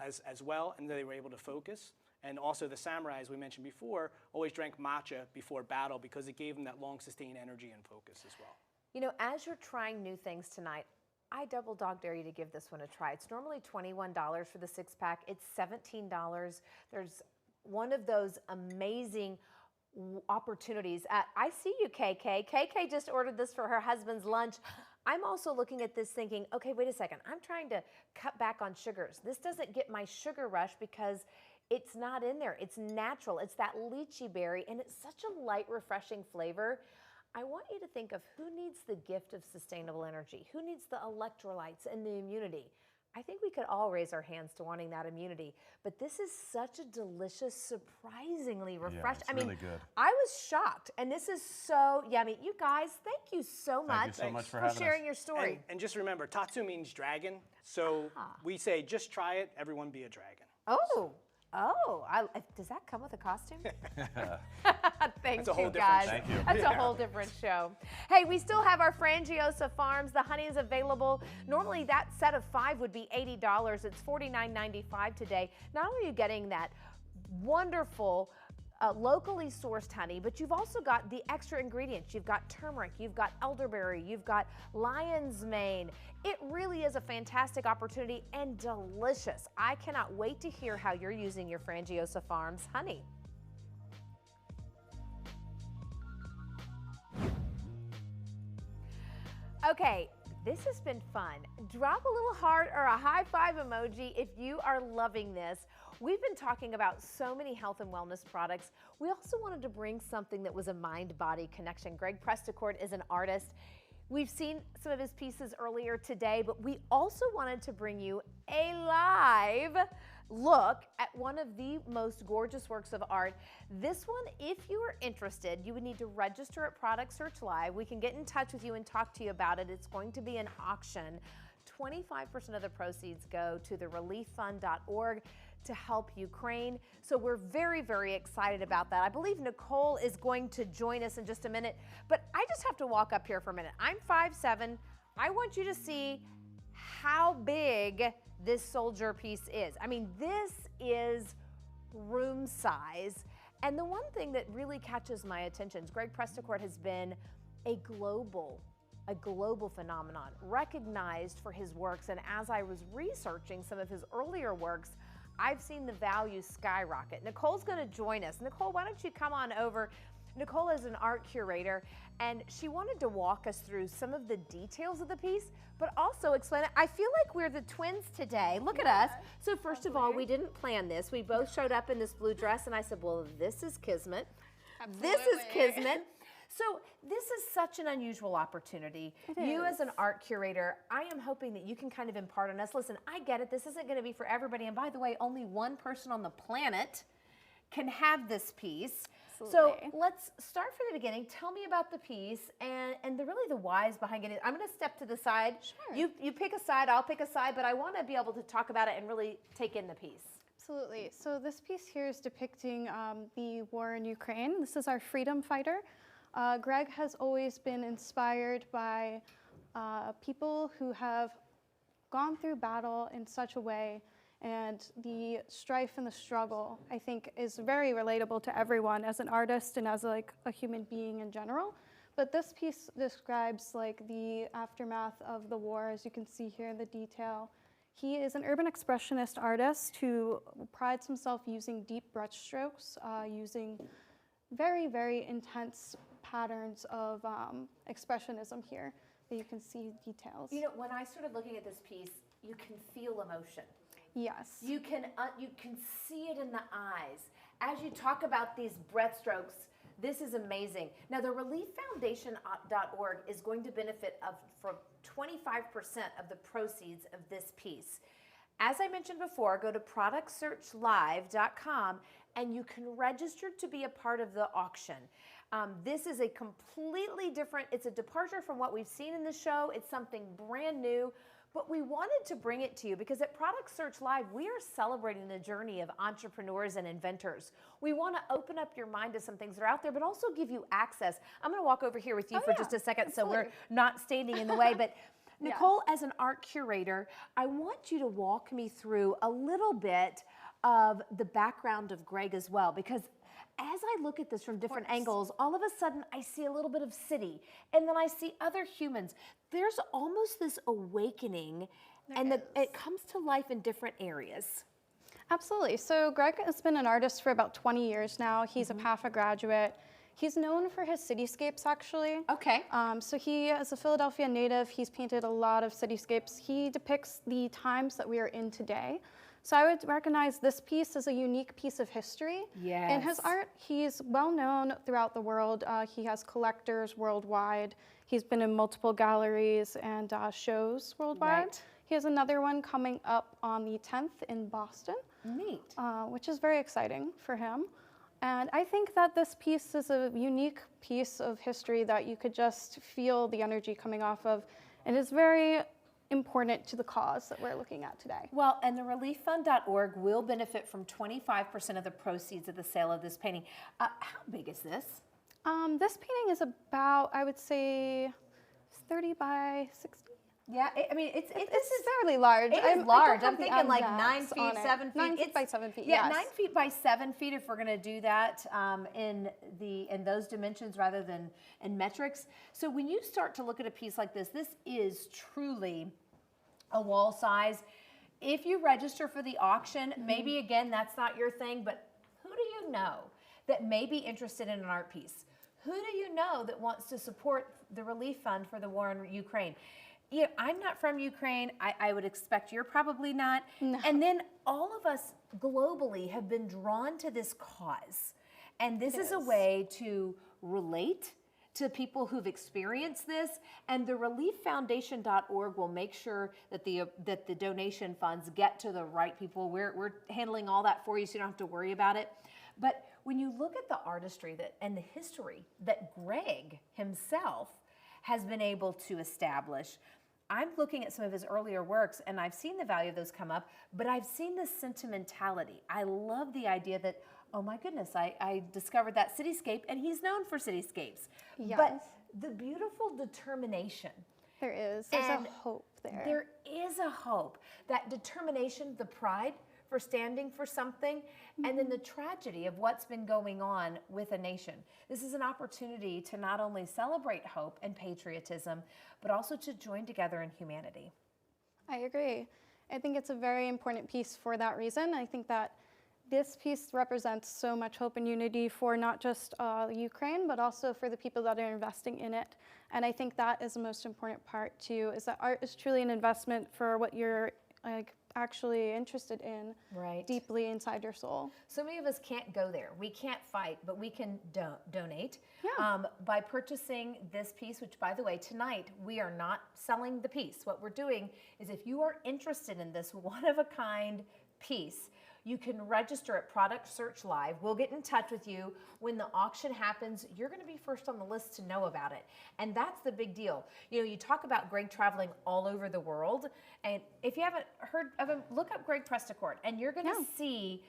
as well, and they were able to focus. And also the samurai, as we mentioned before, always drank matcha before battle because it gave them that long sustained energy and focus as well. You know, as you're trying new things tonight, I double dog dare you to give this one a try. It's normally $21 for the 6-pack. It's $17. There's one of those amazing opportunities. I see you, KK. KK just ordered this for her husband's lunch. I'm also looking at this thinking, okay, wait a second. I'm trying to cut back on sugars. This doesn't get my sugar rush because it's not in there. It's natural. It's that lychee berry, and it's such a light, refreshing flavor. I want you to think of who needs the gift of sustainable energy, who needs the electrolytes and the immunity. I think we could all raise our hands to wanting that immunity, but this is such a delicious, surprisingly refreshing. Yeah, it's really good. I was shocked, and this is so yummy. You guys, thank you so much, Thank you so much for sharing your story. And just remember, Tatsu means dragon, so we say just try it, everyone be a dragon. Does that come with a costume? Thank Thank you, guys. Thank you. That's a whole different show. Hey, we still have our Frangiosa Farms. The honey is available. Normally, that set of 5 would be $80. It's $49.95 today. Not only are you getting that wonderful locally sourced honey, but you've also got the extra ingredients. You've got turmeric, you've got elderberry, you've got lion's mane. It really is a fantastic opportunity and delicious. I cannot wait to hear how you're using your Frangiosa Farms honey. Okay, this has been fun. Drop a little heart or a high five emoji if you are loving this. We've been talking about so many health and wellness products. We also wanted to bring something that was a mind-body connection. Greg Presticourt is an artist. We've seen some of his pieces earlier today, but we also wanted to bring you a live look at one of the most gorgeous works of art. This one, if you are interested, you would need to register at Product Search Live. We can get in touch with you and talk to you about it. It's going to be an auction. 25% of the proceeds go to the relieffund.org to help Ukraine. So we're very, very excited about that. I believe Nicole is going to join us in just a minute, but I just have to walk up here for a minute. I'm 5'7". I want you to see how big this soldier piece is. I mean, this is room size. And the one thing that really catches my attention is Greg Presticourt has been a global phenomenon, recognized for his works. And as I was researching some of his earlier works, I've seen the value skyrocket. Nicole's gonna join us. Nicole, why don't you come on over? Nicole is an art curator, and she wanted to walk us through some of the details of the piece, but also explain it. I feel like we're the twins today. Look at us. So first of all, we didn't plan this. We both showed up in this blue dress, and I said, well, this is Kismet. This is Kismet. So this is such an unusual opportunity. You as an art curator, I am hoping that you can kind of impart on us. Listen, I get it. This isn't going to be for everybody. And by the way, only one person on the planet can have this piece. Absolutely. So let's start from the beginning. Tell me about the piece and really the whys behind it. I'm going to step to the side. Sure. You pick a side, I'll pick a side, but I want to be able to talk about it and really take in the piece. Absolutely. So this piece here is depicting the war in Ukraine. This is our freedom fighter. Greg has always been inspired by people who have gone through battle in such a way, and the strife and the struggle, I think, is very relatable to everyone as an artist and as like a human being in general. But this piece describes like the aftermath of the war, as you can see here in the detail. He is an urban expressionist artist who prides himself using deep brushstrokes, using very, very intense patterns of expressionism here that you can see details. You know, when I started looking at this piece, you can feel emotion. Yes. You can see it in the eyes. As you talk about these breathstrokes, this is amazing. Now, the relieffoundation.org is going to benefit from 25% of the proceeds of this piece. As I mentioned before, go to productsearchlive.com and you can register to be a part of the auction. This is a completely different, it's a departure from what we've seen in the show. It's something brand new. But we wanted to bring it to you because at Product Search Live, we are celebrating the journey of entrepreneurs and inventors. We want to open up your mind to some things that are out there, but also give you access. I'm going to walk over here with you for just a second so we're not standing in the way. But Nicole, as an art curator, I want you to walk me through a little bit of the background of Greg as well, because as I look at this from different angles, all of a sudden I see a little bit of city, and then I see other humans. There's almost this awakening, and it comes to life in different areas. Absolutely. So Greg has been an artist for about 20 years now. He's a PAFA graduate. He's known for his cityscapes, actually. Okay. So he, as a Philadelphia native, he's painted a lot of cityscapes. He depicts the times that we are in today. So I would recognize this piece as a unique piece of history. Yes. In his art, he's well known throughout the world. He has collectors worldwide. He's been in multiple galleries and shows worldwide. Right. He has another one coming up on the 10th in Boston. Neat. Which is very exciting for him. And I think that this piece is a unique piece of history that you could just feel the energy coming off of. And it's very important to the cause that we're looking at today. Well, and the relieffund.org will benefit from 25% of the proceeds of the sale of this painting. How big is this? This painting is about, I would say, 30 by 60. Yeah, I mean, it's fairly large. It is large. I'm thinking like 9 exacts feet, on it. 7 feet. 9 feet by 7 feet, Yeah, yes. 9 feet by 7 feet if we're going to do that in those dimensions rather than in metrics. So when you start to look at a piece like this, this is truly a wall size. If you register for the auction, maybe again that's not your thing, but who do you know that may be interested in an art piece? Who do you know that wants to support the relief fund for the war in Ukraine? Yeah, I'm not from Ukraine. I would expect you're probably not. No. And then all of us globally have been drawn to this cause. And this is a way to relate to people who've experienced this, and the relieffoundation.org will make sure that the donation funds get to the right people. We're handling all that for you, so you don't have to worry about it. But when you look at the artistry and the history that Greg himself has been able to establish, I'm looking at some of his earlier works, and I've seen the value of those come up, but I've seen the sentimentality. I love the idea that, oh my goodness, I discovered that cityscape, and he's known for cityscapes. Yes. But the beautiful determination. There is. There's a hope there. There is a hope. That determination, the pride for standing for something, and then the tragedy of what's been going on with a nation. This is an opportunity to not only celebrate hope and patriotism, but also to join together in humanity. I agree. I think it's a very important piece for that reason. I think that this piece represents so much hope and unity for not just Ukraine, but also for the people that are investing in it. And I think that is the most important part too, is that art is truly an investment for what you're actually interested in deeply inside your soul. So many of us can't go there. We can't fight, but we can donate by purchasing this piece, which, by the way, tonight we are not selling the piece. What we're doing is if you are interested in this one-of-a-kind piece, you can register at Product Search Live. We'll get in touch with you. When the auction happens, you're going to be first on the list to know about it. And that's the big deal. You know, you talk about Greg traveling all over the world. And if you haven't heard of him, look up Greg Presticourt, and you're going to see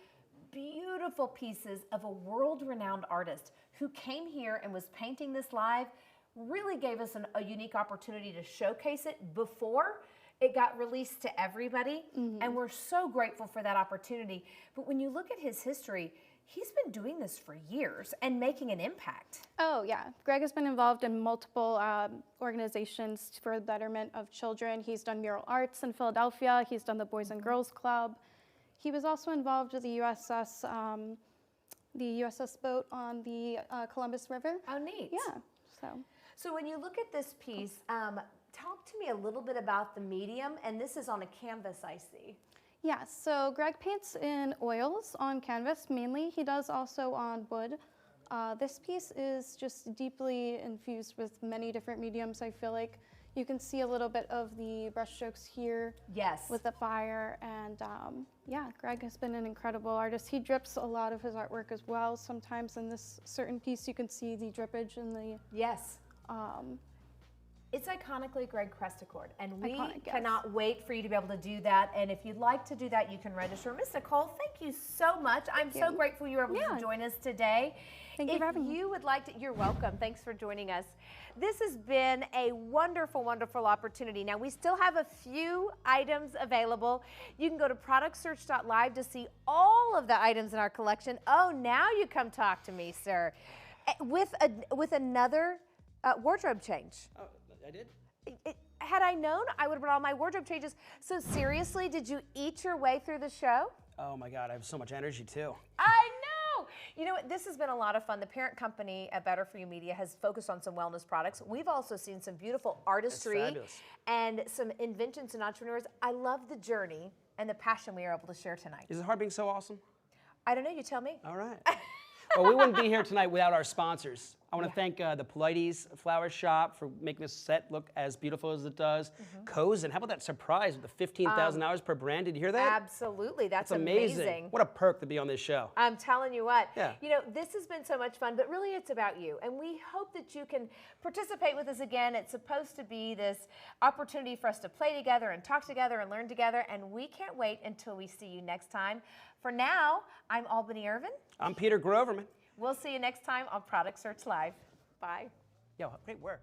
beautiful pieces of a world-renowned artist who came here and was painting this live, really gave us a unique opportunity to showcase it before it got released to everybody, and we're so grateful for that opportunity. But when you look at his history, he's been doing this for years and making an impact. Oh yeah, Greg has been involved in multiple organizations for the betterment of children. He's done mural arts in Philadelphia. He's done the Boys and Girls Club. He was also involved with the USS boat on the Columbus River. Oh, neat. Yeah. So when you look at this piece, talk to me a little bit about the medium, and this is on a canvas, I see. Yeah, so Greg paints in oils on canvas mainly. He does also on wood. This piece is just deeply infused with many different mediums. I feel like you can see a little bit of the brushstrokes here. Yes. With the fire, and yeah, Greg has been an incredible artist. He drips a lot of his artwork as well. Sometimes in this certain piece, you can see the drippage in the It's iconically Greg Crestacord, and we Iconic, yes. cannot wait for you to be able to do that. And if you'd like to do that, you can register. Miss Nicole, thank you so much. I'm so grateful you were able to join us today. Thank you for having me. If you would like to, you're welcome. Thanks for joining us. This has been a wonderful, wonderful opportunity. Now, we still have a few items available. You can go to productsearch.live to see all of the items in our collection. Oh, now you come talk to me, sir. With another wardrobe change. Oh, I did? Had I known, I would have brought all my wardrobe changes. So seriously, did you eat your way through the show? Oh my God, I have so much energy too. I know. You know what? This has been a lot of fun. The parent company at Better For You Media has focused on some wellness products. We've also seen some beautiful artistry and some inventions and entrepreneurs. I love the journey and the passion we are able to share tonight. Is it hard being so awesome? I don't know. You tell me. All right. Well, we wouldn't be here tonight without our sponsors. I want to thank the Polites Flower Shop for making this set look as beautiful as it does. Cozen, how about that surprise with the $15,000 per brand? Did you hear that? Absolutely. That's amazing. What a perk to be on this show. I'm telling you what. Yeah. You know, this has been so much fun, but really it's about you. And we hope that you can participate with us again. It's supposed to be this opportunity for us to play together and talk together and learn together. And we can't wait until we see you next time. For now, I'm Albany Irvin. I'm Peter Groverman. We'll see you next time on Product Search Live. Bye. Yo, great work.